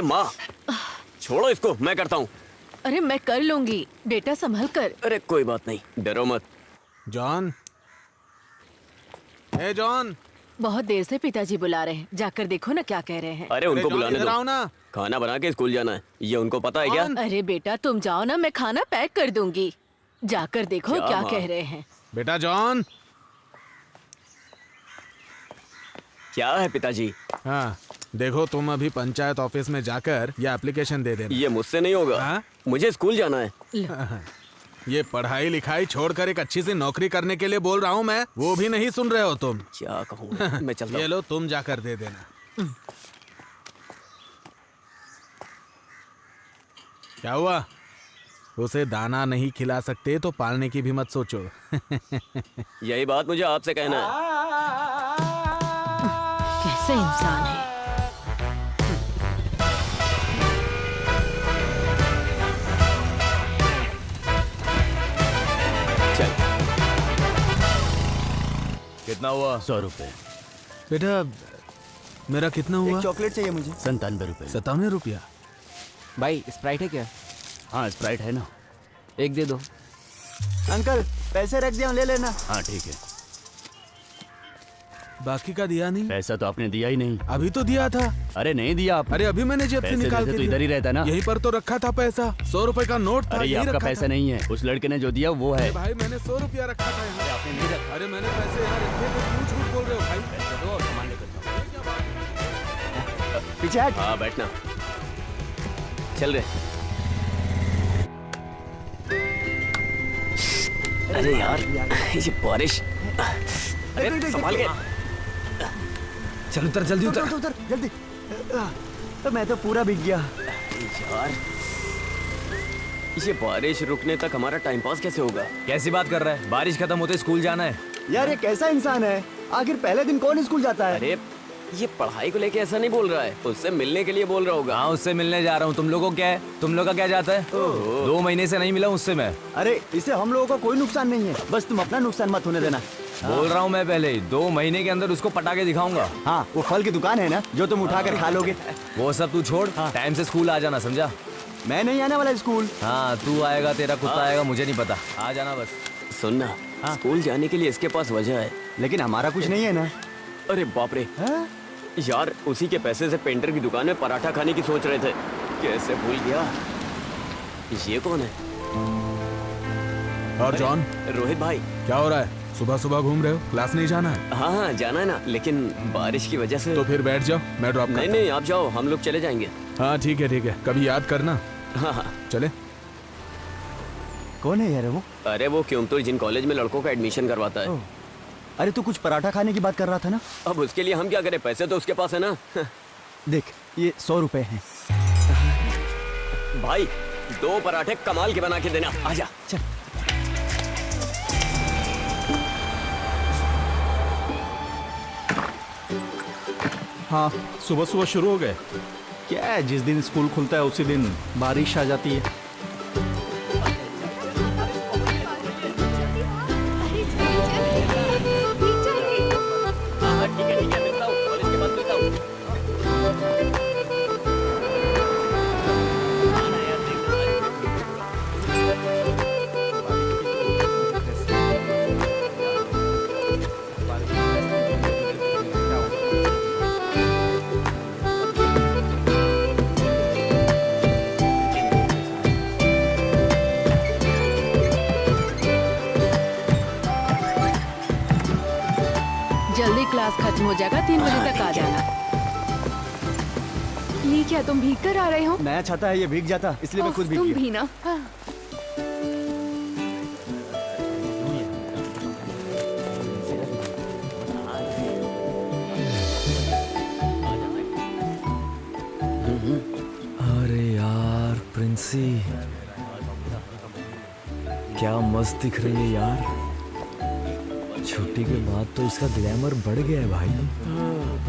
माँ, छोड़ो इसको, मैं करता हूँ। अरे मैं कर लूंगी बेटा, संभल कर। अरे कोई बात नहीं, डरो मत। जॉन, ए जॉन। बहुत देर से पिताजी बुला रहे हैं, जाकर देखो ना क्या कह रहे हैं। अरे उनको जॉन, बुलाने इधर आओ दो, ना। खाना बना के स्कूल जाना है, ये उनको पता है क्या? अरे बेटा तुम जाओ ना, मैं खाना पैक कर दूंगी। जाकर देखो क्या माँ? कह रहे हैं। बेटा जॉन। क्या है पिताजी? हाँ, देखो तुम अभी पंचायत ऑफिस में जाकर ये एप्लीकेशन दे देना। ये मुझसे नहीं होगा। हाँ? मुझे स्कूल जाना है। ये पढ़ाई लिखाई छोड़कर एक अच्छी सी नौकरी करने के लिए बोल रहा हूँ मैं, वो भी नहीं सुन रहे हो तुम। क्या कहूँ, मैं चलता ये हूँ। लो, तुम जाकर दे देना। क्या हुआ? उसे दाना नहीं खिला सकते तो पालने की भी मत सोचो। यही बात मुझे आपसे कहना है। कैसे इंसान है। चल। कितना हुआ? 100 रुपए। बेटा मेरा कितना हुआ? चॉकलेट चाहिए मुझे। 97 रुपए। 97 रुपया। भाई स्प्राइट है क्या? हाँ स्प्राइट है ना। एक दे दो। अंकल पैसे रख दिया, ले लेना। हाँ ठीक है। बाकी का दिया नहीं? पैसा तो आपने दिया ही नहीं। अभी तो दिया था। अरे नहीं दिया आप। अरे अभी मैंने जेब से पैसे निकाल देते के तो इधर ही रहता ना। यहीं पर तो रखा था पैसा। 100 रुपए का नोट था। अरे ये यहीं आपका रखा पैसा था। नहीं है, उस लड़के ने जो दिया वो है। अरे भाई मैंने 100 रुपया रखा था यहाँ। आपने नहीं रखा। अरे मैंने पैसे यहाँ रखे थे, झूठ झूठ बोल रहे हो भाई। पैसा दो और सामान लेकर जाओ। पीछे हट। हाँ बैठना। चल रहे। अरे यार ये बारिश। अरे संभाल के। चल उतर, जल्दी उतर। उतर जल्दी। तो मैं तो पूरा भीग गया। यार ये बारिश रुकने तक हमारा टाइम पास कैसे होगा? कैसी बात कर रहा है? बारिश खत्म होते स्कूल जाना है। यार ये कैसा इंसान है? आखिर पहले दिन कौन स्कूल जाता है? अरे ये पढ़ाई को लेके ऐसा नहीं बोल रहा है, उससे मिलने के लिए बोल रहा होगा। हाँ उससे मिलने जा रहा हूँ। तुम लोगों को क्या है? तुम लोग का क्या जाता है? 2 महीने से नहीं मिला उससे मैं। अरे इसे हम लोगों को कोई नुकसान नहीं है, बस तुम अपना नुकसान मत होने देना। बोल रहा हूँ मैं पहले ही, 2 महीने के अंदर उसको पटा के दिखाऊंगा। हाँ वो फल की दुकान है ना, जो तुम उठा कर खा लोगे। वो सब तू छोड़, टाइम से स्कूल आ जाना, समझा? मैं नहीं आने वाला स्कूल। हाँ तू आएगा, तेरा कुत्ता आएगा, मुझे नहीं पता। आ जाना बस। सुनना, स्कूल जाने के लिए इसके पास वजह है। लेकिन हमारा कुछ नहीं है ना। अरे बाप रे हाँ? यार, उसी के पैसे से पेंटर की दुकान में पराठा खाने की सोच रहे थे। कैसे भूल गया। ये कौन है? और जॉन, रोहित भाई। क्या हो रहा है? सुबह सुबह घूम रहे हो? क्लास नहीं जाना है? हाँ हाँ जाना है ना, लेकिन बारिश की वजह से। तो फिर बैठ जाओ, मैं ड्रॉप नहीं करता नहीं आप जाओ, हम लोग चले जाएंगे। हूँ। हाँ ठीक है, कभी याद करना। हाँ हाँ। चले। कौन है यार वो? अरे वो क्योंतुर जिन कॉलेज में लड़कों का एडमिशन करवाता है। अरे तू कुछ पराठा खाने की बात कर रहा था ना? अब उसके लिए हम क्या करें, पैसे तो उसके पास है ना। देख ये 100 रुपए हैं। भाई 2 पराठे कमाल के बना के देना। आजा चल। हाँ सुबह सुबह शुरू हो गए। क्या है, जिस दिन स्कूल खुलता है उसी दिन बारिश आ जाती है। ठीक है मिलता हूँ, कॉलेज के बाद मिलता हूँ। जल्दी क्लास खत्म हो जाएगा, 3 बजे तक आ जाना। ये क्या तुम भीग कर आ रहे हो? नया छाता है, ये भीग जाता इसलिए मैं खुद भीग तुम गया। भी ना। अरे यार प्रिंसी, क्या मस्त दिख रही है यार। छुट्टी के बाद तो इसका ग्लैमर बढ़ गया है भाई।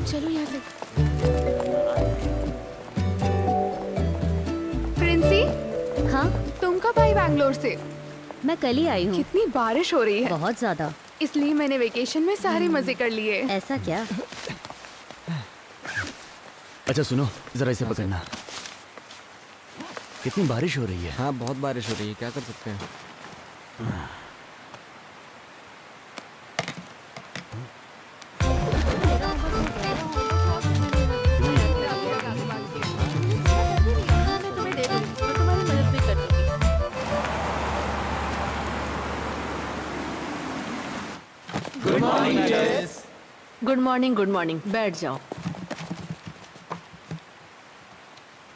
चलो यहाँ से। प्रिंसी, हाँ तुम कब आई बैंगलोर से? मैं कल ही आई हूँ। कितनी बारिश हो रही है। बहुत ज्यादा। इसलिए मैंने वेकेशन में सारे मजे कर लिए। ऐसा क्या? अच्छा सुनो, जरा इसे पकड़ना। कितनी बारिश हो रही है। हाँ बहुत बारिश हो रही है, क्या कर सकते हैं। हाँ, मैं तुम्हें दे दूंगी, मैं तुम्हारी मदद भी कर दूंगी। गुड मॉर्निंग, बैठ जाओ।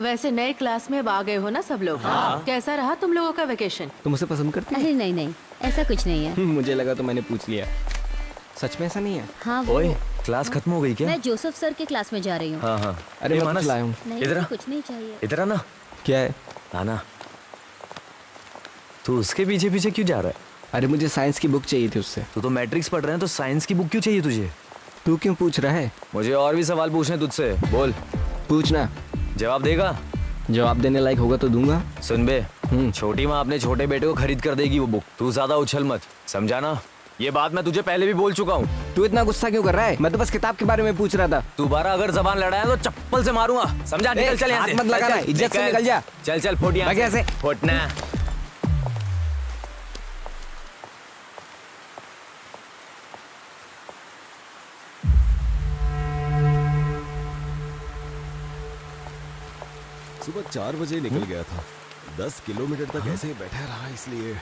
वैसे नए क्लास में अब आ गए हो ना सब लोग। कैसा रहा तुम लोगों का वेकेशन? तुम उसे पसंद करती अरे नहीं नहीं, ऐसा कुछ नहीं है। हो? मुझे लगा तो मैंने पूछ लिया। सच में ऐसा नहीं है? हाँ वो ओए क्लास खत्म हो गई क्या? मैं जोसेफ सर के क्लास में जा रही हूँ। हाँ हाँ। अरे ए, मैं मानस, कुछ लाया हूँ। नहीं इधर आ। कुछ नहीं चाहिए। इधर आना। क्या है? आना। तू उसके पीछे पीछे क्यों जा रहा है? अरे मुझे साइंस की बुक चाहिए थी उससे। तू तो मैट्रिक्स पढ़ रहे हैं तो साइंस की बुक क्यों चाहिए तुझे? तू क्यों पूछ रहा है? मुझे और भी सवाल पूछने तुझसे। बोल। पूछना, जवाब देगा? जवाब देने लायक होगा तो दूंगा। सुन बे, छोटी माँ अपने छोटे बेटे को खरीद कर देगी वो बुक। तू ज्यादा उछल मत, समझा ना? ये बात मैं तुझे पहले भी बोल चुका हूँ। तू इतना गुस्सा क्यों कर रहा है? मैं तो बस किताब के बारे में पूछ रहा था। दोबारा अगर जबान लड़ाया तो चप्पल से मारूंगा, समझा? निकल चल यहाँ से। हाथ मत लगाना, चल, इज्जत से निकल जा। चल चल फुट यहाँ भाग यहाँ से। फुटना। सुबह 4 बजे निकल गया था। 10 किलोमीटर तक ऐसे ही बैठा रहा, इसलिए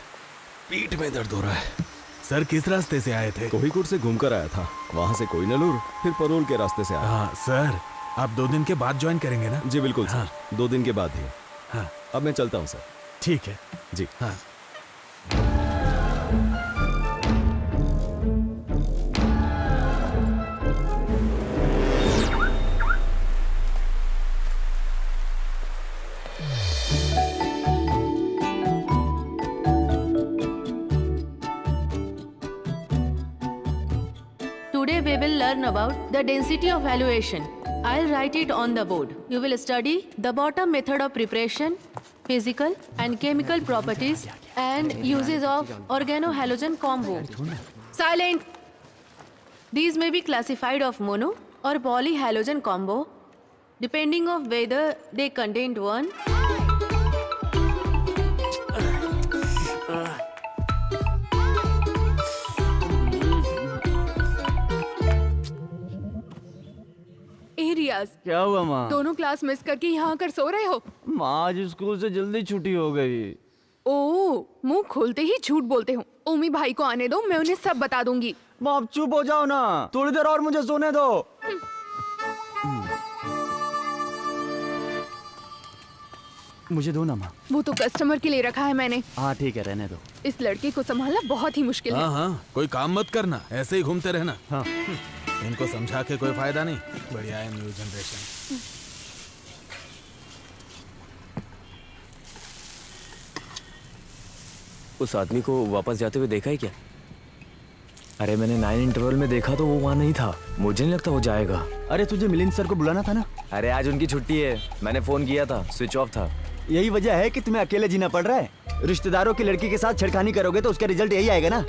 पीठ में दर्द हो रहा है। सर किस रास्ते से आए थे? कोहिकोड से घूमकर आया था, वहां से कोइनलूर, फिर परोल के रास्ते से आया। हाँ सर, आप 2 दिन के बाद ज्वाइन करेंगे ना? जी बिल्कुल हाँ। सर, 2 दिन के बाद ही। हाँ अब मैं चलता हूँ सर। ठीक है। जी हाँ। Today we will learn about the density of valuation. I'll write it on the board. You will study the bottom method of preparation, physical and chemical properties, and uses of organohalogen combo. Silent! These may be classified of mono or polyhalogen combo, depending of whether they contained one. ए रियाज, क्या हुआ माँ? दोनों class miss करके यहाँ आकर सो रहे हो? माँ आज स्कूल से जल्दी छुट्टी हो गई। ओ, मुंह खोलते ही झूठ बोलते हो। ओमी भाई को आने दो, मैं उन्हें सब बता दूंगी। बाप चुप हो जाओ ना, थोड़ी देर और मुझे सोने दो। मुझे दो ना माँ। वो तो कस्टमर के लिए रखा है मैंने। हाँ ठीक है, रहने दो। इस लड़के को संभालना बहुत ही मुश्किल है। हाँ हाँ, कोई काम मत करना, ऐसे ही घूमते रहना। हाँ। इनको समझा के कोई फायदा नहीं। बढ़िया है न्यू जनरेशन। उस आदमी को वापस जाते हुए देखा है क्या? अरे मैंने 9 इंटरवल में देखा तो वो वहाँ नहीं था। मुझे नहीं लगता वो जाएगा। अरे तुझे मिलिंद सर को बुलाना था ना। अरे आज उनकी छुट्टी है, मैंने फोन किया था, स्विच ऑफ था। यही वजह है कि तुम्हें अकेले जीना पड़ रहा है। रिश्तेदारों की लड़की के साथ छेड़खानी करोगे तो उसका रिजल्ट यही आएगा ना।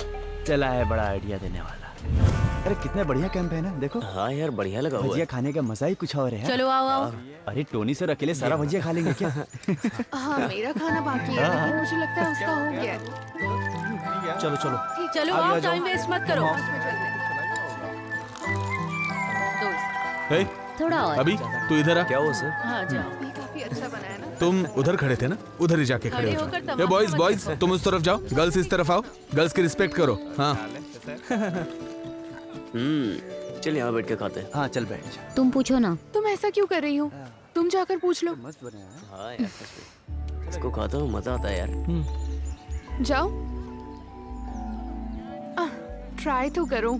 चला है बड़ा आइडिया देने वाला। अरे कितना बढ़िया कैंप है ना, देखो। हाँ यार, बढ़िया लगा हुआ भजिया है। खाने का मजा ही कुछ और है। चलो आओ आओ। अरे टोनी सर अकेले सारा भजिया खा लेंगे क्या? हाँ, मेरा खाना बाकी है, लेकिन मुझे लगता है उसका हो गया है। चलो चलो। चलो आओ, टाइम वेस्ट मत करो। दोस्त, ए, थोड़ा और। अभी तू इधर आ। क्या हुआ सर? हाँ जाओ। ये काफी अच्छा बना है ना। तुम उधर खड़े थे ना, उधर ही जाके खड़े खड़े हो होकर जाओ। तमाशा बॉयज मत बॉयज तुम उस तरफ जाओ, गर्ल्स इस तरफ आओ। गर्ल्स की रिस्पेक्ट करो। हाँ चल यहाँ बैठ के खाते हैं। हाँ चल बैठ जा। तुम पूछो ना। तुम ऐसा क्यों कर रही हो? तुम जाकर पूछ लो। हाँ यार, सच में। इसको खाता हूँ, मजा आता है यार। जाओ, ट्राई तो करो।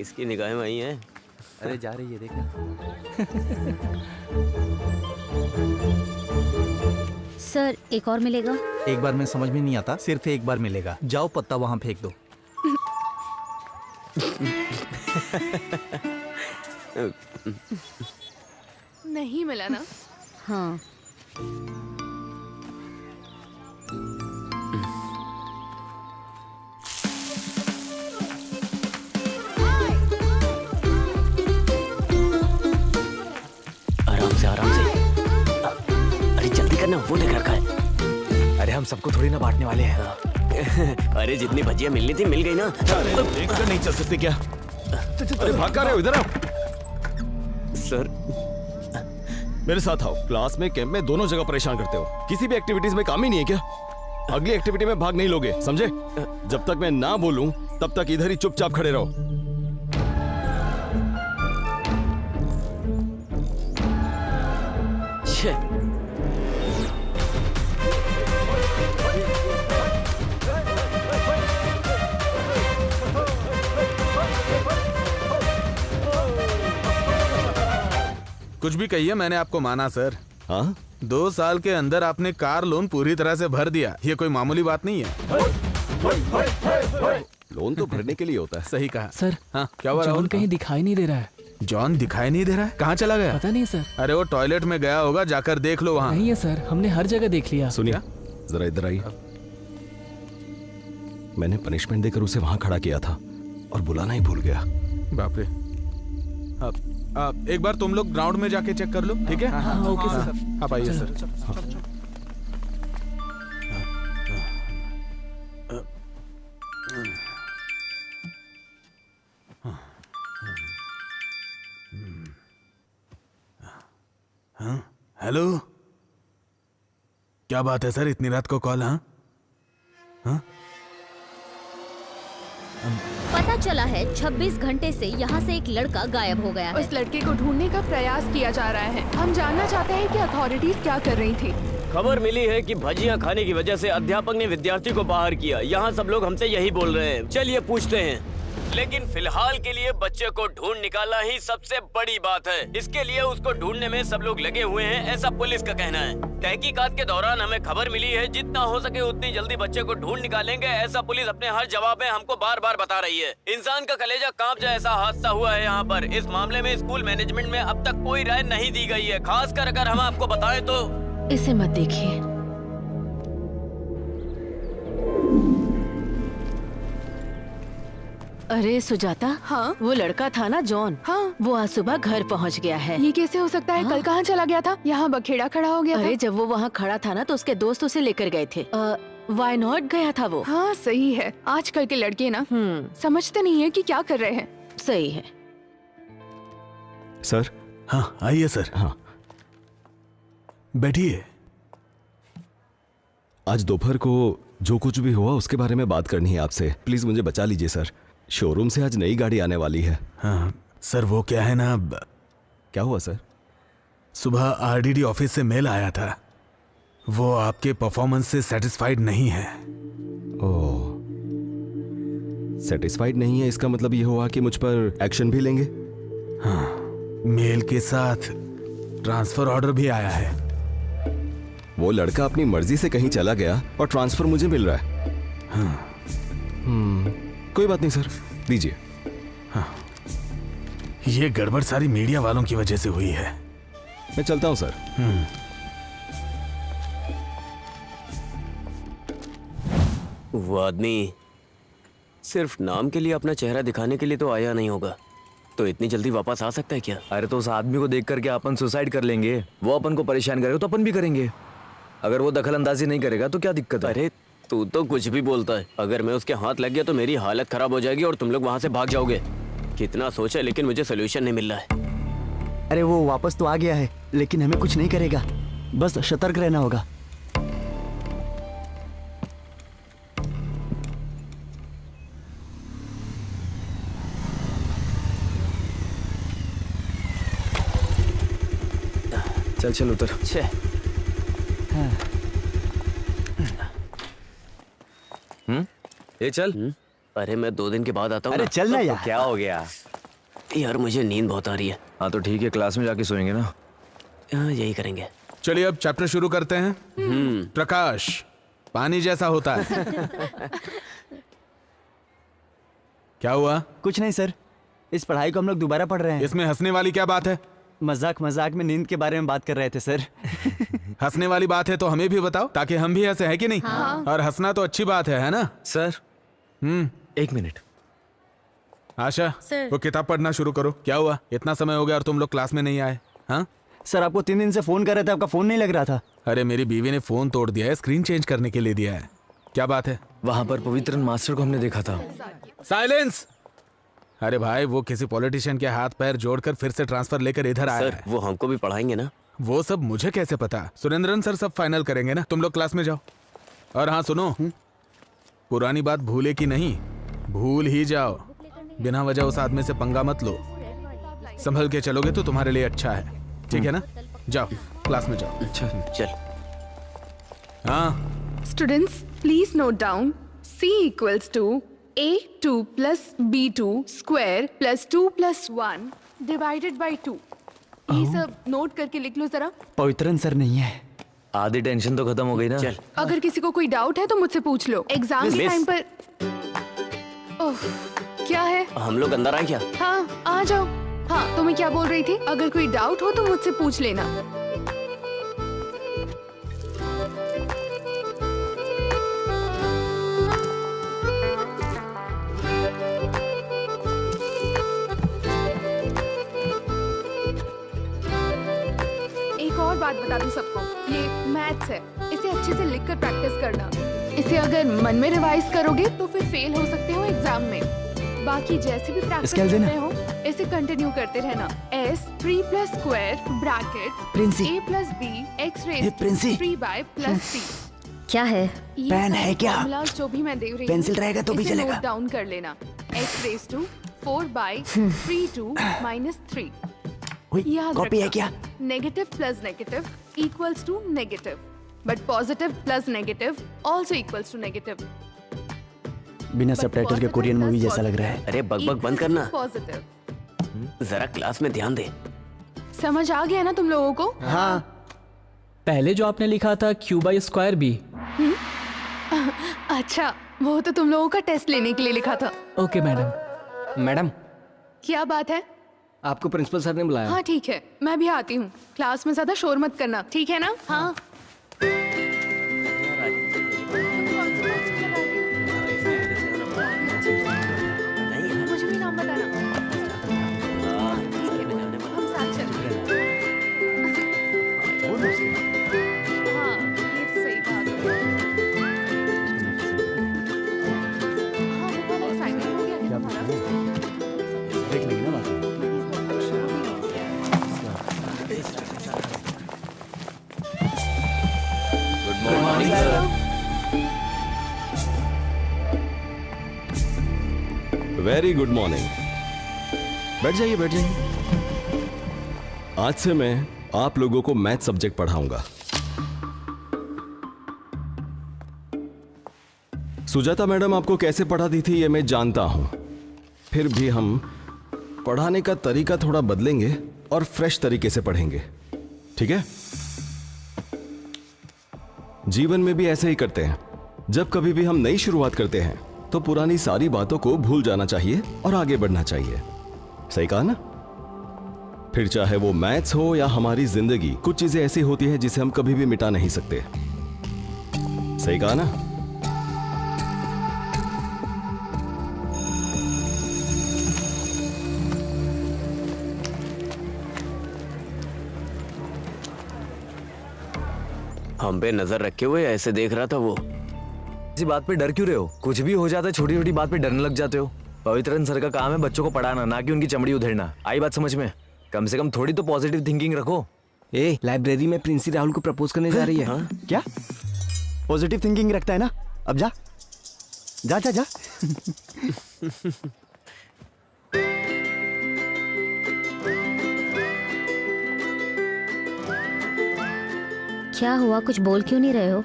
इसकी निगाहें वही हैं। अरे जा रही है, देखना। सर एक और मिलेगा? एक बार में समझ में नहीं आता, सिर्फ एक बार मिलेगा। जाओ पत्ता वहाँ फेंक दो। नहीं मिला ना? हाँ। आराम से आराम से। अरे जल्दी करना, वो देख रखा है। अरे हम सबको थोड़ी ना बांटने वाले हैं। अरे जितनी भजिया मिलनी थी मिल गई ना। देख कर नहीं चल सकते क्या? अरे भाग कर रहे हो, इधर आओ। सर मेरे साथ आओ। क्लास में, कैंप में, दोनों जगह परेशान करते हो। किसी भी एक्टिविटीज में काम ही नहीं है क्या? अगली एक्टिविटी में भाग नहीं लोगे, समझे? जब तक मैं ना बोलूं तब तक इधर ही चुपचाप खड़े रहो। छे। कुछ भी कहिए, मैंने आपको माना सर। हाँ, 2 साल के अंदर आपने कार लोन पूरी तरह से भर दिया। ये कोई मामूली बात नहीं है। लोन तो भरने के लिए होता है। सही कहा सर, हाँ, क्या हुआ जॉन राहुल? कहीं दिखाई नहीं दे रहा है। जॉन दिखाई नहीं दे रहा है? कहाँ चला गया? पता नहीं सर। अरे वो टॉयलेट में गया होगा, जाकर देख लो वहाँ। नहीं है सर, हमने हर जगह देख लिया। सुनिए, जरा इधर आइए। मैंने पनिशमेंट देकर उसे वहां खड़ा किया था और बुलाना ही भूल गया। बाप रे। एक बार तुम लोग ग्राउंड में जाके चेक कर लो, ठीक है? हाँ, ओके सर। आप आइए सर। हेलो, क्या बात है सर, इतनी रात को कॉल? हाँ, पता चला है 26 घंटे से यहाँ से एक लड़का गायब हो गया है। उस लड़के को ढूंढने का प्रयास किया जा रहा है। हम जानना चाहते हैं कि अथॉरिटीज क्या कर रही थी। खबर मिली है कि भजियां खाने की वजह से अध्यापक ने विद्यार्थी को बाहर किया। यहाँ सब लोग हमसे यही बोल रहे हैं। चलिए पूछते हैं। लेकिन फिलहाल के लिए बच्चे को ढूंढ निकालना ही सबसे बड़ी बात है। इसके लिए उसको ढूंढने में सब लोग लगे हुए हैं, ऐसा पुलिस का कहना है। तहकीकात के दौरान हमें खबर मिली है, जितना हो सके उतनी जल्दी बच्चे को ढूंढ निकालेंगे, ऐसा पुलिस अपने हर जवाब में हमको बार बार बता रही है। इंसान का कलेजा कांप जाए ऐसा हादसा हुआ है यहाँ पर। इस मामले में स्कूल मैनेजमेंट में अब तक कोई राय नहीं दी गई है। खासकर अगर हम आपको बताएं तो इसे मत देखिए। अरे सुजाता, हाँ? वो लड़का था ना जॉन, हाँ। वो आज सुबह घर पहुंच गया है। ये कैसे हो सकता है? कल कहाँ चला गया था? यहाँ बखेड़ा खड़ा हो गया अरे था। जब वो वहाँ खड़ा था ना तो उसके दोस्त उसे लेकर गए थे। वाई नॉट गया था वो। हाँ सही है। आजकल के लड़के ना समझते नहीं है कि क्या कर रहे हैं। सही है। सर। हाँ आइए सर। हाँ, बैठिए। आज दोपहर को जो कुछ भी हुआ उसके बारे में बात करनी है आपसे। प्लीज मुझे बचा लीजिए सर। शोरूम से आज नई गाड़ी आने वाली है। हाँ सर, वो क्या है ना, क्या हुआ सर? सुबह आरडीडी ऑफिस से मेल आया था। वो आपके परफॉर्मेंस से सेटिस्फाइड नहीं है। ओह, सेटिस्फाइड नहीं है, इसका मतलब ये हुआ कि मुझ पर एक्शन भी लेंगे? हाँ, मेल के साथ ट्रांसफर ऑर्डर भी आया है। वो लड़का अपनी मर्जी से कहीं चला गया और ट्रांसफर मुझे मिल रहा है। हाँ। कोई बात नहीं सर, दीजिए। हाँ, ये गड़बड़ सारी मीडिया वालों की वजह से हुई है। मैं चलता हूं सर। वो आदमी सिर्फ नाम के लिए अपना चेहरा दिखाने के लिए तो आया नहीं होगा, तो इतनी जल्दी वापस आ सकता है क्या? अरे तो उस आदमी को देख करके अपन सुसाइड कर लेंगे। वो अपन को परेशान करेगा तो अपन भी करेंगे। अगर वो दखल अंदाजी नहीं करेगा तो क्या दिक्कत है? अरे तू तो कुछ भी बोलता है। अगर मैं उसके हाथ लग गया तो मेरी हालत खराब हो जाएगी और तुम लोग वहां से भाग जाओगे। कितना सोचा लेकिन मुझे सोल्यूशन नहीं मिल रहा है। अरे वो वापस तो आ गया है, लेकिन हमें कुछ नहीं करेगा। बस सतर्क रहना होगा। चल चल उतर। ये चल। अरे मैं 2 दिन के बाद आता हूँ। अरे चल ना यार। क्या हो गया? यार मुझे नींद बहुत आ रही है। हाँ तो ठीक है, क्लास में जाके सोएंगे ना। हाँ, यही करेंगे। चलिए अब चैप्टर शुरू करते हैं। प्रकाश पानी जैसा होता है। क्या हुआ? कुछ नहीं सर, इस पढ़ाई को हम लोग दोबारा पढ़ रहे हैं। इसमें हंसने वाली क्या बात है? मजाक मजाक में नींद के बारे में बात कर रहे थे सर। हंसने वाली बात है तो हमें भी बताओ ताकि हम भी हंसे, है कि नहीं? हाँ। और हंसना तो अच्छी बात है ना? Sir 1 minute. आशा, सर। वो किताब पढ़ना शुरू करो। क्या हुआ? इतना समय हो गया और तुम लोग क्लास में नहीं आए? हाँ सर आपको 3 दिन से फोन कर रहे थे, आपका फोन नहीं लग रहा था। अरे मेरी बीवी ने फोन तोड़ दिया है, स्क्रीन चेंज करने के लिए दिया है। क्या बात है? वहां पर पवित्रन मास्टर को हमने देखा था। साइलेंस! अरे भाई वो किसी पॉलिटिशियन के हाथ पैर जोड़कर फिर से ट्रांसफर लेकर इधर आया सर है। वो हमको भी पढ़ाएंगे ना? वो सब मुझे कैसे पता? सुरेंद्रन सर सब फाइनल करेंगे ना। तुम लोग क्लास में जाओ। और हाँ सुनो, पुरानी बात भूले की नहीं, भूल ही जाओ। बिना वजह उस आदमी से पंगा मत लो। संभल के चलोगे तो तुम्हारे लिए अच्छा है, ठीक है ना? जाओ क्लास में जाओ। अच्छा चल। हाँ students please note down C equals to A2 plus B2 square plus 2 plus 1 divided by 2। ये सब नोट करके लिख लो जरा। पवित्रन सर नहीं है। आधी टेंशन तो खत्म हो गई ना। चल। अगर किसी को कोई डाउट है तो मुझसे पूछ लो। एग्जाम के मिस। टाइम पर ओह, क्या है? हम लोग अंदर आए क्या? हाँ आ जाओ। हाँ तो मैं क्या बोल रही थी, अगर कोई डाउट हो तो मुझसे पूछ लेना। एक और बात बता दूं सबको, ये मैथ्स है, इसे अच्छे से लिखकर प्रैक्टिस करना। इसे अगर मन में रिवाइज करोगे तो फिर फेल हो सकते हो एग्जाम में। बाकी जैसे भी प्रैक्टिस स्केल कर देना। रहे हो इसे कंटिन्यू करते रहना। S 3 plus square bracket Princy. A plus B x hey, raised Princy. 3 by plus C। क्या है? ये पेन सारे है क्या? formulas जो भी मैं दे रही हूँ, पेंसिल रहेगा तो भी इसे चलेगा। नोट डाउन कर लेना। x raised to 4 by 3 minus 3। याद कॉपी है क्या? Negative plus negative equals to negative, but positive plus negative also equals to negative. बिना सबटाइटल के कोरियन मूवी जैसा लग रहा है। अरे बकबक बंद करना, पॉजिटिव। जरा क्लास में ध्यान दे। समझ आ गया ना तुम लोगों को? हाँ पहले जो आपने लिखा था क्यू बाई स्क्वायर बी। अच्छा वो तो तुम लोगों का टेस्ट लेने के लिए लिखा था। Okay madam. मैडम क्या बात है? आपको प्रिंसिपल सर ने बुलाया। हाँ ठीक है, मैं भी आती हूँ। क्लास में ज्यादा शोर मत करना, ठीक है ना? हाँ मुझे भी नाम बताना। ठीक है, हम साथ चलते हैं। हाँ ये तो सही बात है। हाँ वो वाला assignment हो गया क्या तुम्हारा? देख लेंगे ना बात। Good morning sir. Very good morning. बैठ जाइए बैठ जाइए। आज से मैं आप लोगों को मैथ सब्जेक्ट पढ़ाऊंगा। सुजाता मैडम आपको कैसे पढ़ाती थी ये मैं जानता हूं, फिर भी हम पढ़ाने का तरीका थोड़ा बदलेंगे और फ्रेश तरीके से पढ़ेंगे, ठीक है? जीवन में भी ऐसे ही करते हैं। जब कभी भी हम नई शुरुआत करते हैं तो पुरानी सारी बातों को भूल जाना चाहिए और आगे बढ़ना चाहिए। सही कहा ना? फिर चाहे वो मैथ्स हो या हमारी जिंदगी, कुछ चीजें ऐसी होती हैं जिसे हम कभी भी मिटा नहीं सकते। सही कहा ना? हम पे नजर रखे हुए ऐसे देख रहा था वो। इसी बात पे डर क्यों रहे हो? कुछ भी हो जाता है, छोटी छोटी बात पे डरने लग जाते हो। पवित्रन सर का काम है बच्चों को पढ़ाना, ना कि उनकी चमड़ी उधेड़ना। आई बात समझ में? कम से कम थोड़ी तो पॉजिटिव थिंकिंग रखो। लाइब्रेरी में प्रिंसी राहुल को प्रपोज करने जा रही है। हाँ? क्या पॉजिटिव थिंकिंग रखता है ना? अब जा जा जा, जा। क्या हुआ, कुछ बोल क्यों नहीं रहे हो?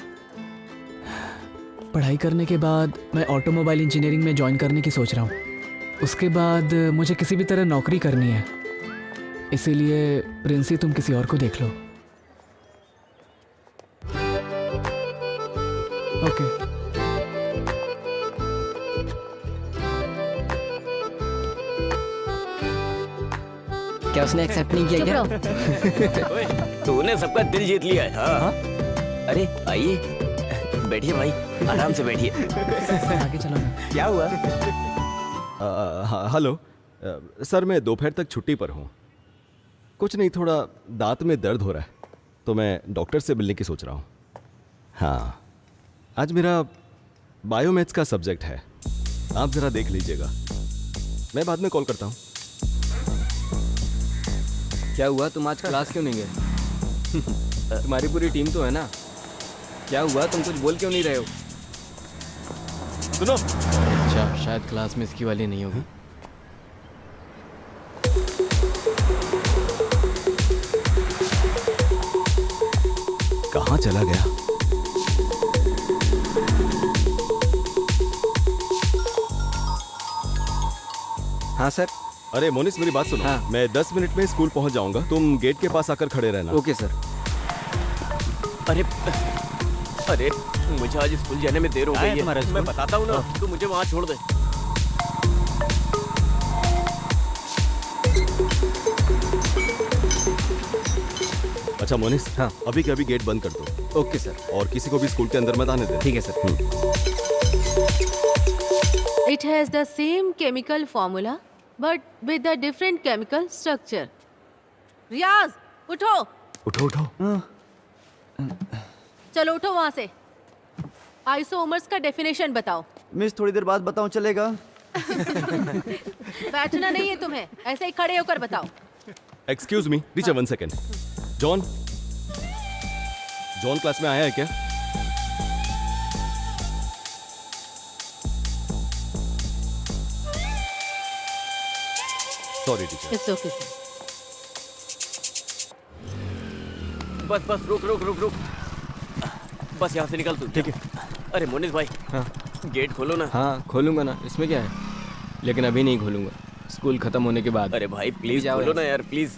पढ़ाई करने के बाद मैं ऑटोमोबाइल इंजीनियरिंग में ज्वाइन करने की सोच रहा हूँ। उसके बाद मुझे किसी भी तरह नौकरी करनी है, इसीलिए प्रिंसी तुम किसी और को देख लो। ओके। क्या उसने एक्सेप्ट नहीं किया चुप क्या? रहो। ओए, तूने सबका दिल जीत लिया है। हाँ? अरे आइए बैठिए भाई, आराम से बैठिए। आगे चलो ना। क्या हुआ? हेलो सर, मैं दोपहर तक छुट्टी पर हूँ। कुछ नहीं, थोड़ा दांत में दर्द हो रहा है तो मैं डॉक्टर से मिलने की सोच रहा हूँ। हाँ, आज मेरा बायोमैथ्स का सब्जेक्ट है, आप जरा देख लीजिएगा। मैं बाद में कॉल करता हूँ। क्या हुआ, तुम आज क्लास क्यों नहीं गए? तुम्हारी पूरी टीम तो है ना। क्या हुआ, तुम कुछ बोल क्यों नहीं रहे हो? सुनो, अच्छा, शायद क्लास में इसकी वाली नहीं होगी। कहाँ चला गया? हाँ सर। अरे मोनिस, मेरी बात सुनो। हाँ। मैं 10 मिनट में स्कूल पहुंच जाऊंगा, तुम गेट के पास आकर खड़े रहना। Okay sir. अरे अरे मुझे आज स्कूल जाने में देर हो गई है। मैं बताता हूँ ना, तू मुझे वहाँ छोड़ दे। अच्छा मोनिस, हाँ। अभी के अभी गेट बंद कर दो। Okay sir. और किसी को भी स्कूल के अंदर मत आने दे। ठीक है sir. It has the same chemical formula but with a different chemical structure. रियाज, उठो। उठो उठो। चलो उठो वहाँ से। आइसोमर्स का डेफिनेशन बताओ। मिस थोड़ी देर बाद बताऊं, चलेगा? बैठना नहीं है तुम्हें, ऐसे ही खड़े होकर बताओ। Excuse me teacher, 1 second. John, John class में आया है क्या? Sorry teacher. It's okay sir. बस बस रुक रुक रुक रुक, बस यहाँ से निकल तू। ठीक है। अरे मोनिस भाई, हाँ गेट खोलो ना। हाँ, खोलूंगा ना, इसमें क्या है, लेकिन अभी नहीं खोलूंगा, स्कूल खत्म होने के बाद। अरे भाई प्लीज जाओ खोलो ना यहाँ यार, प्लीज।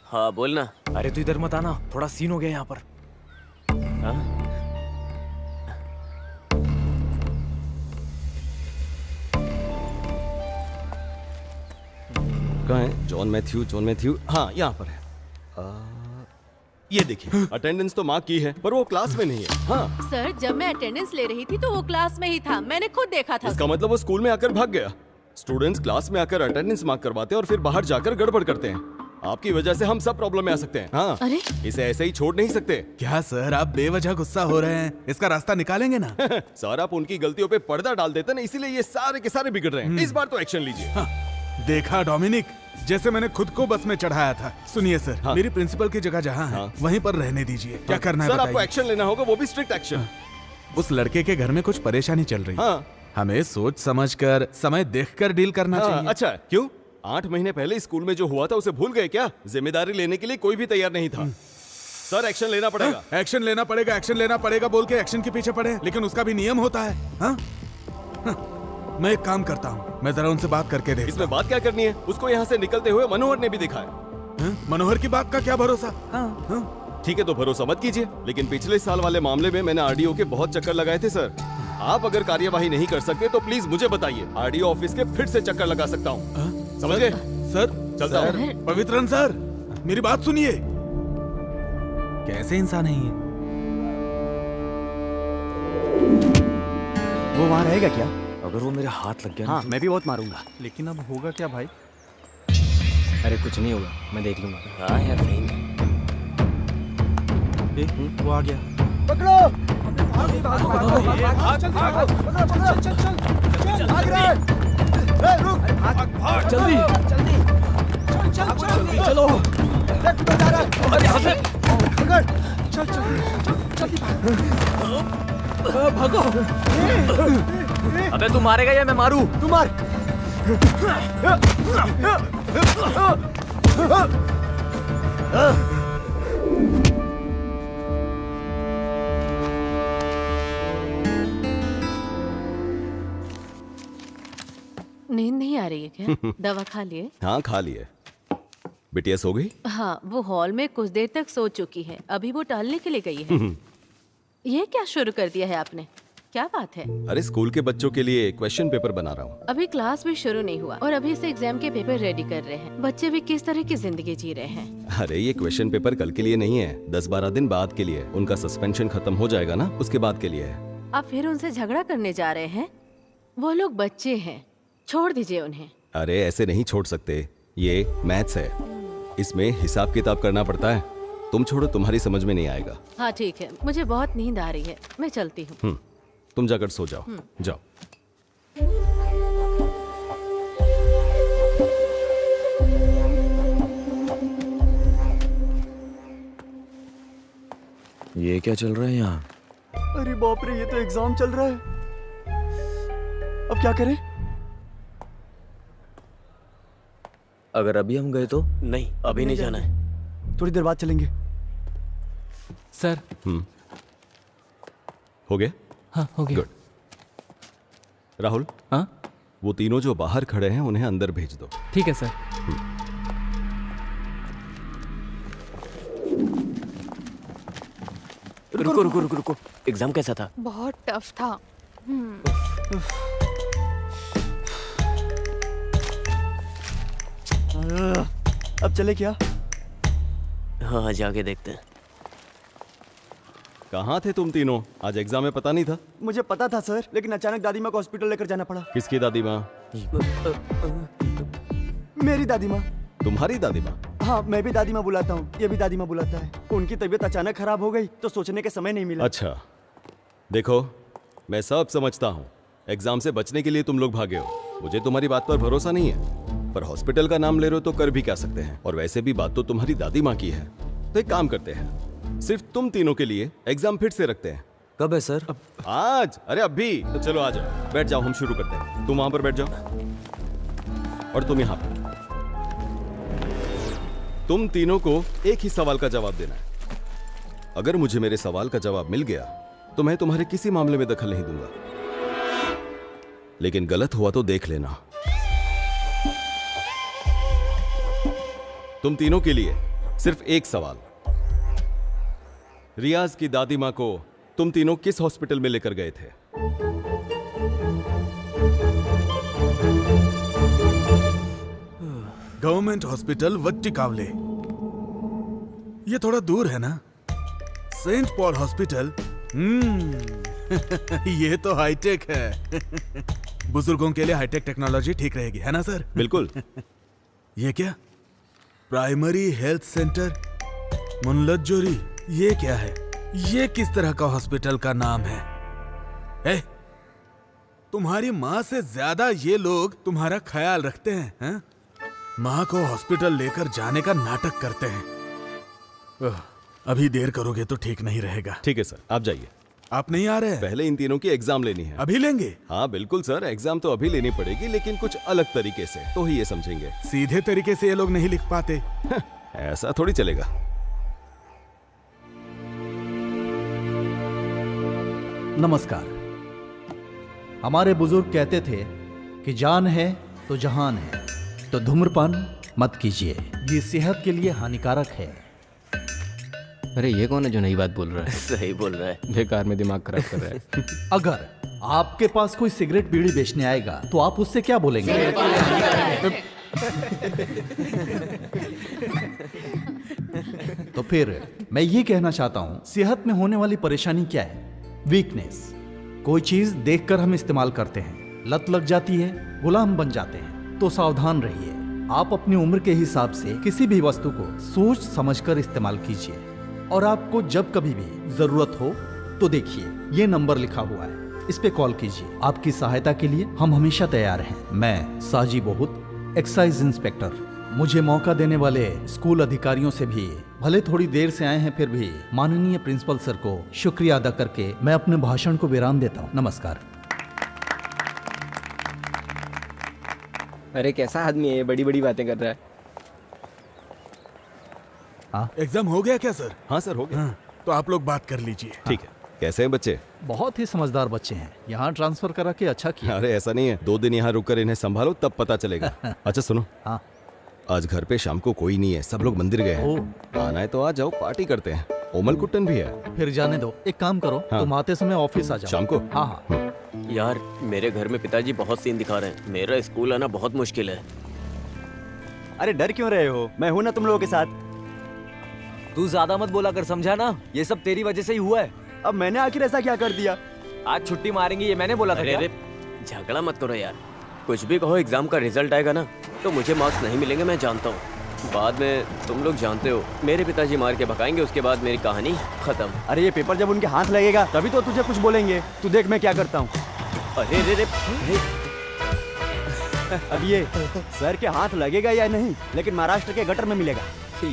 हाँ बोलना। अरे तू इधर मत आना, थोड़ा सीन हो गया यहाँ पर। हाँ? कहाँ है जॉन मैथ्यू? जॉन मैथ्यू, हाँ यहाँ पर है। ये देखिए, अटेंडेंस तो मार्क की है पर वो क्लास में नहीं है। हाँ, सर, जब मैं अटेंडेंस ले रही थी तो वो क्लास में ही था, मैंने खुद देखा था। इसका मतलब वो स्कूल में आकर भाग गया। स्टूडेंट्स क्लास में आकर अटेंडेंस मार्क करवाते हैं और फिर बाहर जाकर गड़बड़ करते हैं। आपकी वजह से हम सब प्रॉब्लम में आ सकते हैं। हाँ, अरे इसे ऐसे ही छोड़ नहीं सकते। क्या सर, आप बेवजह गुस्सा हो रहे हैं? इसका रास्ता निकालेंगे ना? सर, आप उनकी गलतियों पे पर्दा डाल देते ना, इसीलिए ये सारे के सारे बिगड़ रहे हैं। इस बार तो एक्शन लीजिए। हाँ, देखा डोमिनिक, जैसे मैंने खुद को बस में चढ़ाया था। सुनिए सर, हाँ। मेरी प्रिंसिपल की जगह जहाँ है, हाँ। वहीं पर रहने दीजिए। क्या करना है सर, आपको बताइए। एक्शन लेना होगा, वो भी स्ट्रिक्ट एक्शन। उस लड़के के घर में कुछ परेशानी चल रही है। हाँ। हमें सोच समझकर, समय देखकर डील करना हाँ, चाहिए। अच्छा, क्यों? 8 महीने पहले स्कूल में जो हुआ था उसे भूल गए क्या? जिम्मेदारी लेने के लिए कोई भी तैयार नहीं था। सर, एक्शन लेना पड़ेगा। एक्शन लेना पड़ेगा, एक्शन लेना पड़ेगा बोल के एक्शन के पीछे पड़े, लेकिन उसका भी नियम होता है। हाँ? हाँ, मैं एक काम करता हूँ, मैं जरा उनसे बात करके देखता इसमें बात क्या करनी है? उसको यहाँ से निकलते हुए मनोहर ने भी देखा है। हूँ। मनोहर की बात का क्या भरोसा? हाँ। ठीक है, तो भरोसा मत कीजिए, लेकिन पिछले साल वाले मामले में मैंने आरडीओ के बहुत चक्कर लगाए थे सर। आप अगर कार्यवाही नहीं कर सकते तो प्लीज मुझे बताइए, आरडीओ ऑफिस के फिर से चक्कर लगा सकता हूँ। समझ गए? सर, चलता हूँ। सर, पवित्रन सर, मेरी बात सुनिए। कैसे इंसान है ये? वो वहाँ रहेगा क्या? अगर वो मेरे हाथ लग गया हाँ, मैं भी बहुत मारूंगा। लेकिन अब होगा क्या भाई? अरे कुछ नहीं होगा, मैं देख लूंगा। हाँ यार सही में। वो आ गया। जल्दी जल्दी चलो। अरे यहाँ से भागो। अबे तू मारेगा या मैं मारू? तू मार। नींद नहीं आ रही है क्या? दवा खा लिए? हाँ, खा लिए। बिटिया सो गई? हाँ, वो हॉल में कुछ देर तक सो चुकी है, अभी वो टहलने के लिए गई है। ये क्या शुरू कर दिया है आपने? क्या बात है? अरे, स्कूल के बच्चों के लिए क्वेश्चन पेपर बना रहा हूँ। अभी क्लास भी शुरू नहीं हुआ और अभी से एग्जाम के पेपर रेडी कर रहे हैं। बच्चे भी किस तरह की जिंदगी जी रहे हैं। अरे, ये क्वेश्चन पेपर कल के लिए नहीं है, 10-12 दिन बाद के लिए। उनका सस्पेंशन खत्म हो जाएगा ना, उसके बाद के लिए है। आप फिर उनसे झगड़ा करने जा रहे हैं? वो लोग बच्चे हैं, छोड़ दीजिए उन्हें। अरे ऐसे नहीं छोड़ सकते, ये मैथ्स है, इसमें हिसाब किताब करना पड़ता है। तुम छोड़ो, तुम्हारी समझ में नहीं आएगा। हाँ ठीक है, मुझे बहुत नींद आ रही है, मैं चलती हूँ। तुम जाकर सो जाओ। जाओ। ये क्या चल रहा है यहाँ? अरे बाप रे, ये तो एग्जाम चल रहा है। अब क्या करें? अगर अभी हम गए तो? नहीं, अभी नहीं जाना है। थोड़ी देर बाद चलेंगे। सर। हो गया? हाँ हो गया। गुड। राहुल, हाँ वो तीनों जो बाहर खड़े हैं उन्हें अंदर भेज दो। ठीक है सर। रुको रुको रुको रुको, एग्जाम कैसा था? बहुत टफ था। अब चले क्या? हाँ जाके देखते हैं। कहाँ थे तुम तीनों? आज एग्जाम में पता नहीं था? मुझे पता था सर, लेकिन अचानक दादी माँ को हॉस्पिटल लेकर जाना पड़ा। किसकी दादी माँ? मेरी दादी माँ। तुम्हारी दादी माँ? हाँ, मैं भी दादी माँ बुलाता हूँ, ये भी दादी माँ बुलाता है। उनकी तबीयत अचानक खराब हो गई तो सोचने के समय नहीं मिला। अच्छा, देखो मैं सब समझता हूँ, एग्जाम से बचने के लिए तुम लोग भागे हो। मुझे तुम्हारी बात पर भरोसा नहीं है, पर हॉस्पिटल का नाम ले रहे हो तो कर भी क्या सकते हैं। और वैसे भी बात तो तुम्हारी दादी माँ की है, तो एक काम करते हैं, सिर्फ तुम तीनों के लिए एग्जाम फिर से रखते हैं। कब है सर? आज। अरे अभी तो चलो आ जाओ, बैठ जाओ, हम शुरू करते हैं। तुम वहां पर बैठ जाओ और तुम यहाँ पर। तुम तीनों को एक ही सवाल का जवाब देना है। अगर मुझे मेरे सवाल का जवाब मिल गया तो मैं तुम्हारे किसी मामले में दखल नहीं दूंगा, लेकिन गलत हुआ तो देख लेना। तुम तीनों के लिए सिर्फ एक सवाल। रियाज की दादी माँ को तुम तीनों किस हॉस्पिटल में लेकर गए थे? गवर्नमेंट हॉस्पिटल वट्टिकावले। ये थोड़ा दूर है ना? Saint Paul hospital. ये तो हाईटेक है। बुजुर्गों के लिए हाईटेक टेक्नोलॉजी ठीक रहेगी, है ना सर? बिल्कुल। ये क्या? प्राइमरी हेल्थ सेंटर मुनलज्जोरी, ये क्या है? ये किस तरह का हॉस्पिटल का नाम है? तुम्हारी माँ से ज्यादा ये लोग तुम्हारा ख्याल रखते हैं? माँ को हॉस्पिटल लेकर जाने का नाटक करते हैं। अभी देर करोगे तो ठीक नहीं रहेगा। ठीक है सर, आप जाइए। आप नहीं आ रहे हैं? पहले इन तीनों की एग्जाम लेनी है। अभी लेंगे? हाँ बिल्कुल सर, एग्जाम तो अभी लेनी पड़ेगी, लेकिन कुछ अलग तरीके से, तो ही ये समझेंगे। सीधे तरीके से ये लोग नहीं लिख पाते। ऐसा थोड़ी चलेगा। नमस्कार। हमारे बुजुर्ग कहते थे कि जान है तो जहान है, तो धूम्रपान मत कीजिए, ये सेहत के लिए हानिकारक है। अरे ये कौन है जो नई बात बोल रहा है? सही बोल रहा है। बेकार में दिमाग खराब कर रहा है। अगर आपके पास कोई सिगरेट बीड़ी बेचने आएगा तो आप उससे क्या बोलेंगे? तो फिर मैं ये कहना चाहता हूं, सेहत में होने वाली परेशानी क्या है? वीकनेस। कोई चीज देखकर हम इस्तेमाल करते हैं, लत लग जाती है, गुलाम बन जाते हैं। तो सावधान रहिए, आप अपनी उम्र के हिसाब से किसी भी वस्तु को सोच समझकर इस्तेमाल कीजिए। और आपको जब कभी भी जरूरत हो तो देखिए, ये नंबर लिखा हुआ है, इस पे कॉल कीजिए। आपकी सहायता के लिए हम हमेशा तैयार हैं। मैं साजी बहुत, एक्साइज इंस्पेक्टर। मुझे मौका देने वाले स्कूल अधिकारियों से भी, भले थोड़ी देर से आए हैं फिर भी, माननीय प्रिंसिपल सर को शुक्रिया अदा करके मैं अपने भाषण को विराम देता हूँ। नमस्कार। अरे कैसा आदमी है ये, बड़ी बड़ी बातें कर रहा है। हाँ, एग्जाम हो गया क्या सर? हाँ सर, हो गया। हाँ, तो आप लोग बात कर लीजिए। ठीक है। कैसे हैं बच्चे? बहुत ही समझदार बच्चे हैं, यहाँ ट्रांसफर करा के अच्छा किया। अरे ऐसा नहीं है, 2 दिन यहाँ रुककर इन्हें संभालो तब पता चलेगा। अच्छा सुनो, हाँ, आज घर पे शाम को कोई नहीं है, सब लोग मंदिर गए हैं। आना है तो आ जाओ, पार्टी करते हैं। ओमल कुट्टन भी है। फिर जाने दो, एक काम करो, हाँ। तुम आते समय ऑफिस आ जाओ। शाम को? हाँ हाँ। यार मेरे घर में पिताजी बहुत सीन दिखा रहे हैं, मेरा स्कूल आना बहुत मुश्किल है। अरे डर क्यों रहे हो? मैं हूं ना तुम लोगों के साथ। तू ज्यादा मत बोला कर, समझा ना? ये सब तेरी वजह से ही हुआ है। अब मैंने आखिर ऐसा क्या कर दिया? आज छुट्टी मारेंगे ये मैंने बोला था अरे क्या? अरे झगड़ा मत करो यार। कुछ भी कहो, एग्जाम का रिजल्ट आएगा ना तो मुझे मार्क्स नहीं मिलेंगे, मैं जानता हूँ। बाद में तुम लोग जानते हो, मेरे पिताजी मार के भगाएंगे, उसके बाद मेरी कहानी खत्म। अरे ये पेपर जब उनके हाथ लगेगा तभी तो तुझे कुछ बोलेंगे। तू देख मैं क्या करता हूँ। अरे रे रे, अब ये सर के हाथ लगेगा या नहीं, लेकिन महाराष्ट्र के गटर में मिलेगा।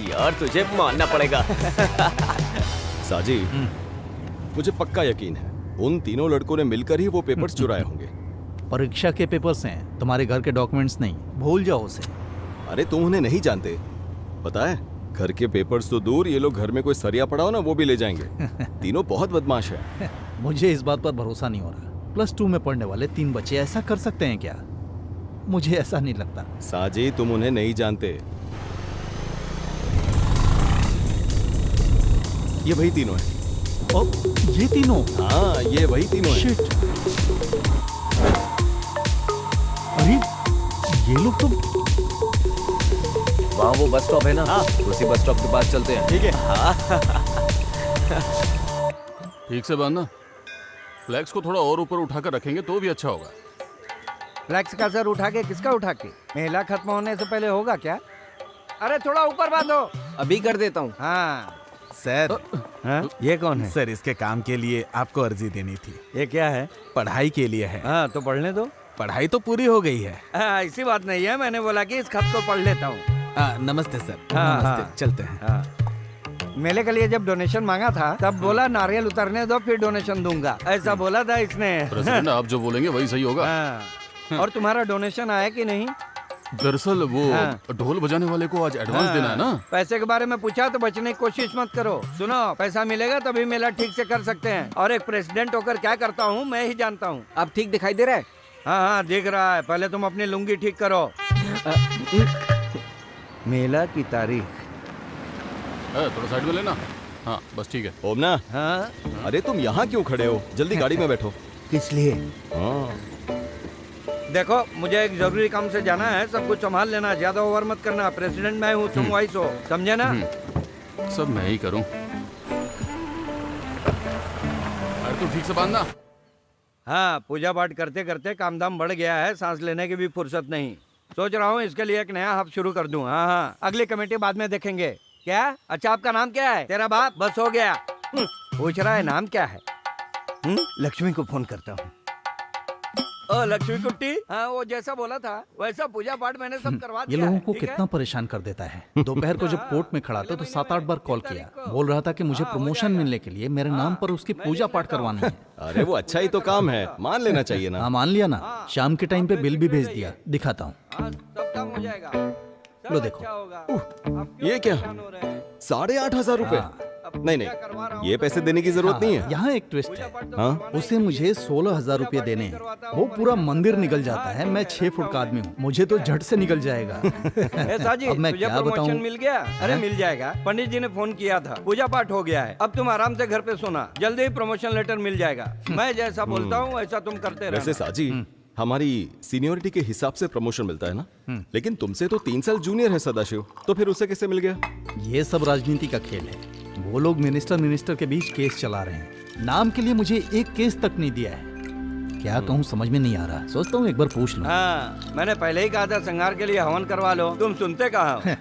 यार तुझे मानना पड़ेगा। साजी, मुझे पक्का यकीन है उन तीनों लड़कों ने मिलकर ही वो पेपर्स चुराए होंगे। परीक्षा के पेपर्स हैं, तुम्हारे घर के डॉक्यूमेंट्स नहीं। भूल जाओ उसे। अरे तुम उन्हें नहीं जानते, पता है घर के पेपर्स तो दूर, ये लोग घर में कोई सरिया पड़ा हो ना वो भी ले जाएंगे। तीनों बहुत बदमाश है। मुझे इस बात पर भरोसा नहीं हो रहा। +2 में पढ़ने वाले 3 बच्चे ऐसा कर सकते हैं क्या? मुझे ऐसा नहीं लगता। साजी, तुम उन्हें नहीं जानते। ये वही तीनों हैं। ओ, ये तीनों? हाँ, ये वही तीनों हैं। शिट। अरे ये लोग तो वहाँ वो बस स्टॉप है ना, उसी बस स्टॉप के पास चलते हैं। ठीक है। ठीक से बांधना। फ्लैग्स को थोड़ा और ऊपर उठाकर रखेंगे तो भी अच्छा होगा। फ्लैक्स का सर उठा के किसका उठा के? मेला खत्म होने से पहले होगा क्या? अरे थोड़ा ऊपर बांधो। अभी कर देता हूँ। हाँ सर, ये कौन है? सर इसके काम के लिए आपको अर्जी देनी थी। ये क्या है? पढ़ाई के लिए है। हाँ तो पढ़ने दो। पढ़ाई तो पूरी हो गई है। ऐसी बात नहीं है, मैंने बोला कि इस खत को पढ़ लेता हूँ। नमस्ते सर। हाँ, नमस्ते। हाँ। चलते हैं। हाँ। मेले के लिए जब डोनेशन मांगा था तब बोला नारियल उतरने दो फिर डोनेशन दूंगा, ऐसा बोला था इसने। प्रेसिडेंट, आप जो बोलेंगे वही सही होगा। हाँ। और तुम्हारा डोनेशन आया कि नहीं? दरअसल वो ढोल बजाने वाले को आज एडवांस देना है ना। पैसे के बारे में पूछा तो बचने की कोशिश मत करो। सुनो, पैसा मिलेगा तभी मेला ठीक से कर सकते हैं, और एक प्रेसिडेंट होकर क्या करता हूँ मैं ही जानता हूँ। अब ठीक दिखाई दे रहा है? हाँ हाँ दिख रहा है, पहले तुम अपनी लुंगी ठीक करो। मेला की तारीख थोड़ा साइड में लेना। हाँ बस ठीक है। ओमना, हाँ अरे तुम यहाँ क्यों खड़े हो? जल्दी गाड़ी में बैठो। किस लिए? हाँ, देखो मुझे एक जरूरी काम से जाना है, सब कुछ संभाल लेना, ज्यादा ओवर मत करना। प्रेसिडेंट मैं हूँ, तुम वाइस हो, समझे ना? सब मैं ही करूँ। अरे तू ठीक से बांधना। हाँ, पूजा पाठ करते करते काम धाम बढ़ गया है, सांस लेने की भी फुर्सत नहीं। सोच रहा हूँ इसके लिए एक नया हब शुरू कर दूं। हाँ हाँ, अगली कमेटी बाद में देखेंगे। क्या? अच्छा आपका नाम क्या है? तेरा बाप? बस हो गया। पूछ रहा है नाम क्या है? लक्ष्मी को फोन करता हूँ। ओ लक्ष्मी कुट्टी, हाँ वो जैसा बोला था वैसा पूजा पाठ मैंने सब करवा ये दिया लोगों है, को ठीक कितना है? परेशान कर देता है। दोपहर को जब कोर्ट में खड़ा था तो 7-8 बार कॉल किया। बोल रहा था कि मुझे प्रमोशन मिलने के लिए मेरे नाम पर उसकी पूजा पाठ करवानी है। अरे वो अच्छा ही तो काम है, मान लेना चाहिए ना। हाँ मान लिया ना। शाम के टाइम पे बिल भी भेज दिया, दिखाता हूँ। हाँ, सब काम हो जाएगा। सब लो देखो। अच्छा होगा। अब क्यों ये क्या? परेशान हो रहे हैं? 8,500 रुपए? नहीं नहीं, ये पैसे देने की जरूरत नहीं है। यहाँ एक ट्विस्ट है। हाँ? उसे मुझे 16,000 रुपए देने हैं। वो पूरा मंदिर निकल जाता है। मैं 6 फुट का आदमी हूँ, मुझे तो झट से निकल जाएगा। ए साजी, अब मैं तुझे क्या प्रमोशन बताऊँ? मिल गया? अरे मिल जाएगा, पंडित जी ने फोन किया था, पूजा पाठ हो गया है। अब तुम आराम से घर पे सोना, जल्दी ही प्रमोशन लेटर मिल जाएगा। मैं जैसा बोलता हूँ वैसा तुम करते रहना। वैसे साजी, हमारी सीनियोरिटी के हिसाब से प्रमोशन मिलता है ना, लेकिन तुमसे तो 3 साल जूनियर है सदाशिव, तो फिर उसे कैसे मिल गया? ये सब राजनीति का खेल है। वो लोग मिनिस्टर के बीच केस चला रहे हैं। नाम के लिए मुझे एक केस तक नहीं दिया है। क्या कहूँ समझ में नहीं आ रहा। सोचता हूँ एक बार पूछ लूं। हाँ, मैंने पहले ही कहा था संगार के लिए हवन करवा लो, तुम सुनते कहाँ हो?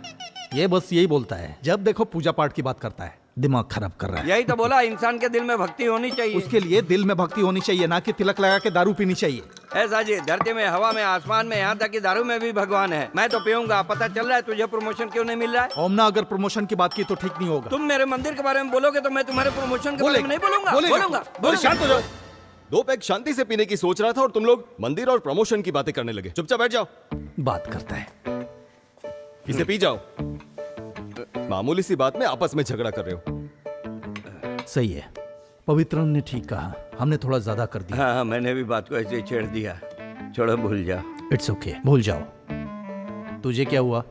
ये बस यही बोलता है, जब देखो पूजा पाठ की बात करता है। दिमाग खराब कर रहा है। यही तो बोला, इंसान के दिल में भक्ति होनी चाहिए। उसके लिए दिल में भक्ति होनी चाहिए, ना कि तिलक लगा के दारू पीनी चाहिए। ऐसा जी, धरती में, हवा में, आसमान में, यहाँ तक कि दारू में भी भगवान है। मैं तो पीऊंगा। पता चल रहा है तुझे प्रमोशन क्यों नहीं मिल रहा है? ओमना, अगर प्रमोशन की बात की तो ठीक नहीं होगा। तुम मेरे मंदिर के बारे में बोलोगे तो मैं तुम्हारे प्रमोशन के बारे में नहीं बोलूंगा। बोलूंगा। शांत हो जाओ। 2 पैक शांति से पीने की सोच रहा था और तुम लोग मंदिर और प्रमोशन की बातें करने लगे। चुपचाप बैठ जाओ। बात करता है। इसे पी जाओ। मामूली सी बात में आपस में झगड़ा कर रहे हो। सही है, पवित्रन ने ठीक कहा, हमने थोड़ा ज्यादा कर दिया। हाँ, मैंने भी बात को ऐसे ही छेड़ दिया। छोड़ो, भूल जा। इट्स ओके, भूल जाओ। तुझे क्या हुआ?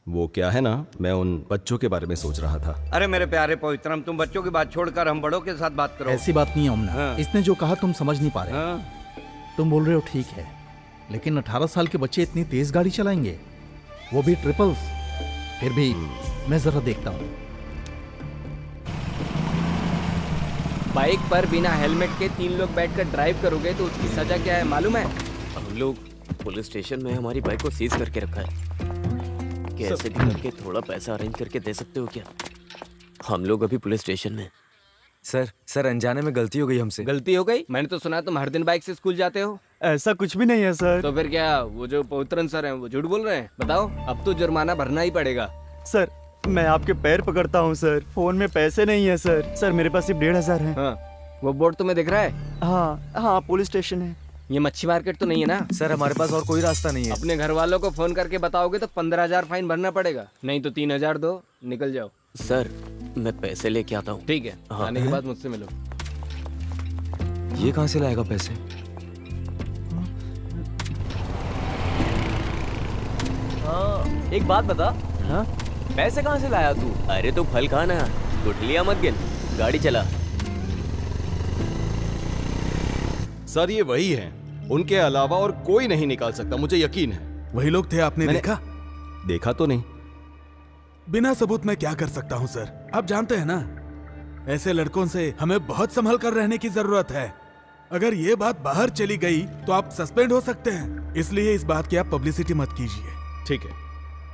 वो क्या है ना, मैं उन बच्चों के बारे में सोच रहा था। अरे मेरे प्यारे पवित्रम, तुम बच्चों की बात छोड़कर हम बड़ों के साथ बात करो। ऐसी बात नहीं है ओमना। हाँ। इसने जो कहा तुम समझ नहीं पा रहे। हाँ? तुम बोल रहे हो ठीक है, लेकिन 18 साल के बच्चे इतनी तेज गाड़ी चलाएंगे, वो भी ट्रिपल्स। फिर भी मैं जरा देखता हूँ। बाइक पर बिना हेलमेट के 3 लोग बैठकर ड्राइव करोगे तो उसकी सजा क्या है मालूम है? हम लोग पुलिस स्टेशन में हमारी बाइक को सीज करके रखा है। कैसे भी करके थोड़ा पैसा अरेंज करके दे सकते हो क्या? हम लोग अभी पुलिस स्टेशन में। सर अनजाने में गलती हो गई हमसे। गलती हो गई? मैंने तो सुना तुम हर दिन बाइक से स्कूल जाते हो। ऐसा कुछ भी नहीं है सर। तो फिर क्या वो जो पवित्रन सर हैं वो झूठ बोल रहे हैं? बताओ, अब तो जुर्माना भरना ही पड़ेगा। सर मैं आपके पैर पकड़ता हूँ सर, फोन में पैसे नहीं है सर। सर मेरे पास सिर्फ 1500 है। हाँ, वो बोर्ड तुम्हें दिख रहा है? हाँ पुलिस स्टेशन है। ये मच्छी मार्केट तो नहीं है ना? सर हमारे पास और कोई रास्ता नहीं है। अपने घर वालों को फोन करके बताओगे तो 15,000 फाइन भरना पड़ेगा, नहीं तो 3,000 दो, निकल जाओ। सर मैं पैसे लेके आता हूँ। ठीक है, आने के बाद मुझसे मिलो। ये कहाँ से लाएगा पैसे? एक बात बता। हाँ? पैसे कहाँ से लाया तू? अरे तू फल खाना, गुठलियाँ मत गिन, गाड़ी चला। सर ये वही है, उनके अलावा और कोई नहीं निकाल सकता, मुझे यकीन है। वही लोग थे, आपने देखा? देखा तो नहीं। बिना सबूत मैं क्या कर सकता हूँ सर? आप जानते हैं ना, ऐसे लड़कों से हमें बहुत संभल कर रहने की जरूरत है। अगर ये बात बाहर चली गई तो आप सस्पेंड हो सकते हैं, इसलिए इस बात की आप पब्लिसिटी मत कीजिए। ठीक है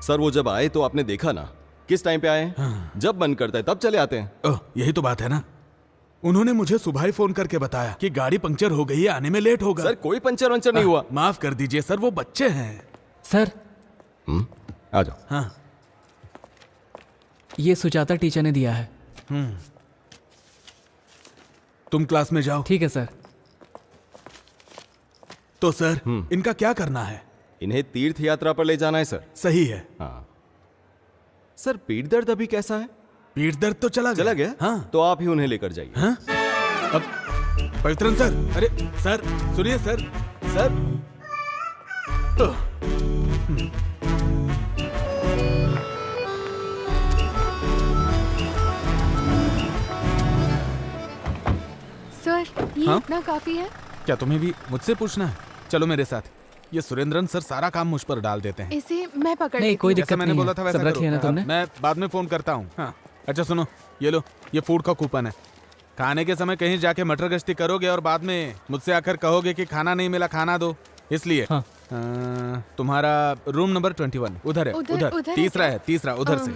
सर, वो जब आए तो आपने देखा ना किस टाइम पे आए? हाँ। जब मन करता है तब चले आते हैं। यही तो बात है ना। उन्होंने मुझे सुबह ही फोन करके बताया कि गाड़ी पंक्चर हो गई है, आने में लेट होगा। सर कोई पंचर वंचर नहीं हुआ। माफ कर दीजिए सर, वो बच्चे हैं। सर आ जाओ। हाँ ये सुजाता टीचर ने दिया है। तुम क्लास में जाओ। ठीक है सर। तो सर इनका क्या करना है? इन्हें तीर्थ यात्रा पर ले जाना है सर। सही है। हाँ सर, पीठ दर्द अभी कैसा है? पीठ दर्द तो चला गया? हाँ। तो आप ही उन्हें लेकर जाइए। हाँ? अब पवित्रन सर, अरे सर सुनिए सर, सर सर ये हाँ? इतना काफी है? क्या तुम्हें भी मुझसे पूछना है? चलो मेरे साथ। ये सुरेंद्रन सर सारा काम मुझ पर डाल देते हैं। इसे मैं पकड़ नहीं, लेती कोई हूँ। दिक्कत मैंने नहीं बोला है। था वैसा सब रख करो। लिया ना तुमने? मैं बाद में फोन करता हूँ। हाँ अच्छा सुनो, ये लो, ये फूड का कूपन है। खाने के समय कहीं जाके मटर गश्ती करोगे और बाद में मुझसे आकर कहोगे कि खाना नहीं मिला, खाना दो, इसलिए हाँ। तुम्हारा रूम नंबर 21 उधर है। उधर है तीसरा क्या? है, तीसरा उधर से।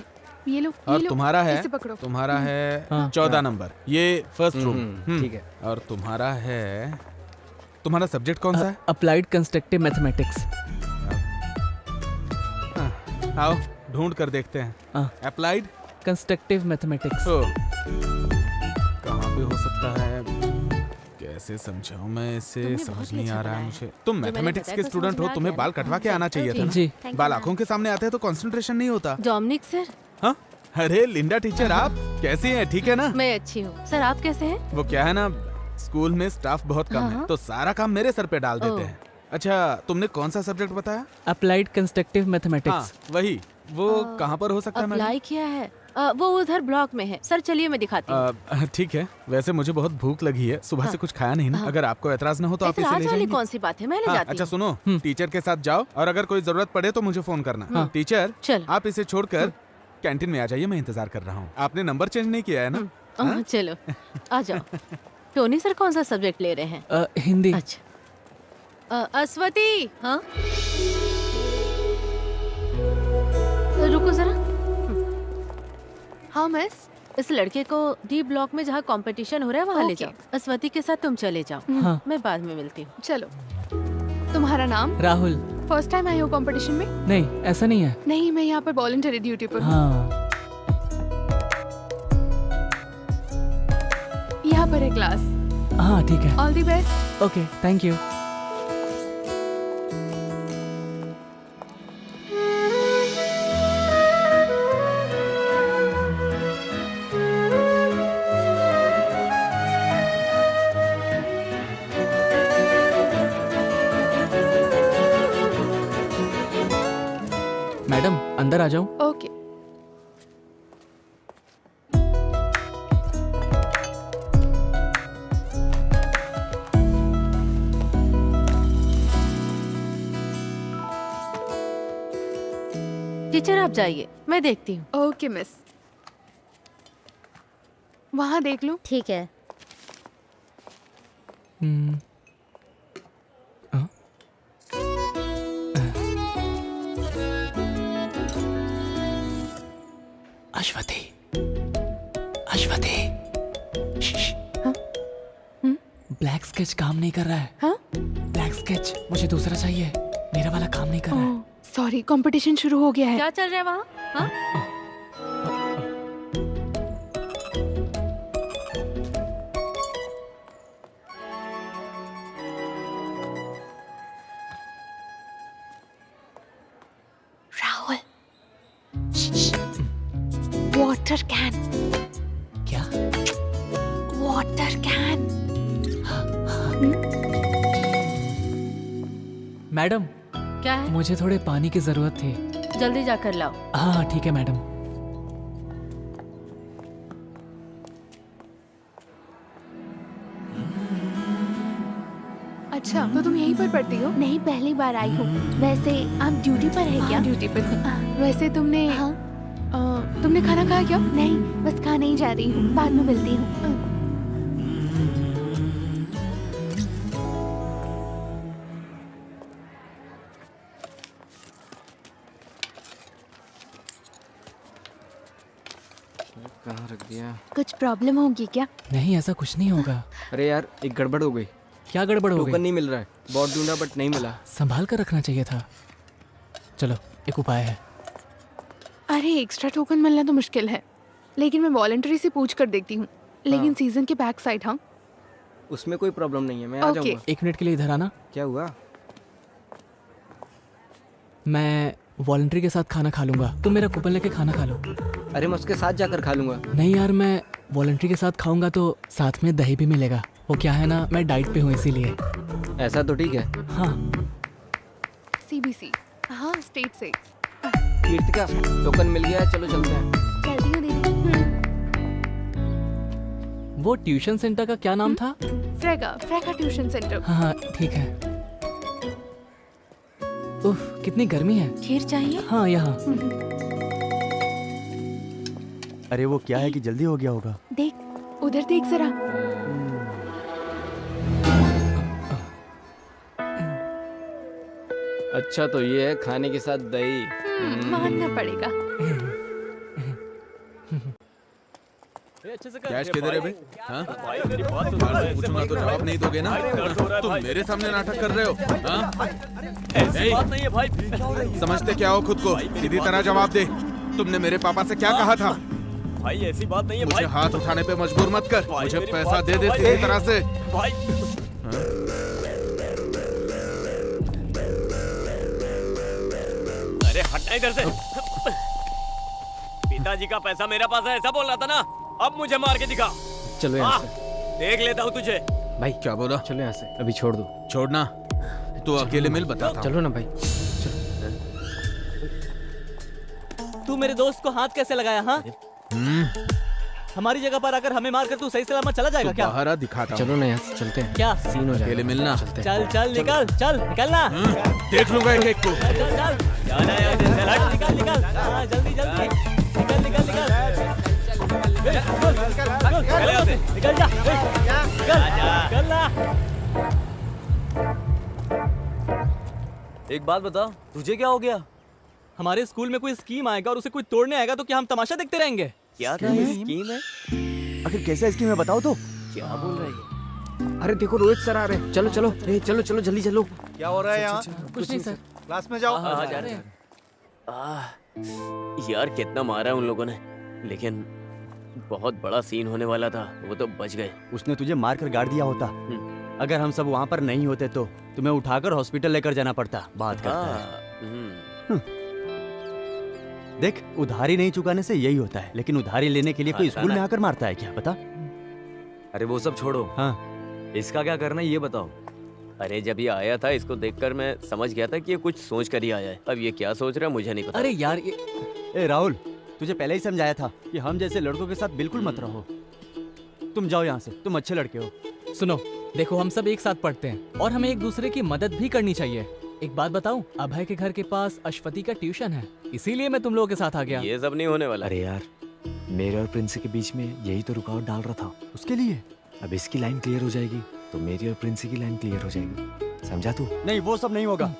ये लो, और ये लो, तुम्हारा है, इसे पकड़ो। तुम्हारा है हाँ। 14 नंबर, ये फर्स्ट रूम। ठीक है। और तुम्हारा है, तुम्हारा सब्जेक्ट कौन सा है? Applied constructive mathematics. आओ ढूंढ कर देखते हैं। Applied constructive mathematics. कहाँ पे हो सकता है? कैसे समझाऊं मैं इसे, समझ नहीं आ रहा है मुझे। तुम मैथमेटिक्स के स्टूडेंट हो, तुम्हें बाल कटवा के आना चाहिए था। जी। बाल आंखों के सामने आते हैं तो कंसंट्रेशन नहीं होता। Dominic sir. हाँ? अरे लिंडा टीचर, आप कैसी हैं? ठीक है ना? मैं अच्छी हूँ सर, आप कैसे हैं? वो क्या है ना, स्कूल में स्टाफ बहुत कम है, हाँ। तो सारा काम मेरे सर पे डाल देते हैं। अच्छा तुमने कौन सा सब्जेक्ट बताया? अप्लाइड कंस्ट्रक्टिव हाँ मैथमेटिक्स। वही। वो कहाँ पर हो सकता है? मैडम? अप्लाई किया है, वो उधर ब्लॉक में है। सर चलिए मैं दिखाती हूँ। ठीक है, वैसे मुझे बहुत भूख लगी है, सुबह से कुछ खाया नहीं ना। अगर आपको एतराज ना हो तो आप इसे ऐतराज ले वाली जाएंगे। कौन सी बात है, मैं ले हाँ, जाती अच्छा हूँ। सुनो, टीचर के साथ जाओ और अगर कोई जरूरत पड़े तो मुझे फोन करना। टीचर चल। आप इसे छोड़कर कैंटीन में आ जाइए, मैं इंतजार कर रहा हूँ। आपने नंबर चेंज नहीं किया है ना? चलो आ जाओ। टोनी सर कौन सा सब्जेक्ट ले रहे हैं? हिंदी। अच्छा अस्वती। हाँ रुको जरा। हाँ मिस, इस लड़के को डी ब्लॉक में जहाँ कंपटीशन हो रहा है वहाँ ले ओके। जाओ। अस्वती के साथ तुम चले जाओ। हाँ। मैं बाद में मिलती हूँ। चलो। तुम्हारा नाम? राहुल। फर्स्ट टाइम आई हो कंपटीशन में? नहीं ऐसा नहीं है। नहीं, मैं यहाँ पर वॉलंटरी ड्यूटी पर हूँ। हाँ यहाँ पर है क्लास। हाँ ठीक है। All the best. Okay thank you. Madam अंदर आ जाऊं? ओके। टीचर आप जाइए, मैं देखती हूँ। Okay miss. वहाँ देख लूं? ठीक है। अश्वती, अश्वती, ब्लैक स्केच काम नहीं कर रहा है। हाँ? ब्लैक स्केच मुझे दूसरा चाहिए, मेरा वाला काम नहीं कर रहा है। सॉरी, कंपटीशन शुरू हो गया है। क्या चल रहा है वहाँ? हाँ? Rahul, water can. क्या? Water can. मैडम, क्या है? मुझे थोड़े पानी की जरूरत थी। जल्दी जाकर लाओ। हाँ ठीक है मैडम। अच्छा, तो तुम यहीं पर पढ़ती हो? नहीं, पहली बार आई हूँ। वैसे आप ड्यूटी पर है क्या? ड्यूटी पर हूँ। वैसे तुमने तुमने खाना खाया क्या? नहीं, बस खाने ही जा रही हूँ, बाद में मिलती हूँ। कहाँ रख दिया? कुछ प्रॉब्लम होगी क्या? नहीं, ऐसा कुछ नहीं होगा। अरे यार, एक गड़बड़ हो गई। क्या गड़बड़ हो टोकन गई? नहीं मिल रहा है। बहुत ढूंढा बट नहीं मिला। संभाल कर रखना चाहिए था। चलो, एक उपाय है। अरे एक्स्ट्रा टोकन मिलना तो मुश्किल है, लेकिन मैं वॉलंटरी से पूछ कर देखती हूँ। लेकिन सीजन के बैक साइड। हाँ, उसमें कोई प्रॉब्लम नहीं है, मैं आ ओके। जाऊंगा। 1 मिनट के लिए इधर आना। क्या हुआ? मैं वॉलंटरी के साथ खाना खा लूंगा, तुम मेरा कूपन लेके खाना खा लो। अरे मैं उसके साथ जाकर खा लूंगा। नहीं यार, मैं वॉलंटरी के साथ खाऊंगा तो साथ में दही भी मिलेगा। वो क्या है ना, मैं डाइट पे हूँ इसीलिए। ऐसा तो ठीक है। हाँ। सीबीसी। हाँ, स्टेट से। कीर्तिका, टोकन मिल गया है, चलो चलते हैं। चलती हूँ दीदी। वो ट्यूशन सेंटर का क्या नाम था? फ्रेगा ट्यूशन सेंटर। हाँ ठीक है। उफ, कितनी गर्मी है। खीर चाहिए? हाँ, यहाँ। अरे वो क्या है कि जल्दी हो गया होगा। देख, उधर देख जरा। अच्छा, तो ये है खाने के साथ दही। मानना पड़ेगा। कैश किधर है भाई? हाँ? पूछूंगा तो जवाब नहीं दोगे ना? तुम मेरे सामने नाटक कर रहे हो? हाँ? ऐसी बात नहीं है भाई। समझते क्या हो खुद को? सीधी तरह जवाब दे। तुमने मेरे पापा से क्या कहा था? भाई ऐसी बात नहीं है मुझे भाई। हाथ उठाने पे मजबूर मत कर। मुझे मेरी पैसा बात दे सुनो दे भाई। सीधी तरह से। भाई अरे हटना इधर से। पिताजी का पैसा मेरे पास है, ऐसा बोल रहा था ना? अब मुझे मार के दिखा। चलो यहाँ हाँ, से। देख लेता हूँ तुझे। भाई क्या बोला? चलो यहाँ से, अभी छोड़ दो। छोड़ना? तू अकेले मिल, बताता हूँ। चलो ना भाई। तू मेरे दोस्त को हाथ कैसे लगाया? हाँ, हमारी जगह पर आकर हमें मारकर तू सही सलामत चला जाएगा क्या? बाहर आ, दिखाता हूँ। चलो ना, यहाँ से चलते हैं। क्या सीन हो जाएगा। अकेले मिलना। चल चल निकल, चल निकलना। देख लूंगा एक एक को। चल चल चल, जाना है यहाँ से, चल हट। निकल निकल, हाँ जल्दी जल्दी, निकल निकल निकल, चल यहाँ से। निकल जा, निकल ना। एक बात बता, तुझे क्या हो गया? हमारे स्कूल में कोई स्कीम आएगा और उसे कोई तोड़ने आएगा तो क्या हम तमाशा देखते रहेंगे? क्या था ये स्कीम है? आखिर कैसा स्कीम है बताओ तो। क्या बोल रही है? अरे देखो, रोहित सर आ रहे हैं। चलो चलो, चलो चलो जल्दी चलो। क्या हो रहा है यहाँ? कुछ नहीं सर। क्लास में जाओ। हाँ, जा रहे हैं। यार कितना मारा उन लोगों ने, लेकिन बहुत बड़ा सीन होने वाला था, वो तो बच गए। उसने तुझे मार कर गाड़ दिया होता। अगर हम सब वहाँ पर नहीं होते तो तुम्हें उठाकर हॉस्पिटल लेकर जाना पड़ता। बात करता है। देख, उधारी नहीं चुकाने से यही होता है, लेकिन उधारी लेने के लिए कोई स्कूल में आकर मारता है क्या? बता। अरे वो सब छोड़ो। हाँ, इसका क्या करना है ये बताओ। अरे जब ये आया था, इसको देखकर मैं समझ गया था कि ये कुछ सोच कर ही आया है। अब ये क्या सोच रहा है मुझे नहीं पता। अरे यार ए राहुल, तुझे पहले ही समझाया था कि हम जैसे लड़कों के साथ बिल्कुल मत रहो। तुम जाओ यहाँ से, तुम अच्छे लड़के हो। सुनो, देखो हम सब एक साथ पढ़ते हैं और हमें एक दूसरे की मदद भी करनी चाहिए। एक बात बताऊं, अभय के घर के पास अश्वती का ट्यूशन है, इसीलिए मैं तुम लोगों के साथ आ गया। ये सब नहीं होने वाला। अरे यार, मेरे और प्रिंस के बीच में यही तो रुकावट डाल रहा था। उसके लिए अब इसकी लाइन क्लियर हो जाएगी तो मेरी और प्रिंस की लाइन क्लियर हो जाएगी। समझा तू? नहीं, वो सब नहीं होगा।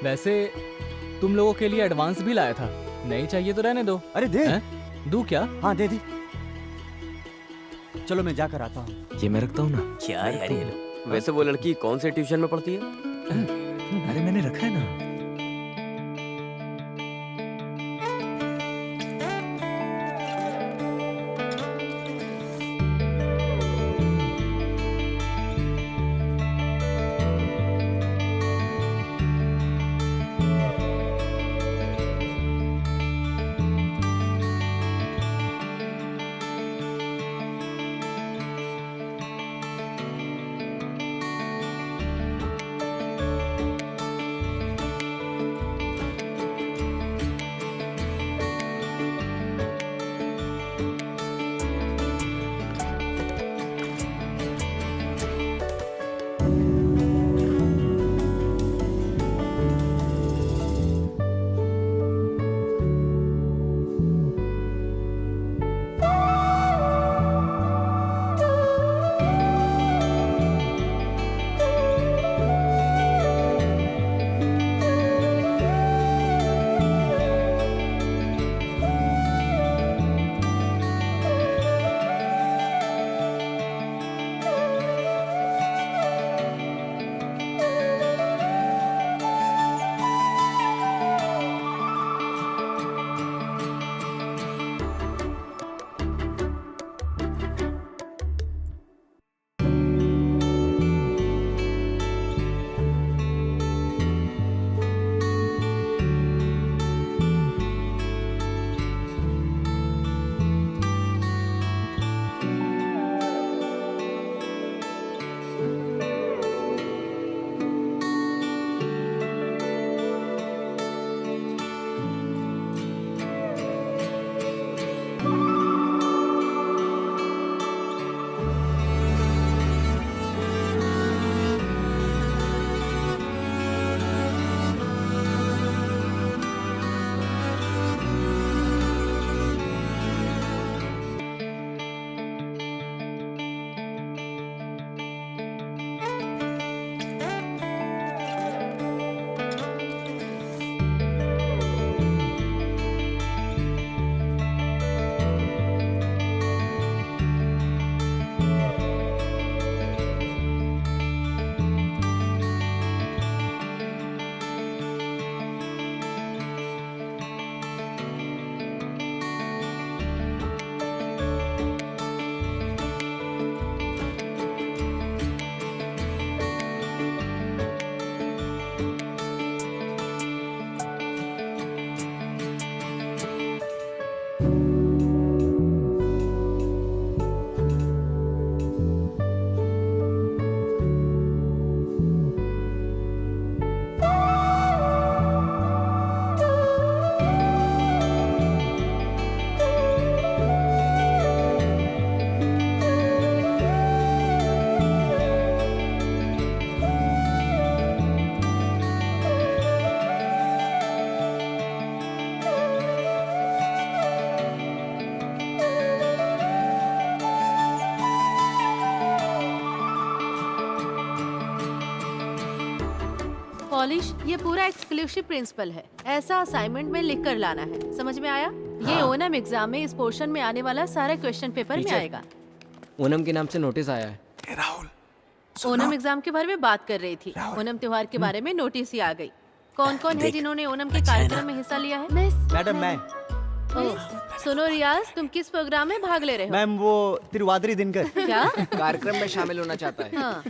वैसे तुम लोगों के लिए एडवांस भी लाया था। नहीं चाहिए तो रहने दो। अरे दे। दूं क्या? हाँ दे दे। चलो मैं जाकर आता हूँ। ये मैं रखता हूँ ना। क्या यार ये लोग। वैसे वो लड़की कौन से ट्यूशन में पढ़ती है? अरे मैंने रखा है ना। पॉलिश, ये पूरा एक्सक्लूसिव प्रिंसिपल है। ऐसा असाइनमेंट में लिख कर लाना है, समझ में आया? ये ओनम एग्जाम में इस पोर्शन में आने वाला सारा क्वेश्चन पेपर में आएगा। ओनम के नाम से नोटिस आया है। ओनम एग्जाम के बारे में बात कर रही थी। ओनम त्योहार के बारे में नोटिस ही आ गई। कौन कौन है जिन्होंने ओनम के कार्यक्रम में हिस्सा लिया है? मैडम मैं। सुनो रियाज, तुम किस प्रोग्राम में भाग ले रहे हो? मैम वो तिरुवादिरी दिनकर। क्या? कार्यक्रम में शामिल होना चाहता है। हाँ।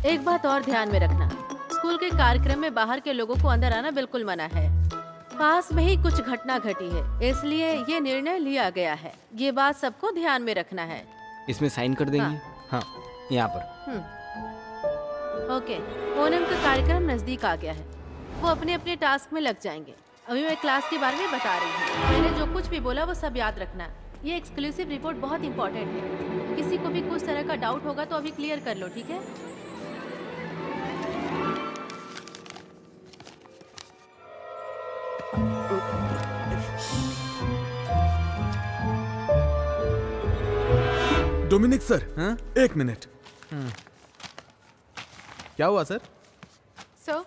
एक बात और ध्यान में रखना, स्कूल के कार्यक्रम में बाहर के लोगों को अंदर आना बिल्कुल मना है। पास में ही कुछ घटना घटी है, इसलिए ये निर्णय लिया गया है। ये बात सबको ध्यान में रखना है। इसमें साइन कर देंगे। हाँ, यहाँ पर। ओके, ओनम का कार्यक्रम नजदीक आ गया है। वो अपने अपने टास्क में लग जाएंगे। अभी मैं क्लास के बारे में बता रही हूँ। मैंने जो कुछ भी बोला वो सब याद रखना। ये एक्सक्लूसिव रिपोर्ट बहुत इंपॉर्टेंट है। किसी को भी कुछ तरह का डाउट होगा तो अभी क्लियर कर लो, ठीक है? डोमिनिक सर, हाँ? एक मिनट। क्या हुआ सर? सर,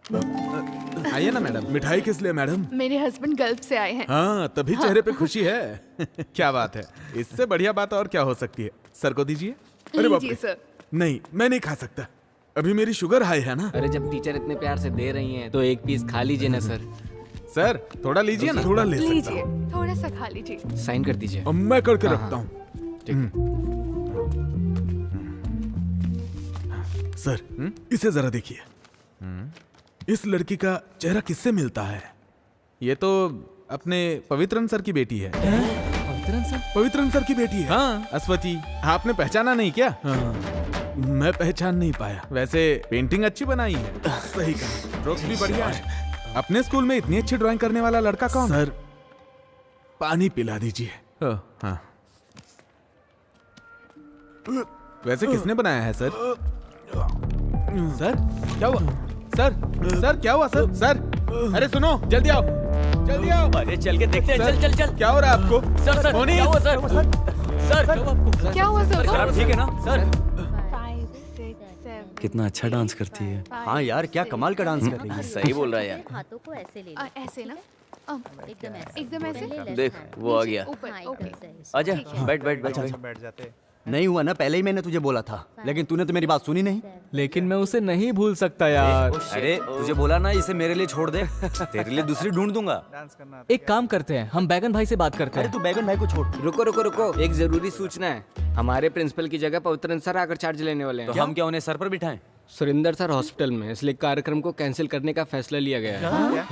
आइए ना मैडम। मिठाई किस लिए मैडम? मेरे हस्बैंड गल्फ से आए हैं। हाँ, तभी चेहरे पे खुशी है। क्या बात है, इससे बढ़िया बात और क्या हो सकती है। सर को दीजिए। अरे बाप लीजिए रे। सर। नहीं, मैं नहीं खा सकता, अभी मेरी शुगर हाई है ना। अरे जब टीचर इतने प्यार से दे रही हैं तो एक पीस खा लीजिए ना सर। सर थोड़ा लीजिए ना। थोड़ा ले सकता लीजिए, थोड़ा सा खा लीजिए। साइन कर दीजिए। हूँ। मैं करके हाँ, रखता हाँ। हूँ। सर इसे जरा देखिए। इस लड़की का चेहरा किससे मिलता है? ये तो अपने पवित्रन सर की बेटी है। पवित्रन सर की बेटी है। हाँ, अश्वती। आपने पहचाना नहीं क्या? हाँ, मैं पहचान नहीं पाया। वैसे पेंटिंग अच्छी बनाई है। सही कहा, स्ट्रोक्स भी बढ़िया है। अपने स्कूल में इतनी अच्छी ड्राइंग करने वाला लड़का कौन? सर पानी पिला दीजिए। हाँ। वैसे किसने बनाया है सर? सर क्या हुआ? सर क्या हुआ सर? सर अरे सुनो, जल्दी आओ, जल्दी आओ। अरे चल के देखते हैं। चल चल चल। क्या हो रहा है आपको? सर मोनी! क्या हुआ सर? सर क्या हुआ सर? सर ठीक है ना सर? 5, 6, 7। कितना अच्छा डांस करती है। हाँ यार, क्या कमाल का डांस कर रही है। सही बोल रहा है यार। हाथों को ऐसे ले ऐसे ना? एकदम ऐसे। एकदम ऐसे? देख वो आ गया। ऊपर, ओके। आजा, बैठ बैठ बैठ। बैठ जाते। नहीं हुआ ना, पहले ही मैंने तुझे बोला था, लेकिन तूने तो मेरी बात सुनी नहीं। लेकिन मैं उसे नहीं भूल सकता यार। अरे तुझे बोला ना इसे मेरे लिए छोड़ दे, तेरे लिए दूसरी ढूंढ दूंगा। एक काम करते हैं, हम बैगन भाई से बात करते हैं। तू बैगन भाई को छोड़। रुको रुको रुको, एक जरूरी सूचना है। हमारे प्रिंसिपल की जगह पवित्रन सर आकर चार्ज लेने वाले हैं। तो हम क्या उन्हें सर पर बिठाएं? सुरेंद्र सर हॉस्पिटल में, इसलिए कार्यक्रम को कैंसिल करने का फैसला लिया गया है।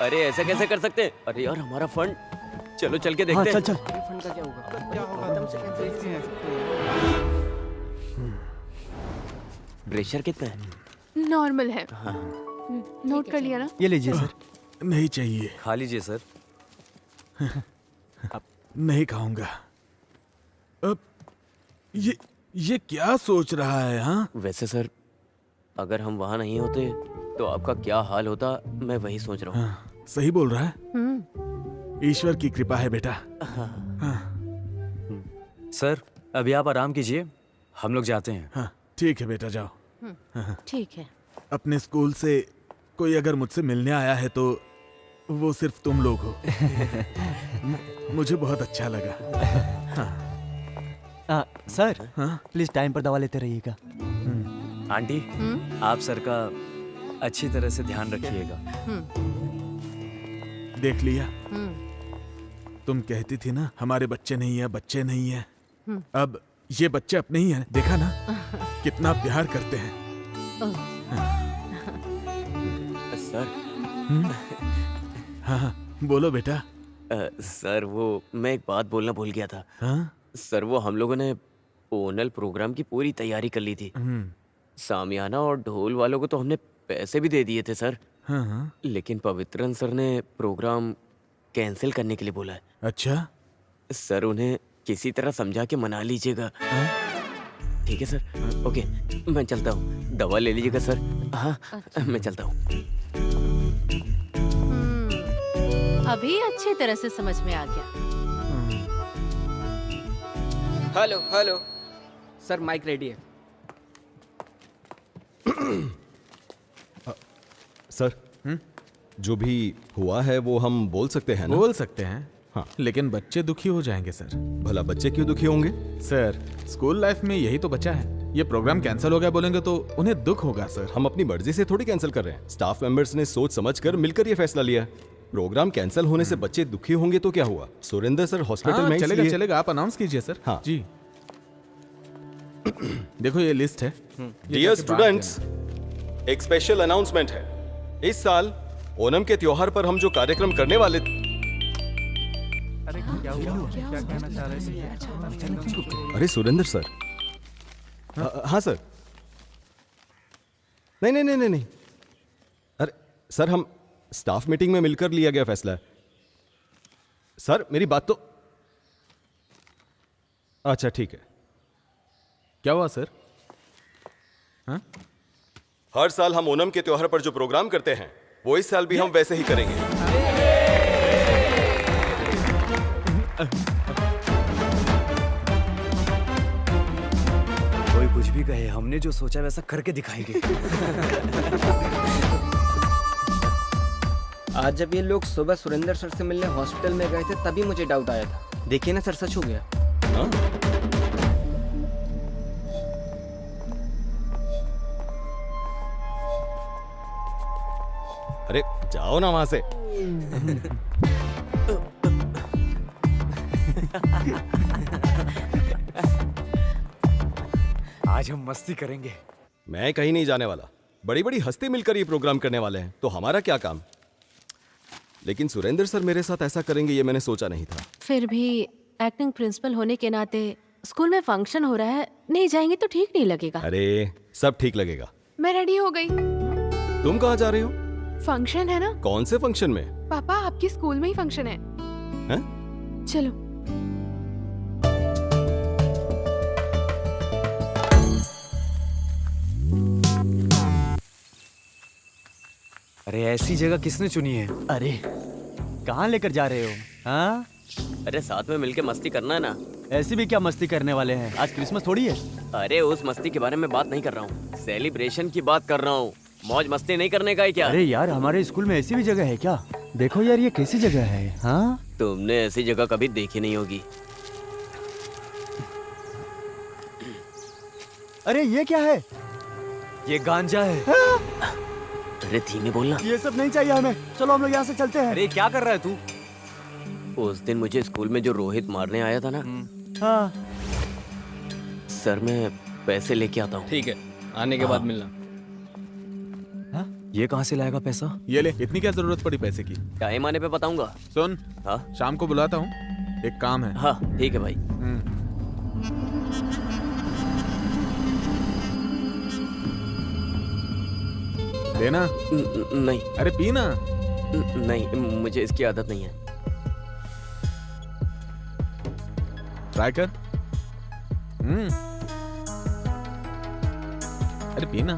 अरे ऐसा कैसे कर सकते हैं? अरे यार हमारा फंड। चलो चल के देखते हैं। चल फंड का क्या होगा? प्रेशर कितना है? नॉर्मल है। नोट कर लिया ना? ये लीजिए सर। नहीं चाहिए। खा लीजिए सर। नहीं खाऊंगा। अब ये क्या सोच रहा है? हाँ, वैसे सर अगर हम वहाँ नहीं होते तो आपका क्या हाल होता, मैं वही सोच रहा हूँ। हाँ, सही बोल रहा है। ईश्वर की कृपा है बेटा। हाँ। सर अभी आप आराम कीजिए, हम लोग जाते हैं। हाँ ठीक है बेटा, जाओ। ठीक है। अपने स्कूल से कोई अगर मुझसे मिलने आया है तो वो सिर्फ तुम लोग हो। मुझे बहुत अच्छा लगा। सर हाँ? प्लीज टाइम पर दवा लेते रहिएगा। आंटी आप सर का अच्छी तरह से ध्यान रखिएगा। देख लिया, तुम कहती थी ना हमारे बच्चे नहीं है, बच्चे नहीं है। अब ये बच्चे अपने ही हैं, देखा ना कितना प्यार करते हैं। सर हाँ बोलो बेटा। सर वो मैं एक बात बोलना भूल गया था। हाँ? सर वो हम लोगों ने ओनल प्रोग्राम की पूरी तैयारी कर ली थी। सामियाना और ढोल वालों को तो हमने पैसे भी दे दिए थे सर। हाँ? लेकिन पवित्रन सर ने प्रोग्राम कैंसिल करने के लिए बोला है। अच्छा सर उन्हें किसी तरह समझा के मना लीजिएगा। ठीक है सर? ओके मैं चलता हूँ, दवा ले लीजिएगा सर। हाँ मैं चलता हूँ। अभी अच्छी तरह से समझ में आ गया। Hello hello sir, mike ready है। सर जो भी हुआ है वो हम बोल सकते हैं ना? बोल सकते हैं हाँ। लेकिन बच्चे दुखी हो जाएंगे सर। भला बच्चे क्यों दुखी होंगे? सर स्कूल लाइफ में यही तो बचा है। ये प्रोग्राम कैंसिल हो गया बोलेंगे तो उन्हें दुख होगा सर। हम अपनी मर्जी से थोड़ी कैंसिल कर रहे हैं। स्टाफ मेंबर्स ने सोच समझकर मिलकर ये फैसला लिया। प्रोग्राम कैंसिल होने से बच्चे दुखी होंगे तो क्या हुआ? सुरेंद्र सर हॉस्पिटल में चलेगा चलेगा, आप अनाउंस कीजिए सर। हाँ जी। देखो ये लिस्ट है। डियर स्टूडेंट्स, एक स्पेशल अनाउंसमेंट है। इस साल ओणम के त्योहार पर हम जो कार्यक्रम करने वाले अरे सुरेंद्र सर। हाँ सर। नहीं नहीं नहीं नहीं नहीं, अरे सर हम स्टाफ मीटिंग में मिलकर लिया गया फैसला है। सर मेरी बात तो, अच्छा ठीक है। क्या हुआ सर? हाँ? हर साल हम ओणम के त्योहार पर जो प्रोग्राम करते हैं वो इस साल भी हम वैसे ही करेंगे। कोई कुछ भी कहे, हमने जो सोचा वैसा करके दिखाएंगे। आज जब ये लोग सुबह सुरेंद्र सर से मिलने हॉस्पिटल में गए थे तभी मुझे डाउट आया था। देखिए ना सर, सच हो गया। हाँ? अरे जाओ ना वहां से। आज हम मस्ती करेंगे। मैं कहीं नहीं जाने वाला। बड़ी बड़ी हस्ती मिलकर ये प्रोग्राम करने वाले हैं, तो हमारा क्या काम। लेकिन सुरेंद्र सर मेरे साथ ऐसा करेंगे ये मैंने सोचा नहीं था। फिर भी एक्टिंग प्रिंसिपल होने के नाते स्कूल में फंक्शन हो रहा है, नहीं जाएंगे तो ठीक नहीं लगेगा। अरे सब ठीक लगेगा। मैं रेडी हो गई। तुम कहाँ जा रही हो? फंक्शन है ना। कौन से फंक्शन में? पापा आपके स्कूल में ही फंक्शन है। चलो। अरे ऐसी जगह किसने चुनी है? अरे कहाँ लेकर जा रहे हो? हाँ? अरे साथ में मिलके मस्ती करना है ना। ऐसी भी क्या मस्ती करने वाले हैं? आज क्रिसमस थोड़ी है। अरे उस मस्ती के बारे में बात नहीं कर रहा हूँ, सेलिब्रेशन की बात कर रहा हूँ। मौज मस्ती नहीं करने का है क्या? अरे यार हमारे स्कूल में ऐसी भी जगह है क्या? देखो यार ये कैसी जगह है। हाँ? तुमने ऐसी जगह कभी देखी नहीं होगी। अरे ये क्या है? ये गांजा है। अरे धीमे बोलना। ये सब नहीं चाहिए हमें, चलो हम लोग यहाँ से चलते हैं। अरे क्या कर रहा है तू? उस दिन मुझे स्कूल में जो रोहित मारने आया था ना, हाँ। सर मैं पैसे लेके आता हूँ। ठीक है, आने के बाद मिलना। ये कहाँ से लाएगा पैसा? ये ले, इतनी क्या जरूरत पड़ी पैसे की? टाइम आने पे बताऊंगा। सुन, हाँ शाम को बुलाता हूँ, एक काम है। हाँ ठीक है भाई। लेना? नहीं। अरे पीना। नहीं, मुझे इसकी आदत नहीं है। ट्राई कर। अरे पीना।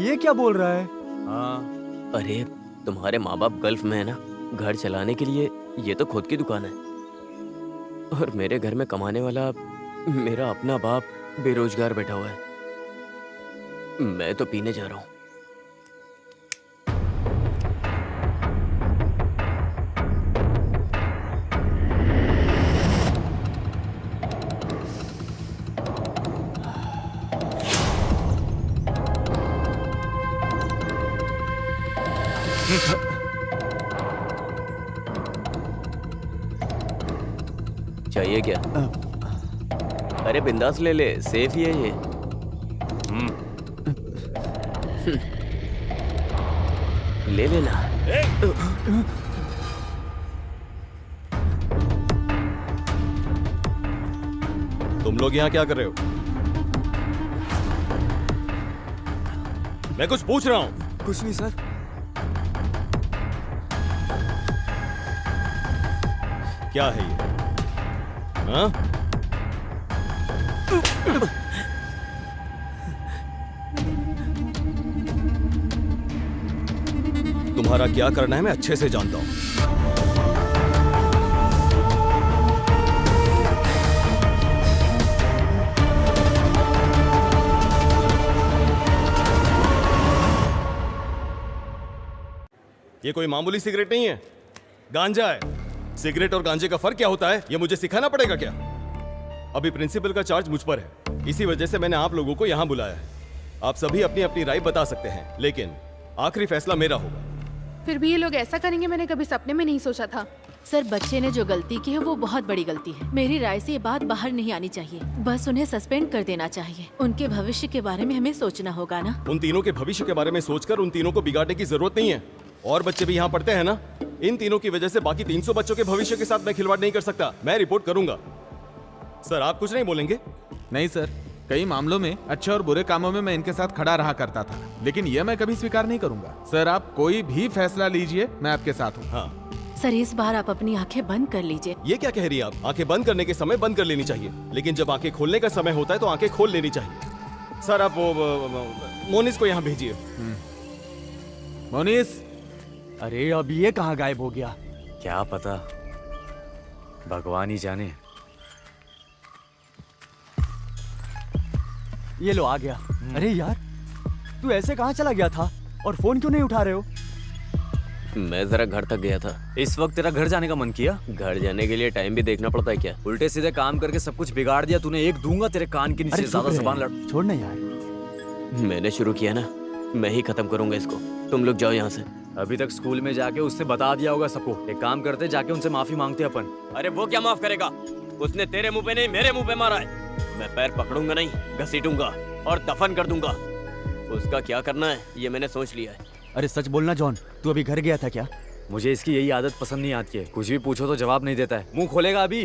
ये क्या बोल रहा है? हाँ। अरे तुम्हारे माँ बाप गल्फ में है ना, घर चलाने के लिए ये तो खुद की दुकान है, और मेरे घर में कमाने वाला मेरा अपना बाप बेरोजगार बैठा हुआ है। मैं तो पीने जा रहा हूँ। चाहिए क्या? अरे बिंदास ले ले, सेफ ही है ये। ले लेना। तुम लोग यहाँ क्या कर रहे हो? मैं कुछ पूछ रहा हूँ। कुछ नहीं सर। क्या है ये? हाँ? तुम्हारा क्या करना है मैं अच्छे से जानता हूं। ये कोई मामूली सिगरेट नहीं है, गांजा है। सिगरेट और गांजे का फर्क क्या होता है ये मुझे सिखाना पड़ेगा क्या? अभी प्रिंसिपल का चार्ज मुझ पर है, इसी वजह से मैंने आप लोगों को यहाँ बुलाया है। आप सभी अपनी अपनी राय बता सकते हैं, लेकिन आखिरी फैसला मेरा होगा। फिर भी ये लोग ऐसा करेंगे मैंने कभी सपने में नहीं सोचा था। सर बच्चे ने जो गलती की है वो बहुत बड़ी गलती है। मेरी राय से ये बात बाहर नहीं आनी चाहिए, बस उन्हें सस्पेंड कर देना चाहिए। उनके भविष्य के बारे में हमें सोचना होगा ना। उन तीनों के भविष्य के बारे में सोचकर उन तीनों को बिगाड़ने की जरूरत नहीं है। और बच्चे भी यहाँ पढ़ते हैं ना, इन तीनों की वजह से बाकी 300 बच्चों के भविष्य के साथ मैं खिलवाड़ नहीं कर सकता। मैं रिपोर्ट करूंगा। सर आप कुछ नहीं बोलेंगे? नहीं सर, कई मामलों में, अच्छे और बुरे कामों में मैं इनके साथ खड़ा रहा करता था, लेकिन यह मैं कभी स्वीकार नहीं करूंगा। सर, आप कोई भी फैसला लीजिए, मैं आपके साथ हूँ। हाँ। सर, इस बार आप अपनी आंखें बंद कर लीजिए। ये क्या कह रही है आप? आंखें बंद करने के समय बंद कर लेनी चाहिए, लेकिन जब आंखें खोलने का समय होता है तो आंखें खोल लेनी चाहिए। सर, आप वो मोनिस को यहाँ भेजिए। मोनिस। अरे अब ये कहाँ गायब हो गया? क्या पता, भगवान ही जाने। ये लो आ गया। अरे यार, तू ऐसे कहाँ चला गया था और फोन क्यों नहीं उठा रहे हो? मैं जरा घर तक गया था। इस वक्त तेरा घर जाने का मन किया? घर जाने के लिए टाइम भी देखना पड़ता है क्या? उल्टे सीधे काम करके सब कुछ बिगाड़ दिया तूने। एक दूंगा तेरे कान के नीचे। ज्यादा जुबान लड़। छोड़ ना यार। मैंने शुरू किया ना, मैं ही खत्म करूंगा इसको। तुम लोग जाओ यहाँ से। अभी तक स्कूल में जाके उससे बता दिया होगा सबको। एक काम करते, जाके उनसे माफी मांगते अपन। अरे वो क्या माफ करेगा? उसने तेरे मुंह पे नहीं मेरे मुंह पे मारा है। मैं पैर पकड़ूंगा नहीं, घसीटूंगा और दफन कर दूंगा। उसका क्या करना है ये मैंने सोच लिया है। अरे सच बोलना जॉन, तू अभी घर गया था क्या? मुझे इसकी यही आदत पसंद नहीं आती है। कुछ भी पूछो तो जवाब नहीं देता है। मुंह खोलेगा अभी?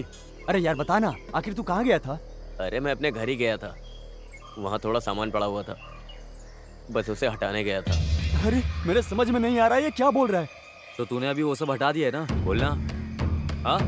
अरे यार बता ना, आखिर तू कहाँ गया था? अरे मैं अपने घर ही गया था, वहाँ थोड़ा सामान पड़ा हुआ था, बस उसे हटाने गया था। अरे मेरे समझ में नहीं आ रहा है ये क्या बोल रहा है। तो तूने अभी वो सब हटा दिया है ना? बोलना। हाँ?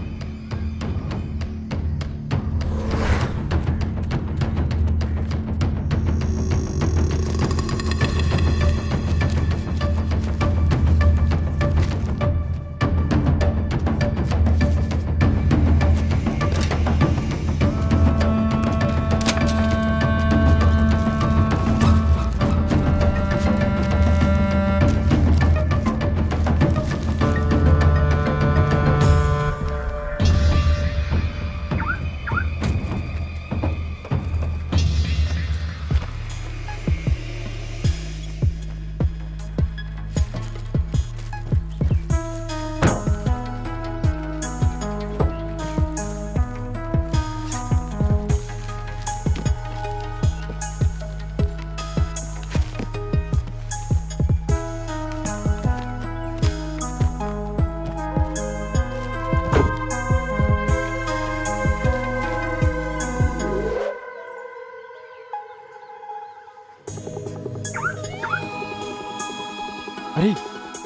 अरे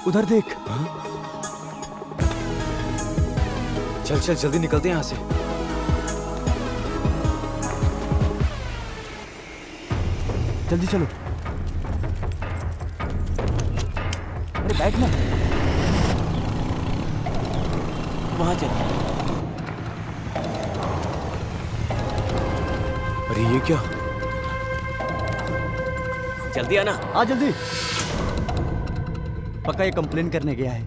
उधर देख। चल चल जल्दी निकलते हैं यहाँ से। जल्दी चलो। अरे बैठ ना। वहां चल। अरे ये क्या? जल्दी आना। आ जल्दी। पक्का ये कंप्लेन करने गया है।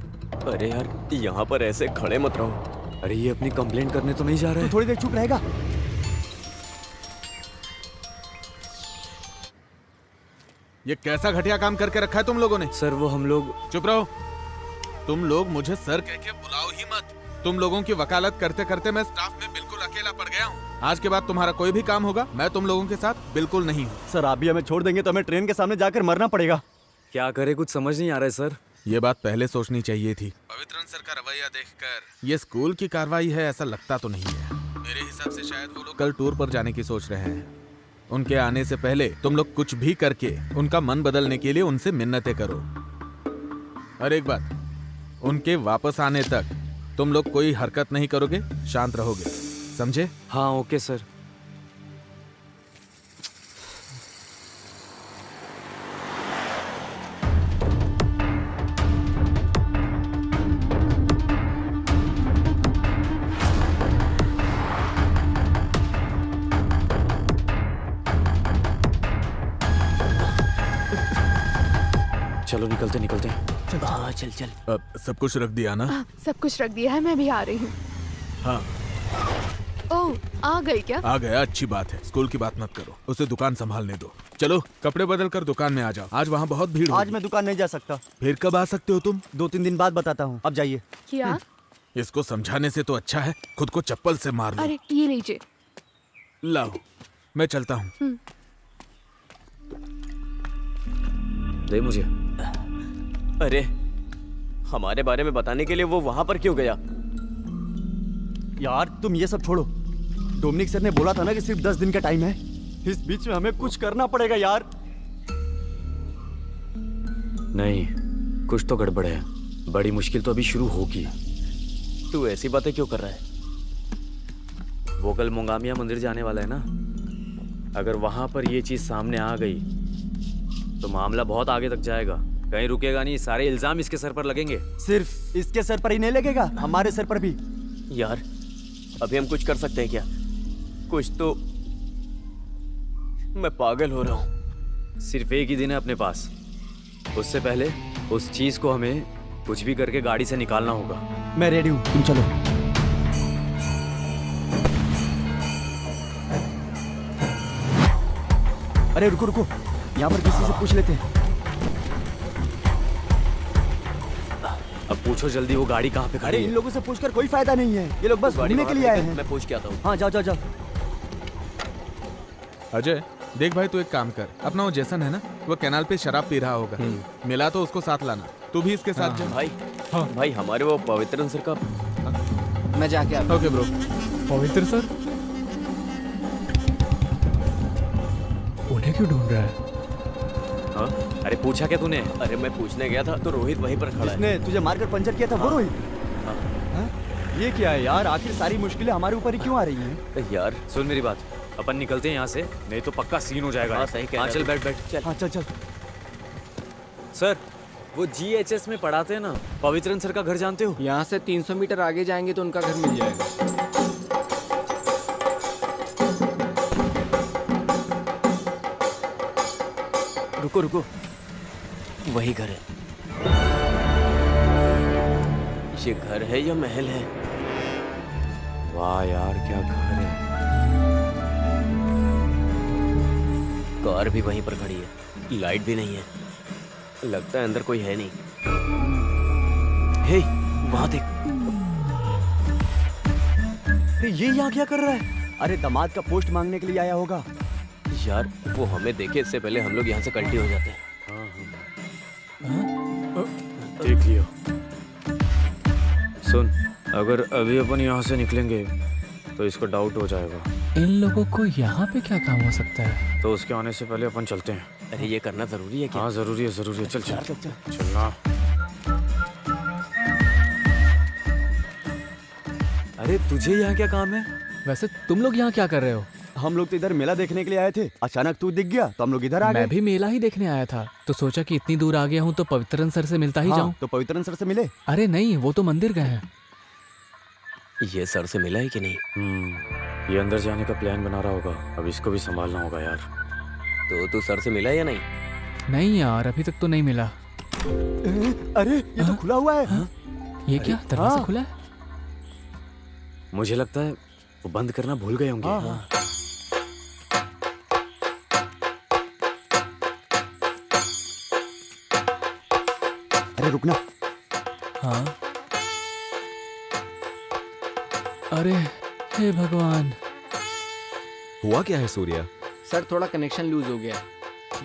अरे यार यहाँ पर ऐसे खड़े मत रहो। अरे ये अपनी कंप्लेन करने तो नहीं जा रहा है। थोड़ी देर चुप रहेगा? ये कैसा घटिया काम करके रखा है तुम लोगों ने? सर वो हम लोग। चुप रहो। तुम लोग मुझे सर कह के बुलाओ ही मत। तुम लोगों की वकालत करते करते मैं स्टाफ में बिल्कुल अकेला पड़ गया हूँ। आज के बाद तुम्हारा कोई भी काम होगा मैं तुम लोगों के साथ बिल्कुल नहीं हूँ। सर आप भी हमें छोड़ देंगे तो हमें ट्रेन के सामने जाकर मरना पड़ेगा। क्या करे कुछ समझ नहीं आ रहा है सर। ये बात पहले सोचनी चाहिए थी। पवित्रन सर का रवैया देखकर ये स्कूल की कार्रवाई है ऐसा लगता तो नहीं है। मेरे हिसाब से शायद वो लोग कल टूर पर जाने की सोच रहे हैं। उनके आने से पहले तुम लोग कुछ भी करके उनका मन बदलने के लिए उनसे मिन्नतें करो। और एक बात, उनके वापस आने तक तुम लोग कोई हरकत नहीं करोगे, शांत रहोगे, समझे? हाँ ओके सर। चलो निकलते निकलते। हाँ चल चल। अब सब कुछ रख दिया ना? सब कुछ रख दिया है, मैं भी आ रही हूँ। हाँ। ओह आ गई क्या? आ गया, अच्छी बात है। स्कूल की बात मत करो, उसे दुकान संभालने दो। चलो कपड़े बदल कर दुकान में आ जाओ, आज वहाँ बहुत भीड़ होगी। आज मैं दुकान नहीं जा सकता। फिर कब आ सकते हो तुम? 2-3 दिन बाद बताता हूँ, अब जाइए। क्या? इसको समझाने से तो अच्छा है खुद को चप्पल से मार लो। अरे ये लीजिए। लाओ मैं चलता हूँ। दे मुझे। अरे हमारे बारे में बताने के लिए वो वहां पर क्यों गया? यार तुम ये सब छोड़ो। डोमिनिक सर ने बोला था ना कि सिर्फ 10 दिन का टाइम है। इस बीच में हमें कुछ करना पड़ेगा यार। नहीं, कुछ तो गड़बड़ है। बड़ी मुश्किल तो अभी शुरू होगी। तू ऐसी बातें क्यों कर रहा है? वो कल मोंगामिया मंदिर जाने वाला है ना, अगर वहां पर ये चीज सामने आ गई तो मामला बहुत आगे तक जाएगा। कहीं रुकेगा नहीं, सारे इल्जाम इसके सर पर लगेंगे। सिर्फ इसके सर पर ही नहीं लगेगा, हमारे सर पर भी। यार अभी हम कुछ कर सकते हैं क्या? कुछ तो। मैं पागल हो रहा हूँ। सिर्फ एक ही दिन है अपने पास, उससे पहले उस चीज को हमें कुछ भी करके गाड़ी से निकालना होगा। मैं रेडी हूँ, तुम चलो। अरे रुको रुको, यहाँ पर किसी से पूछ लेते हैं। अब पूछो जल्दी, वो गाड़ी कहाँ पे अरे खड़ी इन है? लोगों से पूछकर कोई फायदा नहीं है, ये लोग बस घूमने के लिए आए हैं। मैं पूछ के आता हूँ। हाँ जाओ जाओ जाओ। अजय देख भाई, तू एक काम कर, अपना वो जैसन है ना, वो कैनाल पे शराब पी रहा होगा, मिला तो उसको साथ लाना। तू भी इसके साथ जा। भाई भाई हमारे वो पवित्रन सर का। मैं जाके आता हूँ। Okay bro. पवित्र सर उन्हें क्यों ढूंढ रहा है? हाँ? अरे पूछा क्या तूने? अरे मैं पूछने गया था तो रोहित वहीं पर खड़ा है। जिसने तुझे मारकर पंचर किया था वो रोहित? हाँ? ये क्या है यार, आखिर सारी मुश्किलें हमारे ऊपर ही क्यों आ रही हैं? यार सुन मेरी बात, अपन निकलते हैं यहाँ से, नहीं तो पक्का सीन हो जाएगा। हाँ, सही कह रहा है। चल बैठ बैठ चल। हाँ चल चल। सर वो GHS में पढ़ाते हैं ना, पवित्रन सर का घर जानते हो? यहाँ से 300 मीटर आगे जाएंगे तो उनका घर मिल जाएगा। रुको रुको, वही घर है। ये घर है या महल है? वाह यार क्या घर है। कार भी वहीं पर खड़ी है, लाइट भी नहीं है, लगता है अंदर कोई है नहीं। हे वहां देख। ये यहाँ क्या कर रहा है? अरे दामाद का पोस्ट मांगने के लिए आया होगा। यार वो हमें देखे इससे पहले हम लोग यहाँ से कल्टी हो जाते हैं। देख लियो। सुन, अगर अभी अपन यहाँ से निकलेंगे तो इसको डाउट हो जाएगा। इन लोगों को यहाँ पे क्या काम हो सकता है? तो उसके आने से पहले अपन चलते हैं। अरे ये करना जरूरी है क्या? हाँ जरूरी है जरूरी है। चल चल चलना। अरे तुझे यहाँ क्या काम है? वैसे तुम लोग यहाँ क्या कर रहे हो? हम लोग तो इधर मेला देखने के लिए आए थे, अचानक तू दिख गया तो हम लोग इधर आ गए। मैं भी मेला ही देखने आया था, तो सोचा कि इतनी दूर आ गया हूँ तो पवित्रन सर से मिलता ही हाँ, जाऊँ। तो पवित्रन सर से मिले? अरे नहीं, वो तो मंदिर गए हैं। ये सर से मिला है कि नहीं? ये अंदर जाने का प्लान बना रहा होगा, अब इसको भी संभालना होगा यार। तो तू सर से मिला या नहीं? नहीं यार, अभी तक तो नहीं मिला। अरे ये तो खुला हुआ है। ये क्या दरवाजा खुला है? मुझे लगता है वो बंद करना भूल गए होंगे। अरे रुकना। हाँ। अरे हे भगवान। हुआ क्या है सूर्या? सर थोड़ा कनेक्शन लूज हो गया,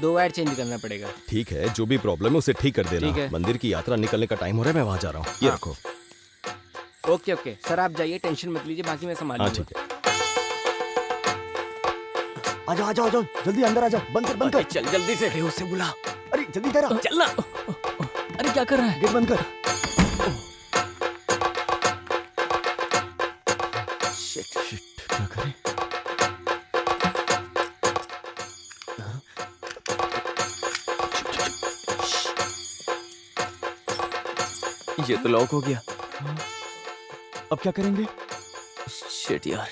2 वायर चेंज करना पड़ेगा। ठीक है, जो भी प्रॉब्लम है उसे ठीक कर देना। ठीक है। मंदिर की यात्रा निकलने का टाइम हो रहा है, मैं वहां जा रहा हूँ। ये हाँ। रखो। ओके ओके सर, आप जाइए, टेंशन मत लीजिए, बाकी मैं संभाल हाँ लूंगा। ठीक है। आजा आजा आजा, जल्दी अंदर आजा, बंद कर बंद कर। चल जल्दी से। अरे उससे बुला। अरे जल्दी इधर आ। चलना। अरे क्या कर रहा है? गेट बंद कर। शिट, क्या करें? ये तो लॉक हो गया। अब क्या करेंगे? शिट यार।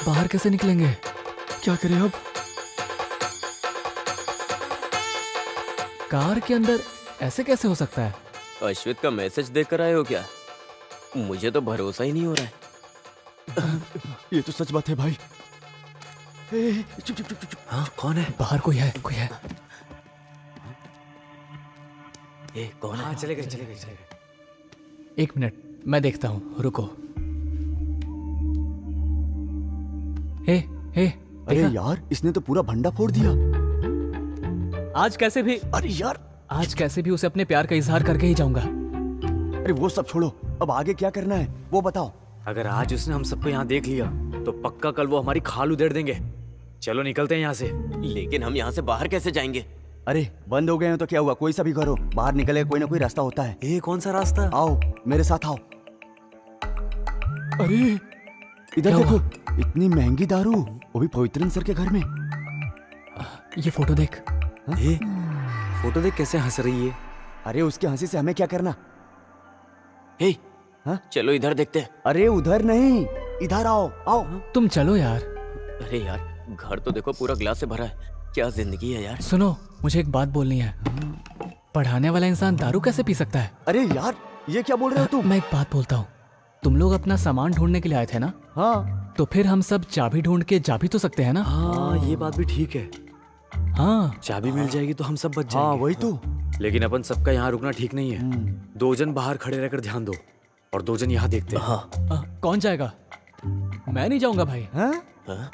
बाहर कैसे निकलेंगे? क्या करें अब? कार के अंदर ऐसे कैसे हो सकता है? अश्वित का मैसेज देख कर आए हो क्या? मुझे तो भरोसा ही नहीं हो रहा है। ये तो सच बात है भाई। चुप चुप चुप चुप। हाँ कौन है? बाहर कोई है, कोई है। ए कौन है? चले गए चले गए चले गए। 1 मिनट, मैं देखता हूँ, रुको। हे हे, अरे यार, इसने तो पूरा भंडा फोड़ दिया। आज कैसे भी, अरे यार, आज कैसे भी उसे अपने प्यार का इजहार करके ही जाऊंगा। अरे वो सब छोड़ो, अब आगे क्या करना है वो बताओ। अगर आज उसने हम सबको यहाँ देख लिया तो पक्का कल वो हमारी खाल उधेड़ देंगे। चलो निकलते हैं यहाँ से। लेकिन हम यहाँ से बाहर कैसे जाएंगे? अरे बंद हो गए हैं तो क्या हुआ, कोई सा भी करो, बाहर निकले कोई ना कोई रास्ता होता है। ए कौन सा रास्ता? आओ मेरे साथ आओ। अरे इधर क्या देखो, हुआ? इतनी महंगी दारू, वो भी पवित्रन सर के घर में। ये फोटो देख। ए, फोटो देख कैसे हंस रही है। अरे उसके हंसी से हमें क्या करना। हे, हाँ? चलो इधर देखते हैं। अरे उधर नहीं, इधर आओ आओ। तुम चलो यार। अरे यार, घर तो देखो पूरा ग्लास से भरा है। क्या जिंदगी है यार। सुनो, मुझे एक बात बोलनी है। पढ़ाने वाला इंसान दारू कैसे पी सकता है? अरे यार ये क्या बोल रहे हो तुम? मैं एक बात बोलता हूँ, तुम लोग अपना सामान ढूंढने के लिए आए थे ना? हाँ। तो फिर हम सब चाबी ढूंढ के जा भी तो सकते हैं ना? हाँ ये बात भी ठीक है। हाँ, चाबी मिल जाएगी तो हम सब बच हाँ जाएंगे। वही तो। लेकिन अपन सबका यहाँ रुकना ठीक नहीं है। 2 जन बाहर खड़े रहकर ध्यान दो और 2 जन यहाँ देखते हैं। हाँ। कौन जाएगा? मैं नहीं जाऊंगा भाई। हाँ?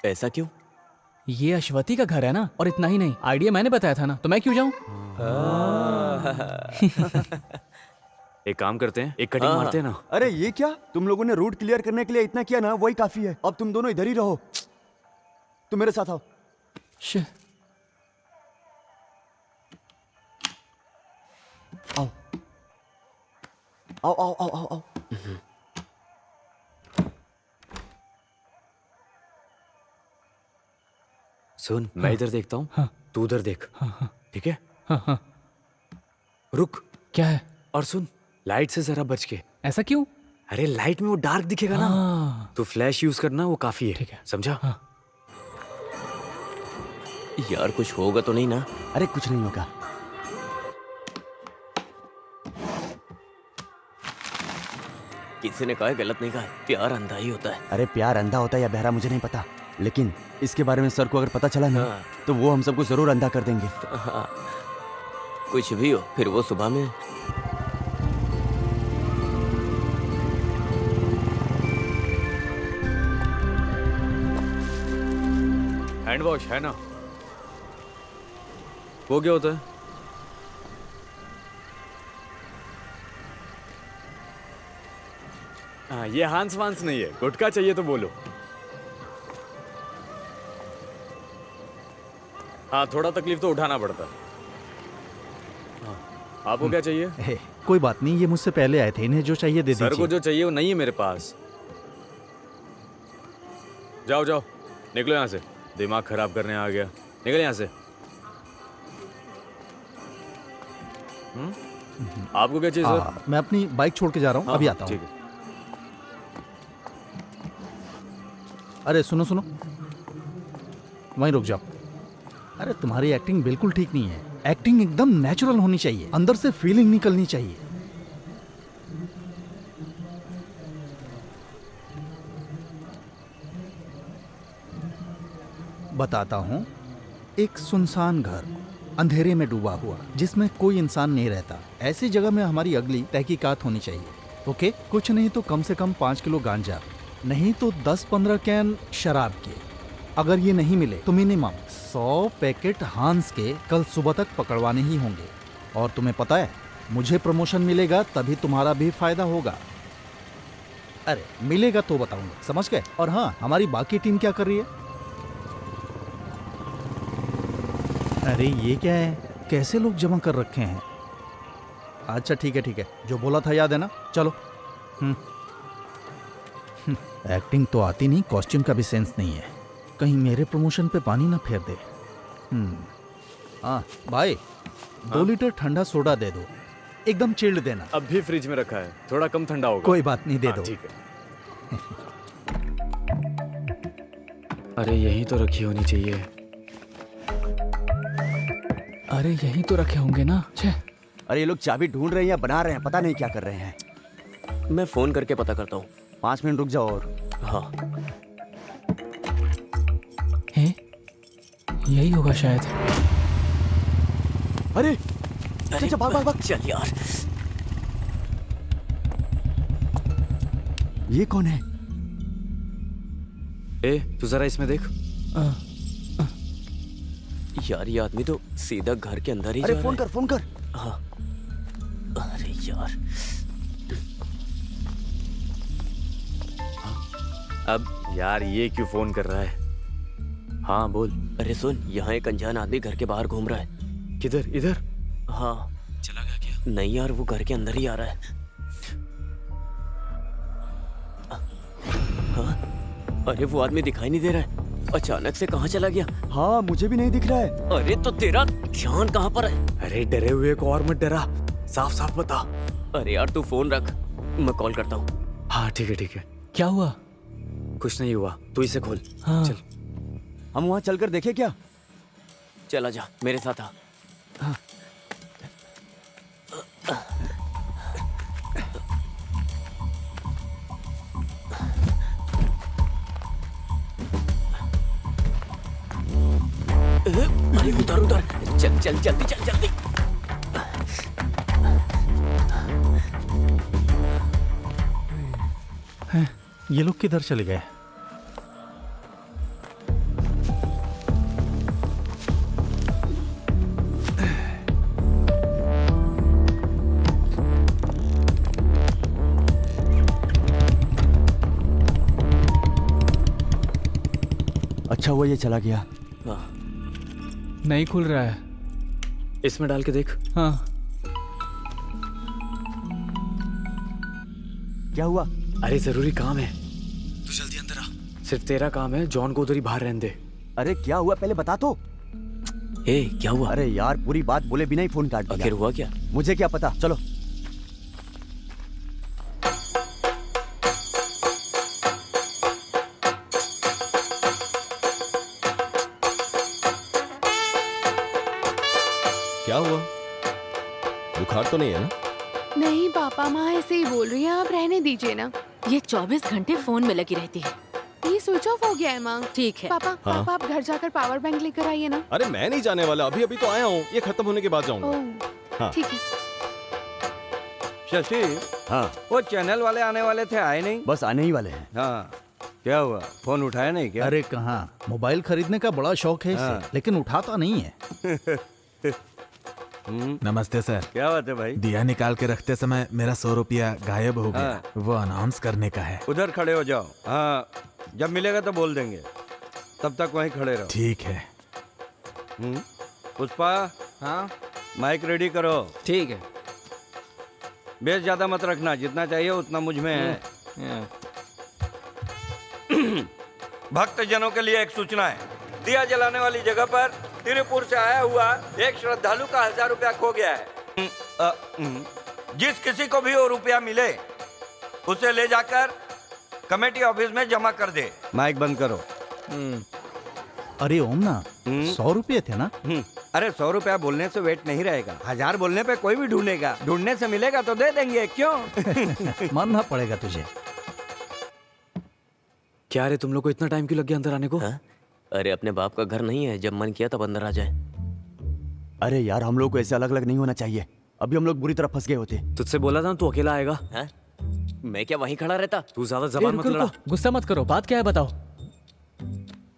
ऐसा क्यों? ये अश्वती का घर है ना, और इतना ही नहीं, आइडिया मैंने बताया था ना, तो मैं क्यों जाऊं? एक काम करते हैं, एक कटिंग मारते हैं ना। अरे ये क्या, तुम लोगों ने रूट क्लियर करने के लिए इतना किया ना, वही काफी है। अब तुम दोनों इधर ही रहो, तुम मेरे साथ आओ। आओ आओ आओ आओ आओ आओ। सुन, मैं इधर देखता हूँ, हाँ। तू उधर देख। ठीक है? हाँ। रुक। क्या है? और सुन, लाइट से जरा बच के। ऐसा क्यों? अरे लाइट में वो डार्क दिखेगा ना, तो फ्लैश यूज करना, वो काफी है। ठीक है। समझा? हाँ। यार कुछ होगा तो नहीं ना? अरे कुछ नहीं होगा। किसी ने कहा है, गलत नहीं कहा है, प्यार अंधा ही होता है। अरे प्यार अंधा होता है या बहरा मुझे नहीं पता, लेकिन इसके बारे में सर को अगर पता चला ना, तो वो हम सबको जरूर अंधा कर देंगे। हाँ। कुछ भी हो, फिर वो सुबह में। हैंड वॉश है ना? वो क्या होता है? हाँ, ये हांस वांस नहीं है। गुटखा चाहिए तो बोलो। हाँ, थोड़ा तकलीफ तो उठाना पड़ता है। हाँ, आपको क्या चाहिए? कोई बात नहीं, ये मुझसे पहले आए थे, इन्हें जो चाहिए दे दीजिए। सर को जो चाहिए वो नहीं है मेरे पास। जाओ जाओ, निकलो यहाँ से। दिमाग खराब करने आ गया, निकल यहाँ से। आपको क्या चाहिए सर? मैं अपनी बाइक छोड़ के जा रहा हूँ, अभी आता हूँ। ठीक है। अरे सुनो सुनो, वहीं रुक जाओ। अरे तुम्हारी एक्टिंग बिल्कुल ठीक नहीं है। एक्टिंग एकदम नेचुरल होनी चाहिए, अंदर से फीलिंग निकलनी चाहिए। बताता हूँ, एक सुनसान घर, अंधेरे में डूबा हुआ, जिसमें कोई इंसान नहीं रहता। ऐसी जगह में हमारी अगली तहकीकात होनी चाहिए। ओके, कुछ नहीं तो कम से कम 5 किलो गांजा, नहीं तो 10-15 कैन शराब के। अगर ये नहीं मिले तो मिनिमम 100 पैकेट हांस के कल सुबह तक पकड़वाने ही होंगे। और तुम्हें पता है, मुझे प्रमोशन मिलेगा तभी तुम्हारा भी फायदा होगा। अरे मिलेगा तो बताऊंगा, समझ गए? और हाँ, हमारी बाकी टीम क्या कर रही है? अरे ये क्या है, कैसे लोग जमा कर रखे हैं? अच्छा ठीक है ठीक है, जो बोला था याद है ना? चलो। एक्टिंग तो आती नहीं, कॉस्ट्यूम का भी सेंस नहीं है। कहीं मेरे प्रमोशन पे पानी ना फेर दे। हाँ भाई, 2 लीटर ठंडा सोडा दे दो, एकदम चिल्ड देना। अब भी फ्रिज में रखा है, थोड़ा कम ठंडा होगा। कोई बात नहीं, दे दो। ठीक है। अरे यही तो रखी होनी चाहिए। अरे यही तो रखे होंगे ना। अरे ये लोग चाबी ढूंढ रहे हैं या बना रहे हैं, पता नहीं क्या कर रहे हैं। मैं फोन करके पता करता हूँ। 5 मिनट रुक जाओ। और हाँ, यही होगा शायद। अरे चल भाग भाग भाग, चल यार। ये कौन है? ए, तू जरा इसमें देख। यार ये आदमी तो सीधा घर के अंदर ही अरे जा फोन रहा कर, फोन कर। है। हाँ, अरे यार। अब यार ये क्यों फोन कर रहा है? हाँ बोल। अरे सुन, यहाँ एक अनजान आदमी घर के बाहर घूम रहा है। किधर? इधर? हाँ। चला गया क्या? नहीं यार, वो घर के अंदर ही आ रहा है। हाँ? अरे वो आदमी दिखाई नहीं दे रहा है। अचानक से कहाँ चला गया? हाँ मुझे भी नहीं दिख रहा है। अरे तो तेरा ध्यान कहाँ पर है? अरे डरे हुए को और मत डरा, साफ साफ बता। अरे यार तू फोन रख, मैं कॉल करता हूँ। हाँ ठीक है ठीक है। क्या हुआ? कुछ नहीं हुआ, तू इसे खोल। हाँ। चल। हम वहाँ चलकर देखें क्या? चला जा, मेरे साथ आ। हाँ। अरे उधर उधर, चल चल जल्दी चल जल्दी। ये लोग किधर चले गए? अच्छा हुआ ये चला गया। नहीं खुल रहा है। इसमें डाल के देख। हाँ। क्या हुआ? अरे जरूरी काम है, तू जल्दी अंदर आ। सिर्फ तेरा काम है, जॉन को उधर ही बाहर रहने दे। अरे क्या हुआ पहले बता तो। ए क्या हुआ? अरे यार पूरी बात बोले बिना ही फोन काट दिया। आखिर हुआ क्या? मुझे क्या पता, चलो। क्या हुआ? बुखार तो नहीं है ना? नहीं पापा, माँ ऐसे ही बोल रही है, आप रहने दीजिए ना। ये 24 घंटे फोन में लगी रहती है। ये स्विच ऑफ हो गया है माँ। ठीक है। पापा हाँ? पापा आप घर जाकर पावर बैंक लेकर आइए ना। अरे मैं नहीं जाने वाला, अभी अभी तो आया हूँ, ये खत्म होने के बाद जाऊंगा। ओह हाँ। ठीक है। शशि, हाँ वो चैनल वाले आने वाले थे, आए नहीं? बस आने ही वाले हैं। हाँ, क्या हुआ? फोन उठाया नहीं क्या? अरे कहाँ, मोबाइल खरीदने का बड़ा शौक है इसे, हाँ। लेकिन उठाता नहीं है। नमस्ते सर। क्या बात है भाई? दिया निकाल के रखते समय मेरा 100 रुपया गायब हो गया। हाँ। वो अनाउंस करने का है। उधर खड़े हो जाओ। हाँ, जब मिलेगा तो बोल देंगे, तब तक वहीं खड़े रहो। ठीक है। पुष्पा, हाँ माइक रेडी करो। ठीक है। बेस ज्यादा मत रखना, जितना चाहिए उतना मुझ में है। भक्त जनों के लिए एक सूचना है। दिया जलाने वाली जगह पर तिरुपुर से आया हुआ एक श्रद्धालु का 1000 रुपया खो गया है। जिस किसी को भी वो रुपया मिले उसे ले जाकर कमेटी ऑफिस में जमा कर दे। माइक बंद करो। अरे ओम ना, 100 रुपये थे ना? अरे 100 रुपया बोलने से वेट नहीं रहेगा, 1000 बोलने पे कोई भी ढूंढेगा, ढूंढने से मिलेगा तो दे देंगे, क्यों? मानना पड़ेगा तुझे। क्या रे, तुम लोग को इतना टाइम क्यों लग गया अंदर आने को? हाँ? अरे अपने बाप का घर नहीं है, जब मन किया तब अंदर आ जाए। अरे यार हम लोग को ऐसे अलग अलग नहीं होना चाहिए, अभी हम लोग बुरी तरह फंस गए होते। तुझसे बोला था ना तू अकेला आएगा। हाँ? मैं क्या वहीं खड़ा रहता? तू ज्यादा जबान मत लड़ा। गुस्सा मत करो, बात क्या है बताओ।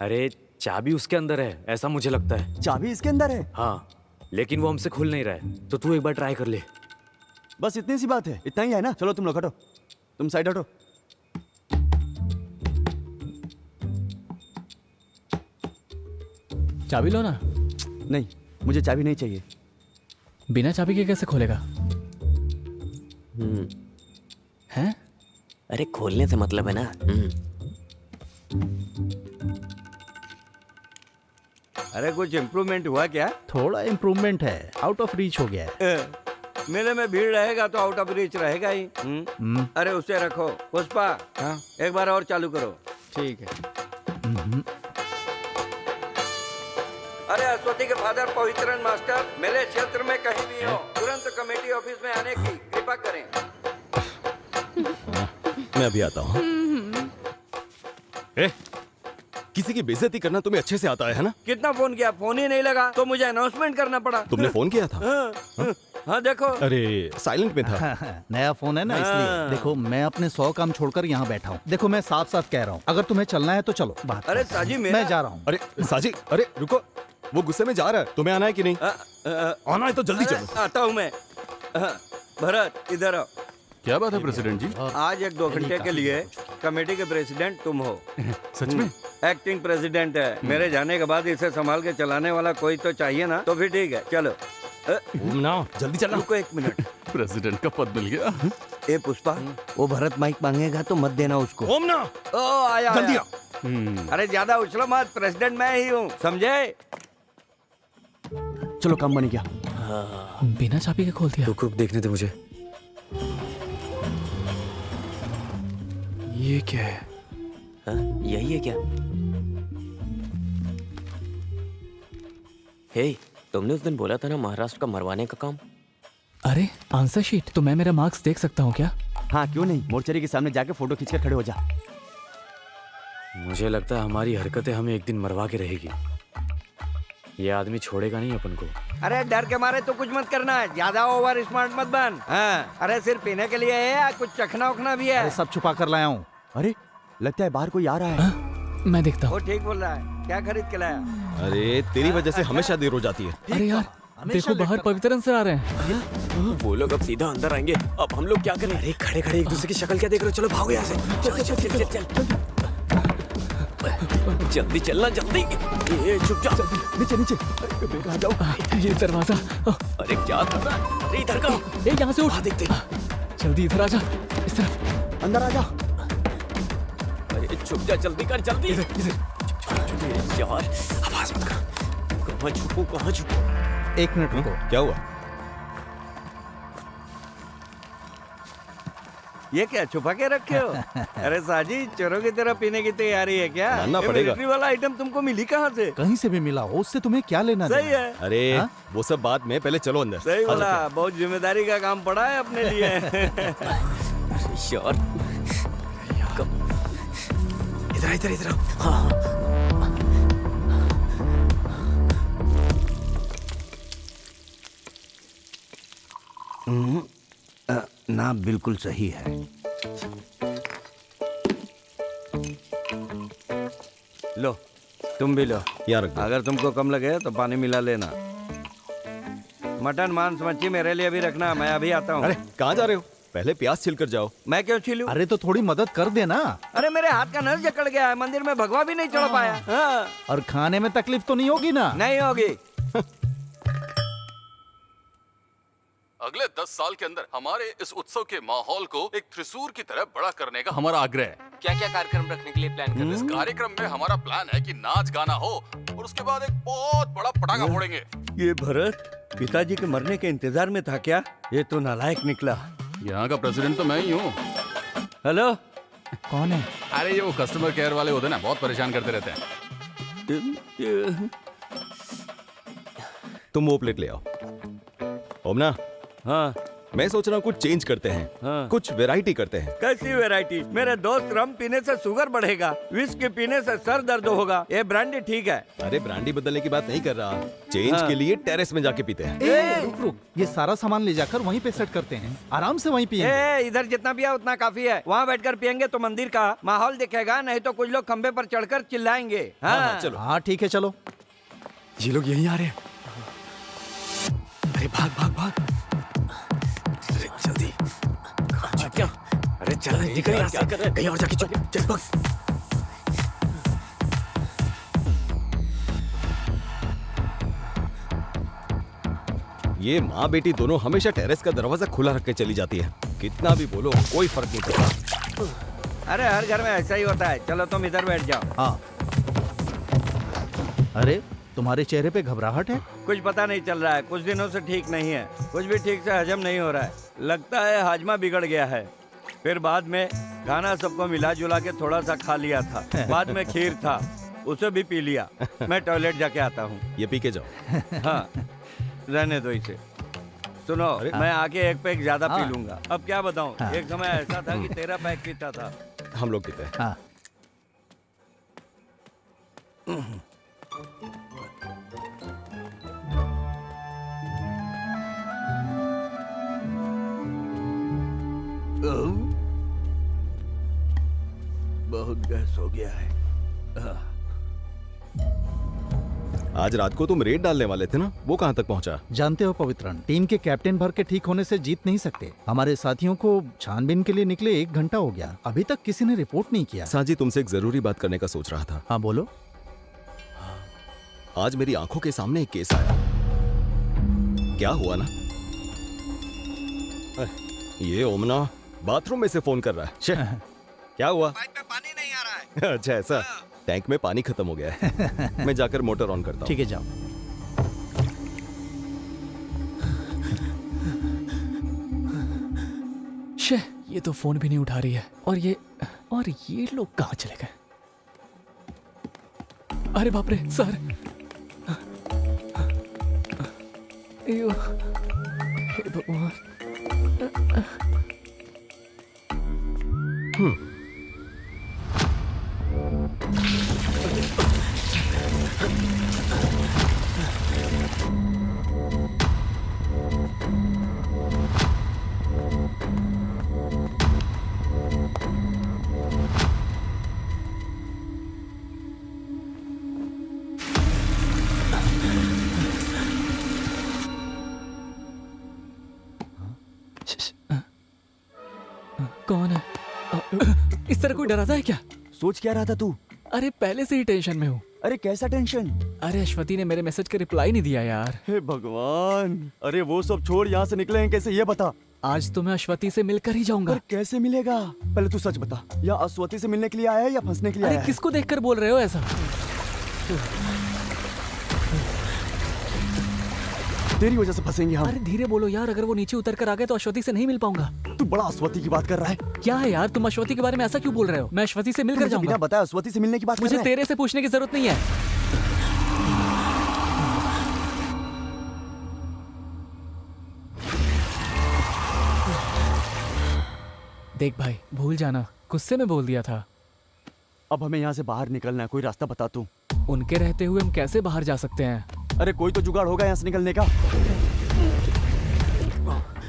अरे चाबी उसके अंदर है, ऐसा मुझे लगता है। चाबी इसके अंदर है? हाँ, लेकिन वो हमसे खुल नहीं रहा है, तो तू एक बार ट्राई कर ले। बस इतनी सी बात है, इतना ही है ना? चलो तुम लोग हटो, तुम साइड हटो। चाबी लो ना। नहीं, मुझे चाबी नहीं चाहिए। बिना चाबी के कैसे खोलेगा? हैं? अरे खोलने से मतलब है ना। अरे कुछ इम्प्रूवमेंट हुआ क्या? थोड़ा इम्प्रूवमेंट है, आउट ऑफ रीच हो गया है। मेले में भीड़ रहेगा तो आउट ऑफ रीच रहेगा ही। अरे उसे रखो। पुष्पा, हाँ एक बार और चालू करो। ठीक है। अरे अश्वती के फादर पवित्रन मास्टर मेरे क्षेत्र में कहीं भी हो, तुरंत कमेटी ऑफिस में आने की कृपा करें। मैं अभी आता हूँ। किसी की बेइज्जती करना तुम्हें अच्छे से आता है ना? कितना फोन किया, फोन ही नहीं लगा तो मुझे अनाउंसमेंट करना पड़ा। तुमने फोन किया था? हाँ देखो। अरे साइलेंट में था। नया फोन है ना, इसलिए। देखो मैं अपने 100 काम छोड़कर यहाँ बैठा हूँ। देखो मैं साफ साफ कह रहा हूँ, अगर तुम्हें चलना है तो चलो। बात अरे साजी मैं जा रहा हूँ। अरे साजी, अरे रुको, वो गुस्से में जा रहा है, तुम्हें आना है कि नहीं? आना है तो जल्दी चलो। आता हूँ मैं। भरत इधर आओ। क्या बात है प्रेसिडेंट जी? आज 1-2 घंटे के लिए कमेटी के प्रेसिडेंट तुम हो। सच में? एक्टिंग प्रेसिडेंट है। मेरे जाने के बाद इसे संभाल के चलाने वाला कोई तो चाहिए ना, तो फिर ठीक है चलो। ना जल्दी चलना। रुको एक मिनट। प्रेसिडेंट का पद मिल गया। ए पुष्पा, वो भरत माइक मांगेगा तो मत देना उसको। ओम ना ओ आया जल्दी आया। अरे ज्यादा उछलो मत, प्रेसिडेंट मैं ही हूँ, समझे? चलो काम बन गया। बिना चाबी के खोल दिया। रुक रुक देखने दे मुझे। ये क्या है? यही है क्या? हे, तुमने उस दिन बोला था ना महाराष्ट्र का मरवाने का काम। अरे आंसर शीट, तो मैं मेरा मार्क्स देख सकता हूँ क्या? हाँ क्यों नहीं, मोर्चरी के सामने जाके फोटो खींचकर खड़े हो जा। मुझे लगता है हमारी हरकतें हमें एक दिन मरवा के रहेगी। ये आदमी छोड़ेगा नहीं अपन को। अरे डर के मारे तो कुछ मत करना, ज्यादा ओवर स्मार्ट मत बन। हाँ, अरे सिर्फ पीने के लिए है या कुछ चखना उखना भी है? अरे सब छुपा कर लाया हूँ। अरे लगता है बाहर कोई आ रहा है। मैं देखता वो हूँ। ठीक बोल रहा है। क्या खरीद के लाया? अरे तेरी वजह से हमेशा देर हो जाती है। अरे यार देखो बाहर पवित्रन सर आ रहे हैं। वो लोग अब सीधा अंदर आएंगे, अब हम लोग क्या करें? अरे खड़े खड़े एक दूसरे की शक्ल क्या देख रहे हो? चलो भागो यहाँ से। चल चल चल चल चल। जल्दी चलना जल्दी। ये चुप जा। नीचे नीचे आ जाओ। ये दरवाजा। अरे क्या कर रहा है? अरे इधर का। ए यहाँ से उठ। देखते। जल्दी इधर आ जा। इस तरफ अंदर आ जा। अरे चुप जा, जल्दी कर जल्दी। इधर इधर। यार आवाज मत कर। कहाँ छुपूं कहाँ छुपूं? एक मिनट रुको। क्या हुआ? ये क्या छुपा के रखे हो? अरे साजी, चोरों की तरह पीने की तैयारी है क्या? मानना ये पड़ेगा। मिलिट्री वाला आइटम तुमको मिली कहाँ से? कहीं से भी मिला हो, उससे तुम्हें क्या लेना सही देना? है। अरे हाँ? वो सब बाद में, पहले चलो अंदर। सही बोला, बहुत जिम्मेदारी का काम पड़ा है अपने लिए। यार इधर इधर इधर। हाँ ना बिल्कुल सही है। लो तुम भी लो। यहाँ रख दो। अगर तुमको कम लगे तो पानी मिला लेना। मटन मांस मच्छी मेरे लिए भी रखना, मैं अभी आता हूँ। अरे कहाँ जा रहे हो? पहले प्याज छिल कर जाओ। मैं क्यों छीलूं? अरे तो थोड़ी मदद कर देना। अरे मेरे हाथ का नस जकड़ गया है, मंदिर में भगवा भी नहीं चढ़ पाया। हाँ। और खाने में तकलीफ तो नहीं होगी ना? नहीं होगी। अगले 10 साल के अंदर हमारे इस उत्सव के माहौल को एक त्रिशूर की तरह बड़ा करने का हमारा आग्रह है। क्या क्या कार्यक्रम रखने के लिए प्लान कर रहे इस कार्यक्रम में हमारा प्लान है कि नाच गाना हो और उसके बाद एक बहुत बड़ा पटाखा फोड़ेंगे। ये भरत पिताजी के मरने के इंतजार में था क्या? ये तो नालायक निकला। यहाँ का प्रेसिडेंट तो मैं ही हूँ। हेलो, कौन है? अरे ये वो कस्टमर केयर वाले होते हैं ना, बहुत परेशान करते रहते हैं। तुम वो प्लेट ले आओ। ओमना, हाँ मैं सोच रहा हूँ कुछ चेंज करते हैं। हाँ। कुछ वैरायटी करते हैं। कैसी वैरायटी? मेरे दोस्त रम पीने से शुगर बढ़ेगा, विस्की पीने से सर दर्द होगा, ये ब्रांडी ठीक है। अरे ब्रांडी बदलने की बात नहीं कर रहा, चेंज हाँ। के लिए टेरेस में जाके पीते हैं। रुक रुक, ये सारा सामान ले जाकर वहीं पे सेट करते हैं, आराम से वहीं पिएंगे। ए, इधर जितना पिया उतना काफी है। वहाँ बैठकर पियेंगे तो मंदिर का माहौल दिखेगा, नहीं तो कुछ लोग खंबे पर चढ़कर चिल्लाएंगे। हाँ, चलो। हाँ ठीक है चलो। ये लोग यहीं आ रहे हैं। अरे भाग भाग भाग। अरे जल्दी। क्या? अरे चल निकल यहाँ से। कहीं और जाके चुप चल भाग। ये माँ बेटी दोनों हमेशा टेरेस का दरवाजा खुला रख के चली जाती है। कितना भी बोलो कोई फर्क नहीं पड़ता। अरे हर घर में ऐसा ही होता है। चलो तुम इधर बैठ जाओ। हाँ। अरे तुम्हारे चेहरे पे घबराहट है? कुछ पता नहीं चल रहा है, कुछ दिनों से ठीक नहीं है, कुछ भी ठीक से हजम नहीं हो रहा है। लगता है हाजमा बिगड़ गया है। फिर बाद में खाना सबको मिला जुला के थोड़ा सा खा लिया था, बाद में खीर था, उसे भी पी लिया। मैं टॉयलेट जाके आता हूँ। ये पी के जाओ। हाँ रहने दो इसे। सुनो, मैं आके एक पैक ज्यादा पी लूंगा। अब क्या बताऊँ, एक समय ऐसा था कि 13 पैक पीता था। हम लोग पीते हैं। हाँ। बहुत गैस हो गया है। आज रात को तुम रेड डालने वाले थे ना, वो कहाँ तक पहुँचा? जानते हो पवित्रन, टीम के कैप्टन भर के ठीक होने से जीत नहीं सकते। हमारे साथियों को छानबीन के लिए निकले 1 घंटा हो गया, अभी तक किसी ने रिपोर्ट नहीं किया। साजी, तुमसे एक जरूरी बात करने का सोच रहा था। हाँ बोलो। आज मेरी आंखों के सामने एक केस आया। क्या हुआ ना, ये ओमना बाथरूम में से फोन कर रहा है। क्या हुआ? पाइप में पानी नहीं आ रहा है। अच्छा ऐसा, टैंक में पानी खत्म हो गया है। मैं जाकर मोटर ऑन करता हूँ। ठीक है, जाओ। शे, ये तो फोन भी नहीं उठा रही है। और ये लोग कहाँ चले गए? अरे बाप रे सर, अयो, हे भगवान। कौन है? इस तरह कोई डराता है क्या? सोच क्या रहा था तू? अरे पहले से ही टेंशन में हूँ। अरे कैसा टेंशन? अरे अश्वती ने मेरे मैसेज का रिप्लाई नहीं दिया यार। हे भगवान, अरे वो सब छोड़, यहाँ से निकले हैं कैसे ये बता। आज तो मैं अश्वती से मिलकर ही जाऊंगा। पर कैसे मिलेगा? पहले तू सच बता, या अश्वती से मिलने के लिए आया है या फंसने के लिए आया है? किसको देखकर बोल रहे हो ऐसा? तेरी वजह से फंसेंगे हम। अरे धीरे बोलो यार, अगर वो नीचे उतर कर आ गए तो अश्वती से नहीं मिल पाऊंगा। तू बड़ा अश्वती की बात कर रहा है। क्या है यार, तुम अश्वती के बारे में ऐसा क्यों बोल रहे हो? मैं अश्वती से मिलकर जाऊंगा। बिना बताए अश्वती से मिलने की बात कर मुझे रहा है? तेरे से पूछने की जरूरत नहीं है। देख भाई, भूल जाना, गुस्से में बोल दिया था। अब हमें यहाँ से बाहर निकलना है, कोई रास्ता बता तू। उनके रहते हुए हम कैसे बाहर जा सकते हैं? अरे कोई तो जुगाड़ होगा यहाँ से निकलने का।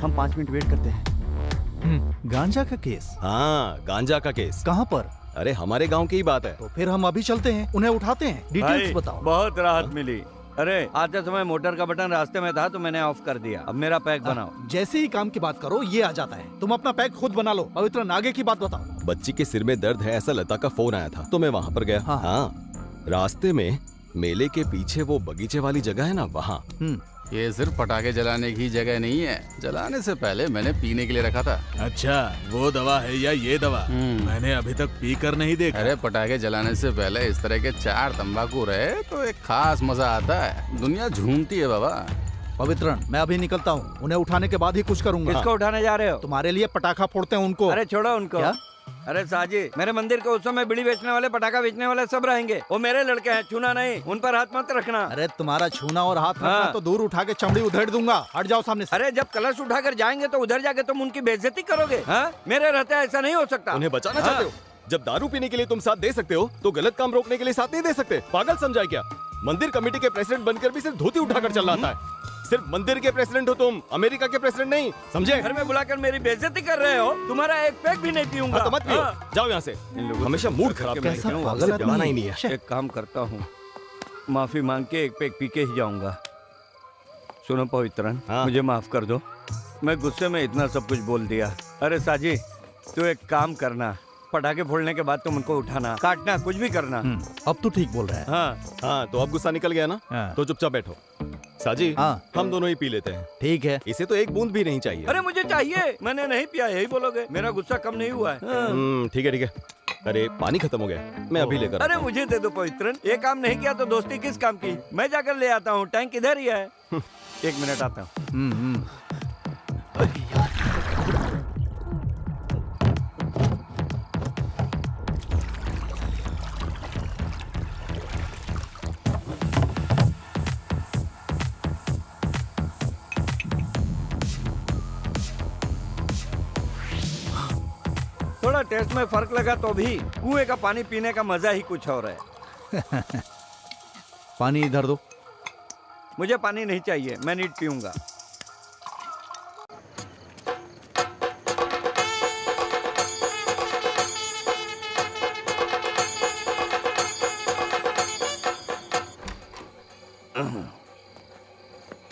हम 5 मिनट वेट करते हैं। गांजा का केस? हाँ, गांजा का केस। कहाँ पर? अरे हमारे गांव की ही बात है। तो फिर हम अभी चलते हैं, उन्हें उठाते हैं। डिटेल्स भाई, बताओ। बहुत राहत मिली। अरे आते समय मोटर का बटन रास्ते में था तो मैंने ऑफ कर दिया। अब मेरा पैक बनाओ। जैसे ही काम की बात करो ये आ जाता है। तुम अपना पैक खुद बना लो। पवित्र, आगे की बात बताओ। बच्ची के सिर में दर्द है ऐसा लता का फोन आया था, तो मैं वहाँ पर गया। हाँ, रास्ते में मेले के पीछे वो बगीचे वाली जगह है ना, वहाँ। ये सिर्फ पटाखे जलाने की जगह नहीं है, जलाने से पहले मैंने पीने के लिए रखा था। अच्छा, वो दवा है या ये दवा? मैंने अभी तक पी कर नहीं देखा। अरे पटाखे जलाने से पहले इस तरह के 4 तंबाकू रहे तो एक खास मजा आता है। दुनिया झूमती है बाबा। पवित्रन, मैं अभी निकलता हूँ, उन्हें उठाने के बाद ही कुछ करूंगा। किसको उठाने जा रहे हो? तुम्हारे लिए पटाखा फोड़ते हैं उनको। अरे छोड़ो उनको। क्या? अरे साजी, मेरे मंदिर के उत्सव में बीड़ी बेचने वाले, पटाखा बेचने वाले सब रहेंगे। वो मेरे लड़के हैं, छूना नहीं, उन पर हाथ मत रखना। अरे तुम्हारा छूना और हाथ रखना तो दूर उठा के चमड़ी उधेड़ दूंगा। हट जाओ सामने से। अरे जब कलश उठाकर जाएंगे तो उधर जाके तुम उनकी बेइज्जती करोगे। हाँ? मेरे रहते ऐसा नहीं हो सकता। उन्हें बचाना चाहते हो? जब दारू पीने के लिए तुम साथ दे सकते हो तो गलत काम रोकने के लिए साथ नहीं दे सकते? पागल समझा क्या? मंदिर कमेटी के प्रेसिडेंट बनकर भी सिर्फ धोती उठाकर चल रहा है। सिर्फ मंदिर के प्रेसिडेंट हो तुम, अमेरिका के प्रेसिडेंट नहीं, समझे? घर में बुलाकर मेरी बेइज्जती कर रहे हो। तुम्हारा एक पैक भी नहीं पीऊंगा। हाँ, तो मत पियो। जाओ यहाँ से। हमेशा मूड खराब करके कैसा मैं पागल आदमी है। ही नहीं है। एक काम करता हूँ, माफी मांग के एक पैक पी के ही जाऊंगा। सुनो पवित्रन, मुझे माफ कर दो, मैं गुस्से में इतना सब कुछ बोल दिया। अरे साजी, तू एक काम करना, पटाखे फोड़ने के बाद तुम उनको उठाना, काटना, कुछ भी करना। अब तो ठीक बोल रहा है। हाँ, तो अब गुस्सा निकल गया ना? तो चुपचाप बैठो। साजी, हम दोनों ही पी लेते हैं। ठीक है। इसे तो एक बूंद भी नहीं चाहिए। अरे मुझे चाहिए, मैंने नहीं पिया, यही बोलोगे? मेरा गुस्सा कम नहीं हुआ है। ठीक है ठीक है। अरे पानी खत्म हो गया, मैं अभी लेकर। अरे मुझे दे दो पवित्रन, ये काम नहीं किया तो दोस्ती किस काम की? मैं जाकर ले आता हूँ, टैंक इधर ही है। 1 मिनट आता हूँ। थोड़ा टेस्ट में फर्क लगा तो भी कुएं का पानी पीने का मजा ही कुछ और है। पानी इधर दो। मुझे पानी नहीं चाहिए, मैं नीट पीऊंगा।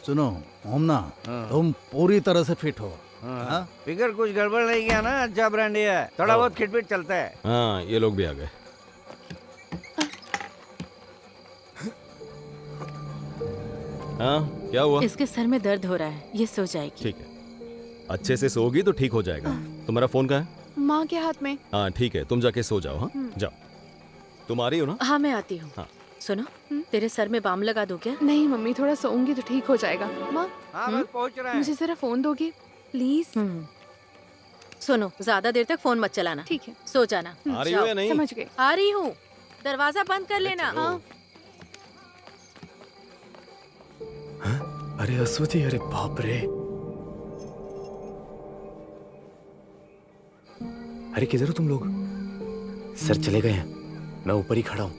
सुनो मोमना, तुम पूरी तरह से फिट हो। हाँ? फिगर कुछ गड़बड़ नहीं किया ना, अच्छा ब्रांडी है, थोड़ा बहुत खिटपिट चलता है। हाँ, ये लोग भी आ गए। हाँ, क्या हुआ? इसके सर में दर्द हो रहा है, ये सो जाएगी। ठीक है, अच्छे से सोगी तो ठीक हो जाएगा। तुम्हारा फोन कहाँ है? माँ के हाथ में। हाँ ठीक है, तुम जाके सो जाओ। हाँ जाओ। तुम आ रही हो ना? हाँ मैं आती हूँ। हाँ। सुनो, तेरे सर में बाम लगा दूं क्या? नहीं मम्मी, थोड़ा सोऊंगी तो ठीक हो जाएगा। माँ हाँ बस पहुंच रहा है। मुझे जरा फोन दोगे प्लीज? सुनो, ज्यादा देर तक फोन मत चलाना। ठीक है, सो जाना। आ रही हो या नहीं? समझ गए। आ रही हूँ, दरवाजा बंद कर लेना। हाँ। अरे अश्वती, अरे बाप रे। अरे किधर हो तुम लोग? सर चले गए हैं, मैं ऊपर ही खड़ा हूं।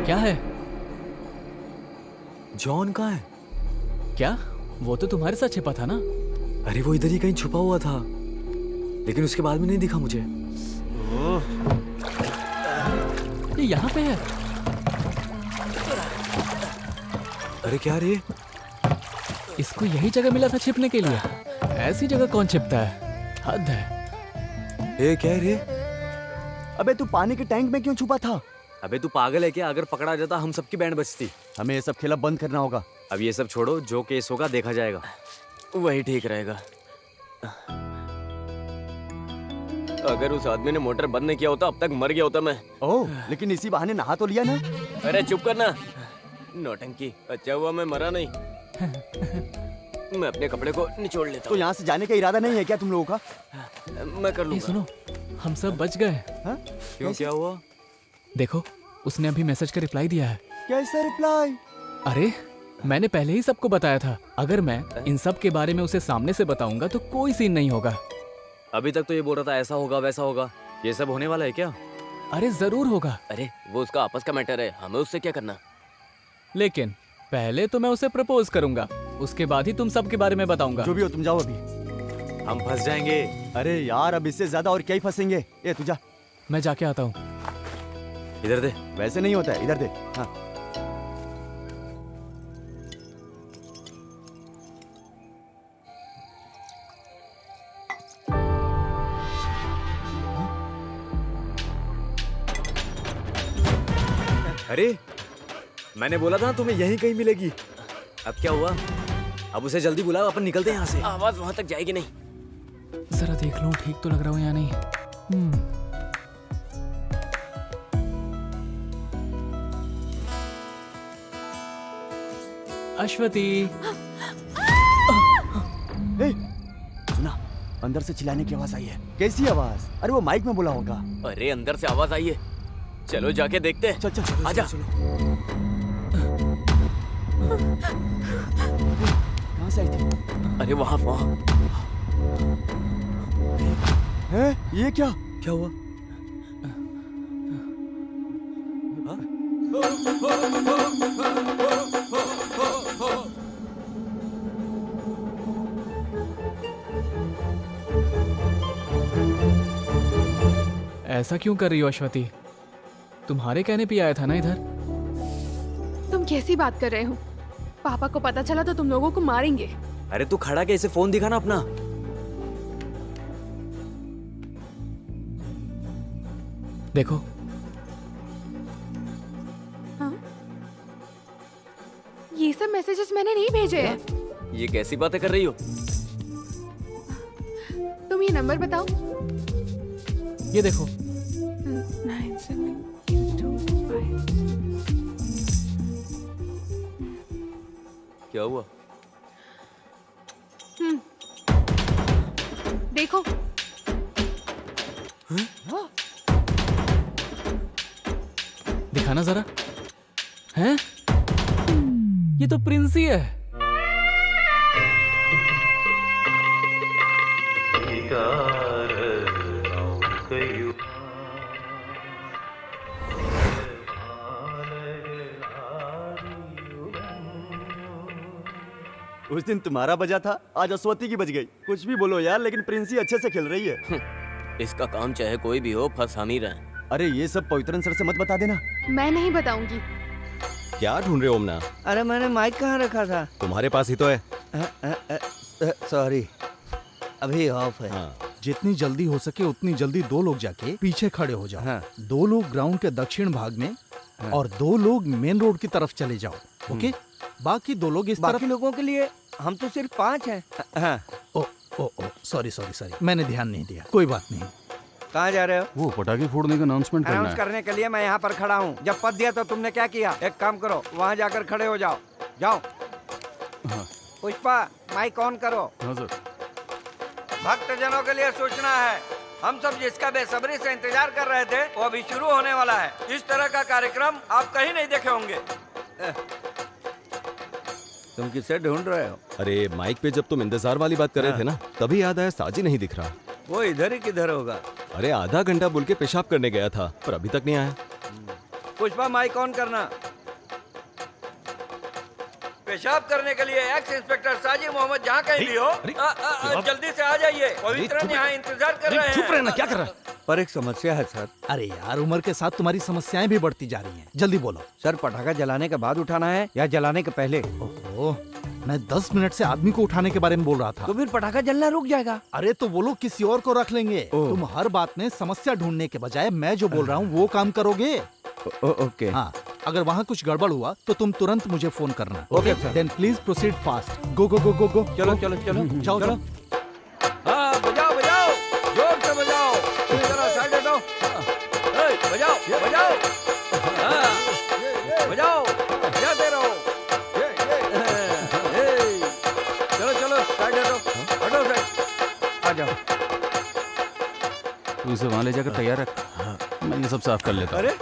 क्या है? जॉन कहाँ है? क्या? वो तो तुम्हारे साथ छिपा था ना? अरे वो इधर ही कहीं छुपा हुआ था, लेकिन उसके बाद में नहीं दिखा मुझे। ये यहाँ पे है। अरे क्या रे? इसको यही जगह मिला था छिपने के लिए। ऐसी जगह कौन छिपता है? हद है। ए क्या है रे? अबे तू पानी के टैंक में क्यों छुपा था? अबे तू पागल है क्या? अगर पकड़ा जाता हम सबकी बैंड बजती। हमें ये सब खेला बंद करना होगा। अब ये सब छोड़ो, जो केस होगा देखा जाएगा। वही ठीक रहेगा। अगर उस आदमी ने मोटर बंद नहीं किया होता अब तक मर गया होता मैं। ओह, लेकिन इसी बहाने नहा तो लिया ना। अरे चुप करना, नौटंकी। अच्छा हुआ मैं मरा नहीं। मैं अपने कपड़े को निचोड़ लेता तो हूँ। यहाँ से जाने का इरादा नहीं है क्या तुम लोगों का? मैं कर ये लूंगा। सुनो, हम सब बच गए। क्यों, क्या हुआ? देखो, उसने अभी मैसेज का रिप्लाई दिया है। कैसा रिप्लाई? अरे मैंने पहले ही सबको बताया था, अगर मैं इन सब के बारे में उसे सामने से बताऊंगा तो कोई सीन नहीं होगा। अभी तक तो ये बोल रहा था ऐसा होगा वैसा होगा। ये सब होने वाला है क्या? अरे जरूर होगा। अरे वो उसका आपस का मैटर है, हमें उससे क्या करना। लेकिन पहले तो मैं उसे प्रपोज करूंगा, उसके बाद ही तुम सब के बारे में बताऊंगा। जो भी हो तुम जाओ अभी। हम फंस जाएंगे। अरे यार, अब इससे ज्यादा और क्या ही फंसेंगे। ए तू जा। मैं जाके आता हूँ। इधर दे। वैसे नहीं होता है, इधर दे। हाँ। अरे मैंने बोला था तुम्हें यहीं कहीं मिलेगी। अब क्या हुआ? अब उसे जल्दी बुलाओ, अपन निकलते हैं यहाँ से। आवाज वहां तक जाएगी नहीं। जरा देख लूं ठीक तो लग रहा हूँ या नहीं। अश्वती। सुना, अंदर से चिल्लाने की आवाज आई है। कैसी आवाज? अरे वो माइक में बोला होगा। अरे अंदर से आवाज आई है, चलो जाके देखते हैं। चल चल आजा। कहाँ से आई थी? अरे वहाँ वहाँ। है? ये क्या? क्या हुआ? ऐसा क्यों कर रही हो अश्वती? तुम्हारे कहने पे आया था ना इधर। तुम कैसी बात कर रहे हो? पापा को पता चला तो तुम लोगों को मारेंगे। अरे तू खड़ा के इसे फोन दिखा ना अपना। देखो। हाँ? ये सब मैसेजेस मैंने नहीं भेजे हैं। ये कैसी बातें कर रही हो? तुम ये नंबर बताओ। ये देखो। 9725। क्या हुआ? देखो। दिखाना जरा। हैं? ये तो प्रिंसी है। उस दिन तुम्हारा बजा था, आज अश्वती की बज गई। कुछ भी बोलो यार, लेकिन प्रिंसी अच्छे से खेल रही है। इसका काम चाहे कोई भी हो, फंस हम ही रहे। अरे ये सब पवित्रन सर से मत बता देना। मैं नहीं बताऊंगी। क्या ढूंढ रहे हो ओमना? अरे मैंने माइक कहाँ रखा था? तुम्हारे पास ही तो है। सॉरी, अभी ऑफ है। हाँ। जितनी जल्दी हो सके उतनी जल्दी 2 लोग जाके पीछे खड़े हो जाओ। हाँ। 2 लोग ग्राउंड के दक्षिण भाग में और 2 लोग मेन रोड की तरफ चले जाओ। ओके, बाकी 2 लोग इस बाकी तरफ। लोगों के लिए हम तो सिर्फ 5 हैं। हाँ। ओ सॉरी, मैंने ध्यान नहीं दिया, कोई बात नहीं। कहाँ जा रहे हो? वो पटाखे फोड़ने का अनाउंसमेंट करना अनाउंस है। करने के लिए मैं यहाँ पर खड़ा हूँ। जब पद दिया तो तुमने क्या किया? एक काम करो, वहाँ जाकर खड़े हो जाओ। जाओ। हाँ। पुष्पा, माइक ऑन करो। हाँ सर। भक्तजनों के लिए सूचना है, हम सब जिसका बेसब्री से इंतजार कर रहे थे वो अभी शुरू होने वाला है। इस तरह का कार्यक्रम आप कहीं नहीं देखे होंगे। तुम किसे ढूंढ रहे हो? अरे माइक पे जब तुम इंतजार वाली बात कर रहे थे ना, तभी याद आया साजी नहीं दिख रहा। वो इधर ही किधर होगा? अरे आधा घंटा बोल के पेशाब करने गया था, पर अभी तक नहीं आया। पुष्पा, माइक ऑन करना। पेशाब करने के लिए एक्स इंस्पेक्टर साजी मोहम्मद जहाँ कहीं भी हो, जल्दी से आ जाइए। पवित्रन यहाँ इंतजार कर रहे हैं। चुप रहना, क्या कर रहा है? पर एक समस्या है सर। अरे यार, उम्र के साथ तुम्हारी समस्याएं भी बढ़ती जा रही हैं। जल्दी बोलो। सर, पटाखा जलाने के बाद उठाना है या जलाने के पहले? ओहो, मैं 10 मिनट से आदमी को उठाने के बारे में बोल रहा था। तो फिर पटाखा जलना रुक जाएगा। अरे तो वो लोग किसी और को रख लेंगे। तुम हर बात में समस्या ढूंढने के बजाय मैं जो बोल रहा हूँ वो काम करोगे। ओके। हाँ, अगर वहाँ कुछ गड़बड़ हुआ तो तुम तुरंत मुझे फोन करना। Okay sir. Then please proceed fast. Go go go go go. चलो चलो चलो जाओ चलो। जाओ। हाँ, बजाओ बजाओ, जोर से बजाओ। जरा साइड हटो। बजाओ बजाओ। हाँ, बजाओ, बजाते रहो। चलो चलो, साइड हटो, हटो साइड। आ जाओ। तू इसे वहाँ ले जाकर तैयार रख, मैं ये सब साफ कर लेता हूँ। अरे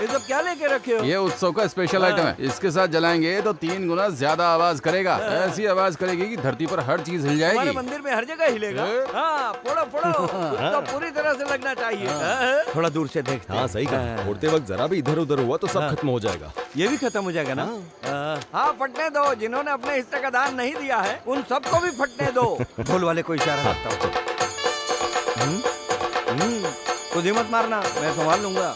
ये सब क्या लेके रखे हो? ये उत्सव का स्पेशल आइटम है। इसके साथ जलाएंगे तो 3 गुना ज्यादा आवाज करेगा। ऐसी आवाज करेगी कि धरती पर हर चीज हिल हमारे जाएगी। मंदिर में हर जगह हिलेगा। हाँ, फोड़ो फोड़ो, उसको पूरी तरह से लगना चाहिए। थोड़ा दूर से देखते। हाँ सही कहा, फोड़ते वक्त जरा भी इधर उधर हुआ तो सब खत्म हो जाएगा। ये भी खत्म हो जाएगा ना? हाँ, फटने दो। जिन्होंने अपने हिस्से का दान नहीं दिया है उन सबको भी फटने दो। ढोल वाले को इशारा करता हूँ। खुद ही मत मारना, मैं संभाल लूंगा।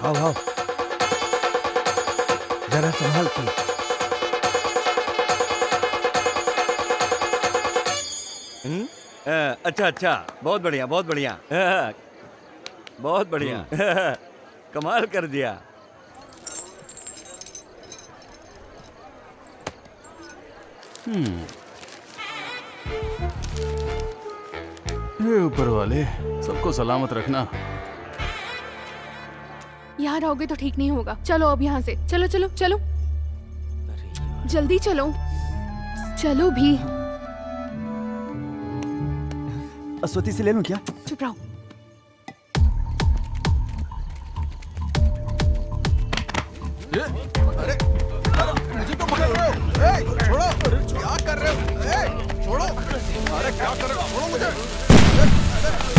आओ आओ, जरा संभाल के। अच्छा अच्छा, बहुत बढ़िया बहुत बढ़िया। बहुत बढ़िया। कमाल कर दिया। हे ऊपर वाले, सबको सलामत रखना। यहाँ रहोगे तो ठीक नहीं होगा। चलो अब यहाँ से। चलो चलो चलो, जल्दी चलो। चलो भी। अस्वती से ले लूं क्या? चुप रहो। अरे मुझे तो पकड़ रहे हो। छोड़ो, क्या कर रहे हो? छोड़ो, अरे क्या कर रहे हो? छोड़ो मुझे। छोड़ो मुझे। क्या कर रहे हो?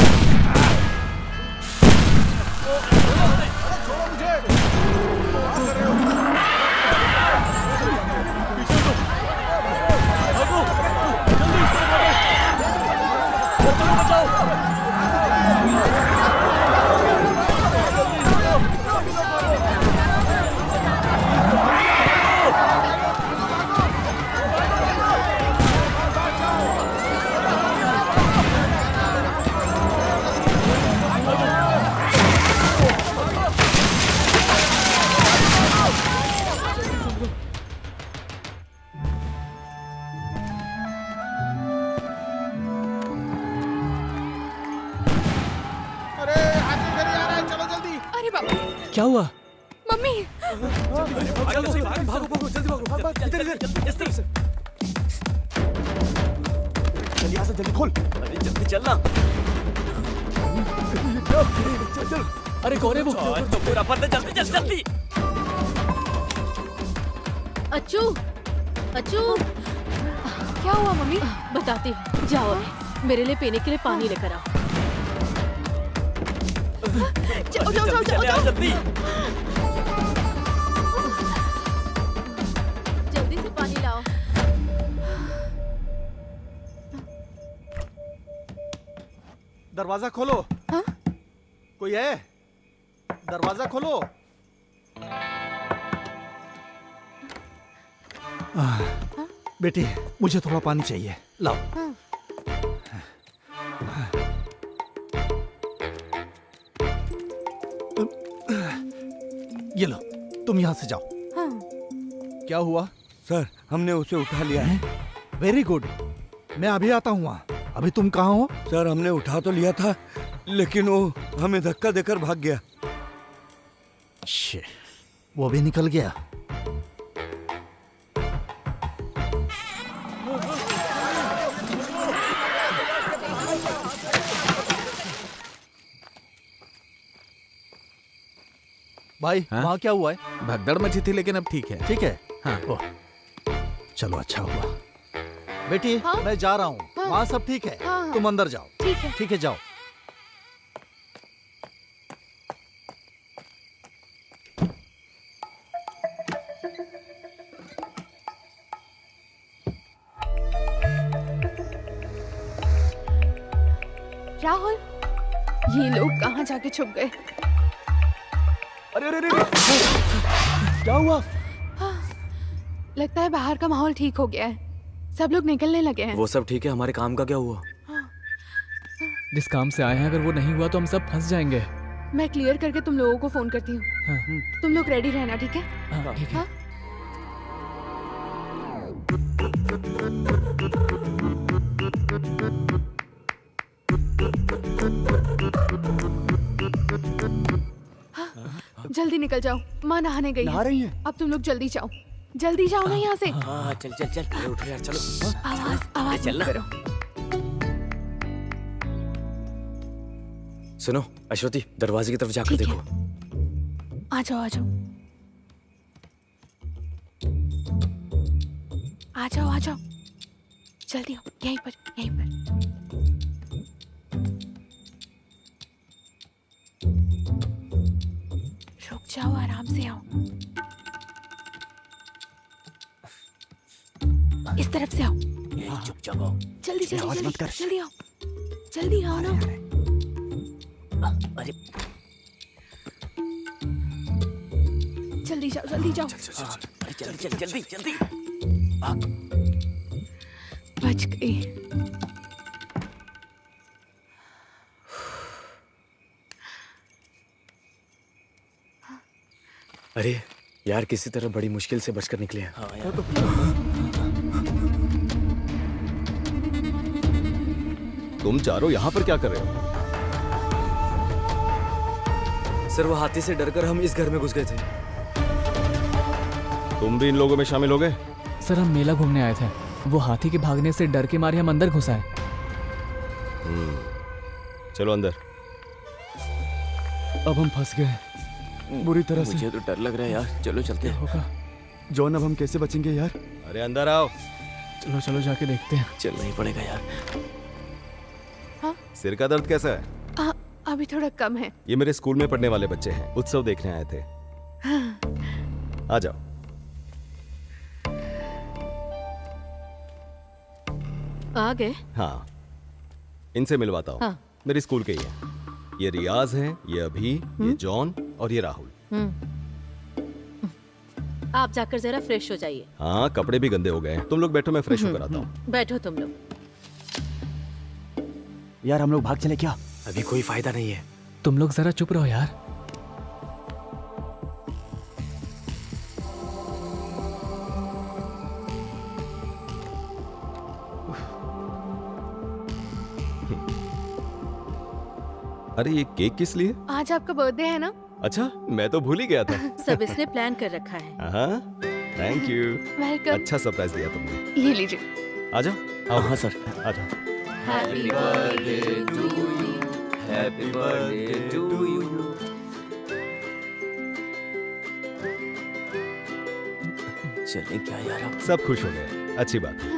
अरे बाबा, क्या हुआ? मम्मी। जल्दी खोल। अरे जल्दी चलना। अरे कौन है वो? तो पूरा बंद है, जल्दी जल्दी जल्दी। अच्छू, अच्छू, क्या हुआ मम्मी? बताती हूँ। जाओ अभी मेरे लिए पीने के लिए पानी लेकर आओ। जाओ जाओ जाओ जाओ जाओ। जल्दी। जल्दी से पानी लाओ। दरवाजा खोलो। हाँ? कोई है? दरवाजा खोलो। बेटी, मुझे थोड़ा पानी चाहिए, लाओ। हाँ। ये लो, तुम यहां से जाओ। हाँ। क्या हुआ? सर, हमने उसे उठा लिया है। वेरी गुड, मैं अभी आता हूँ वहाँ। अभी तुम कहाँ हो? सर, हमने उठा तो लिया था, लेकिन वो हमें धक्का देकर भाग गया। शिट, वो भी निकल गया। भाई, हाँ? वहाँ क्या हुआ है? भगदड़ मची थी लेकिन अब ठीक है। ठीक है? हाँ। ओह, चलो अच्छा हुआ। बेटी, हाँ? मैं जा रहा हूँ। हाँ? वहाँ सब ठीक है। हाँ, हाँ। तुम अंदर जाओ। ठीक है। ठीक है, जाओ। राहुल, ये लोग कहाँ जाके छुप गए? अरे अरे अरे, क्या हुआ? लगता है बाहर का माहौल ठीक हो गया है। सब लोग निकलने लगे हैं। वो सब ठीक है, हमारे काम का क्या हुआ? जिस काम से आए हैं अगर वो नहीं हुआ तो हम सब फंस जाएंगे। मैं क्लियर करके तुम लोगों को फोन करती हूँ। हाँ। तुम लोग रेडी रहना, ठीक है? हाँ, ठीक है। हाँ? जल्दी निकल जाओ, माँ नहाने गई नहा रही है? अब तुम लोग जल्दी जाओ, जल्दी जाओ ना यहाँ से। हाँ चल चल चल, अरे उठो यार, चलो। आवाज चल मत ना। करो। सुनो अश्वती, दरवाजे की तरफ जाकर ठीक है। देखो। आ जाओ आ जाओ आ जाओ आ जाओ, जल्दी आओ, यहीं पर यहीं पर। रुक जाओ, आराम से आओ। इस तरफ से आओ। चुपचाप आओ। जल्दी जल्दी आवाज जल्दी मत कर। जल्दी आओ, जल्दी आओ ना। अरे जल्दी जाओ जल्दी जाओ। अरे जल्दी जल्दी जल्दी जल्दी। बच गई। अरे यार, किसी तरह बड़ी मुश्किल से बचकर निकले हैं। हाँ यार। तुम चारों यहाँ पर क्या कर रहे हो? सर, वो हाथी से डरकर हम इस घर में घुस गए थे। तुम भी इन लोगों में शामिल हो गए? सर, हम मेला घूमने आए थे। वो हाथी के भागने से डर के मारे हम अंदर घुस आए। चलो अंदर। अब हम फंस गए बुरी तरह से। मुझे तो डर लग रहा है यार, चलो चलते हैं। होगा। जॉन, अब हम कैसे बचेंगे यार? अरे अंदर आओ। चलो चलो जाके देखते हैं। चलना ही पड़ेगा यार। सिर का दर्द कैसा है? अभी थोड़ा कम है। ये मेरे स्कूल में पढ़ने वाले बच्चे हैं, उत्सव देखने आए थे। आ जाओ। आ गए? हाँ, इनसे मिलवाता हूँ। हाँ। मेरी स्कूल के ही हैं। ये रियाज हैं, ये अभी, ये जॉन और ये राहुल। आप जाकर जरा फ्रेश हो जाइए। हाँ, कपड़े भी गंदे हो गए हैं। तुम लोग बैठो, मैं फ्रेश होकर आता हूँ। बैठो तुम लोग। यार, हम लोग भाग चले क्या? अभी कोई फायदा नहीं है। तुम लोग जरा चुप रहो यार। अरे ये केक किस लिए? आज आपका बर्थडे है ना? अच्छा, मैं तो भूल ही गया था। सब इसने प्लान कर रखा है। हाँ, थैंक यू। वेलकम। अच्छा सरप्राइज दिया तुमने। ये लीजिए। आ जाओ। आओ। हाँ सर। आ जाओ। Happy birthday to you. Happy birthday to you. चलें क्या यार अब? सब खुश हो गए, अच्छी बात है।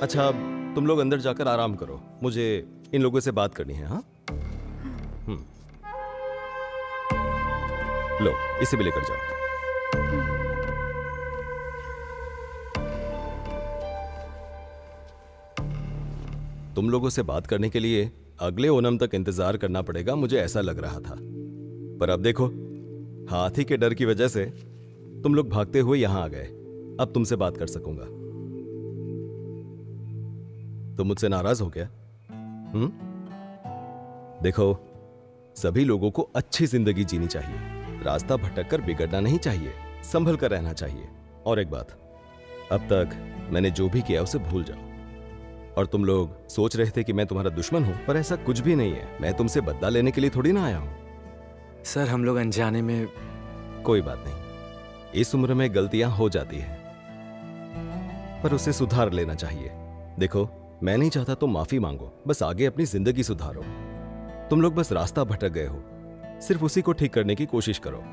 अच्छा, तुम लोग अंदर जाकर आराम करो, मुझे इन लोगों से बात करनी है। हाँ, लो इसे भी लेकर जाओ। तुम लोगों से बात करने के लिए अगले ओणम तक इंतजार करना पड़ेगा, मुझे ऐसा लग रहा था। पर अब देखो, हाथी के डर की वजह से तुम लोग भागते हुए यहां आ गए। अब तुमसे बात कर सकूंगा। तुम मुझसे नाराज हो क्या? देखो, सभी लोगों को अच्छी जिंदगी जीनी चाहिए, रास्ता भटक कर बिगड़ना नहीं चाहिए, संभल कर रहना चाहिए। और एक बात, अब तक मैंने जो भी किया उसे भूल जाओ। और तुम लोग सोच रहे थे कि मैं तुम्हारा दुश्मन हूं, पर ऐसा कुछ भी नहीं है। मैं तुमसे बदला लेने के लिए थोड़ी ना आया हूं। सर, हम लोग अनजाने में। कोई बात नहीं, इस उम्र में गलतियां हो जाती हैं, पर उसे सुधार लेना चाहिए। देखो, मैं नहीं चाहता तुम माफी मांगो, बस आगे अपनी जिंदगी सुधारो। तुम लोग बस रास्ता भटक गए हो, सिर्फ उसी को ठीक करने की कोशिश करो,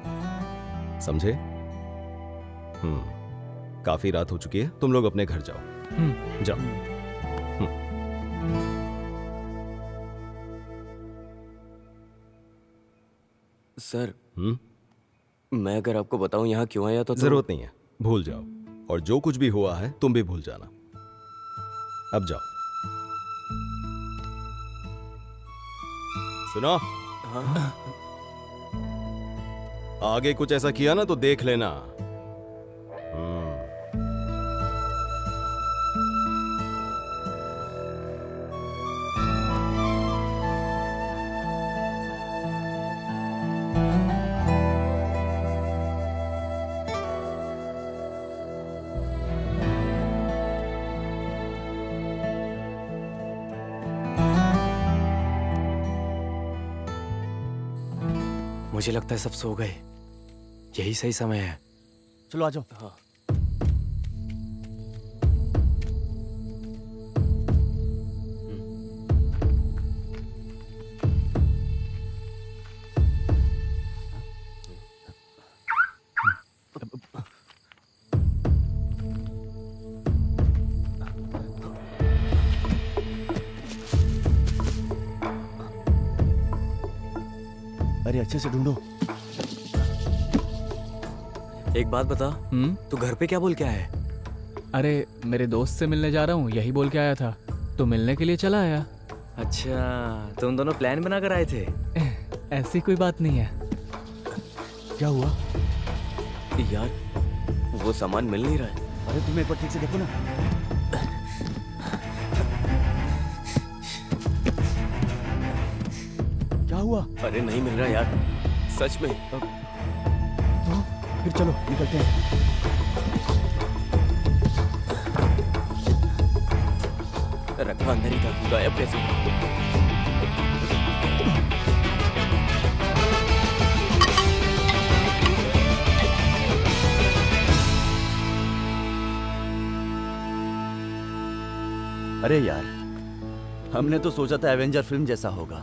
समझे? काफी रात हो चुकी है, तुम लोग अपने घर जाओ। जाओ। सर, मैं अगर आपको बताऊं यहाँ क्यों आया तो जरूरत नहीं है, भूल जाओ। और जो कुछ भी हुआ है तुम भी भूल जाना। अब जाओ। सुनो, आगे कुछ ऐसा किया ना तो देख लेना। मुझे लगता है सब सो गए, यही सही समय है। चलो आ जाओ। हाँ। अरे अच्छे से ढूंढो। एक बात बता, तू घर पे क्या बोल के आया है? अरे मेरे दोस्त से मिलने जा रहा हूँ, यही बोल के आया था, तो मिलने के लिए चला आया। अच्छा, तुम दोनों प्लान बना कर आए थे? ऐसी कोई बात नहीं है। क्या हुआ यार? वो सामान मिल नहीं रहा है। अरे तुम एक बार ठीक से देखो ना। क्या हुआ? अरे नहीं मिल रहा यार, सच में। तो फिर चलो निकलते हैं। रखा अंदर ही था, गायब कैसे? अरे यार, हमने तो सोचा था एवेंजर फिल्म जैसा होगा,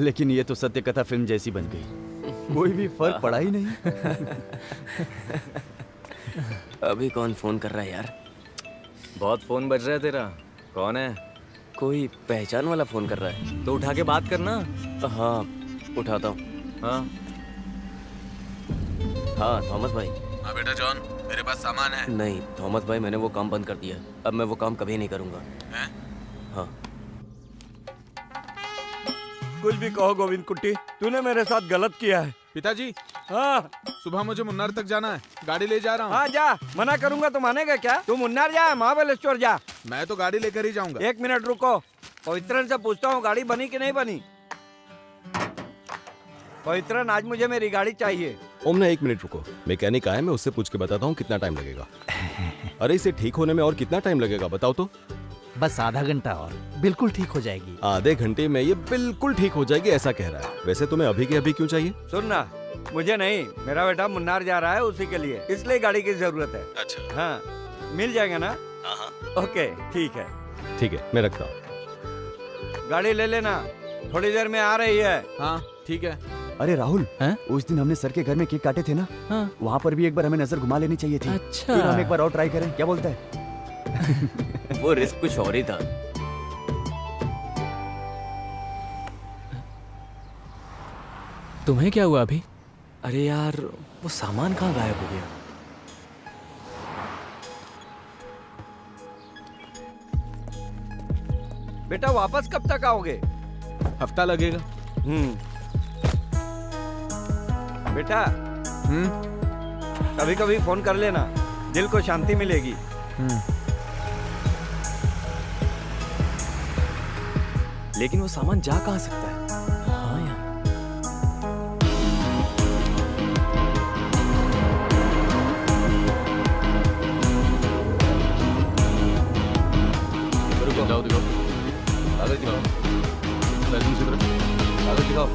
लेकिन ये तो सत्य कथा फिल्म जैसी बन गई। कोई भी फर्क पड़ा ही नहीं। अभी कौन फोन कर रहा है यार? बहुत फोन बज रहा है तेरा। कौन है? कोई पहचान वाला फोन कर रहा है। तो उठा के बात करना। हाँ, उठाता हूँ। हाँ हाँ, थॉमस भाई। हाँ बेटा जॉन, मेरे पास सामान है। नहीं थॉमस भाई, मैंने वो काम बंद कर दिया। अब मैं वो काम कभी नहीं करूँगा। हैं? हाँ। कुछ भी कहो गोविंद कुट्टी, तूने मेरे साथ गलत किया है। पिताजी, हाँ सुबह मुझे मुन्नार तक जाना है, गाड़ी ले जा रहा हूँ। हाँ जा, मना करूंगा तो मानेगा क्या? तू मुन्नार जा, महाबलेश्वर जा। मैं तो गाड़ी लेकर ही जाऊंगा। एक मिनट रुको, पवित्रन से पूछता हूँ गाड़ी बनी कि नहीं बनी। पवित्रन, आज मुझे मेरी गाड़ी चाहिए। ओम ना, एक मिनट रुको, मैकेनिक आया, मैं उससे पूछ के बताता हूँ कितना टाइम लगेगा। अरे इसे ठीक होने में और कितना टाइम लगेगा बताओ तो? बस आधा घंटा और बिल्कुल ठीक हो जाएगी। आधे घंटे में ये बिल्कुल ठीक हो जाएगी ऐसा कह रहा है। वैसे तुम्हें अभी के अभी क्यों चाहिए? सुनना, मुझे नहीं, मेरा बेटा मुन्नार जा रहा है, उसी के लिए, इसलिए गाड़ी की जरूरत है। अच्छा। हाँ, मिल जाएगा ना? हाँ। ओके ठीक है। ठीक है, मैं रखता हूँ। गाड़ी ले लेना, थोड़ी देर में आ रही है। हाँ ठीक है। अरे राहुल, उस दिन हमने सर के घर में केक काटे थे ना, हाँ। वहाँ पर भी एक बार हमें नजर घुमा लेनी चाहिए थी। अच्छा। फिर हम एक बार और ट्राई करें, क्या बोलता है? वो रिस्क कुछ और ही था। तुम्हें क्या हुआ अभी? अरे यार, वो सामान कहाँ गायब हो गया? बेटा वापस कब तक आओगे? हफ्ता लगेगा। बेटा कभी कभी फोन कर लेना, दिल को शांति मिलेगी। लेकिन वो सामान जा कहाँ सकता है? हाँ यार। जाओ दिखाओ, कागज दिखाओ, कागज दिखाओ।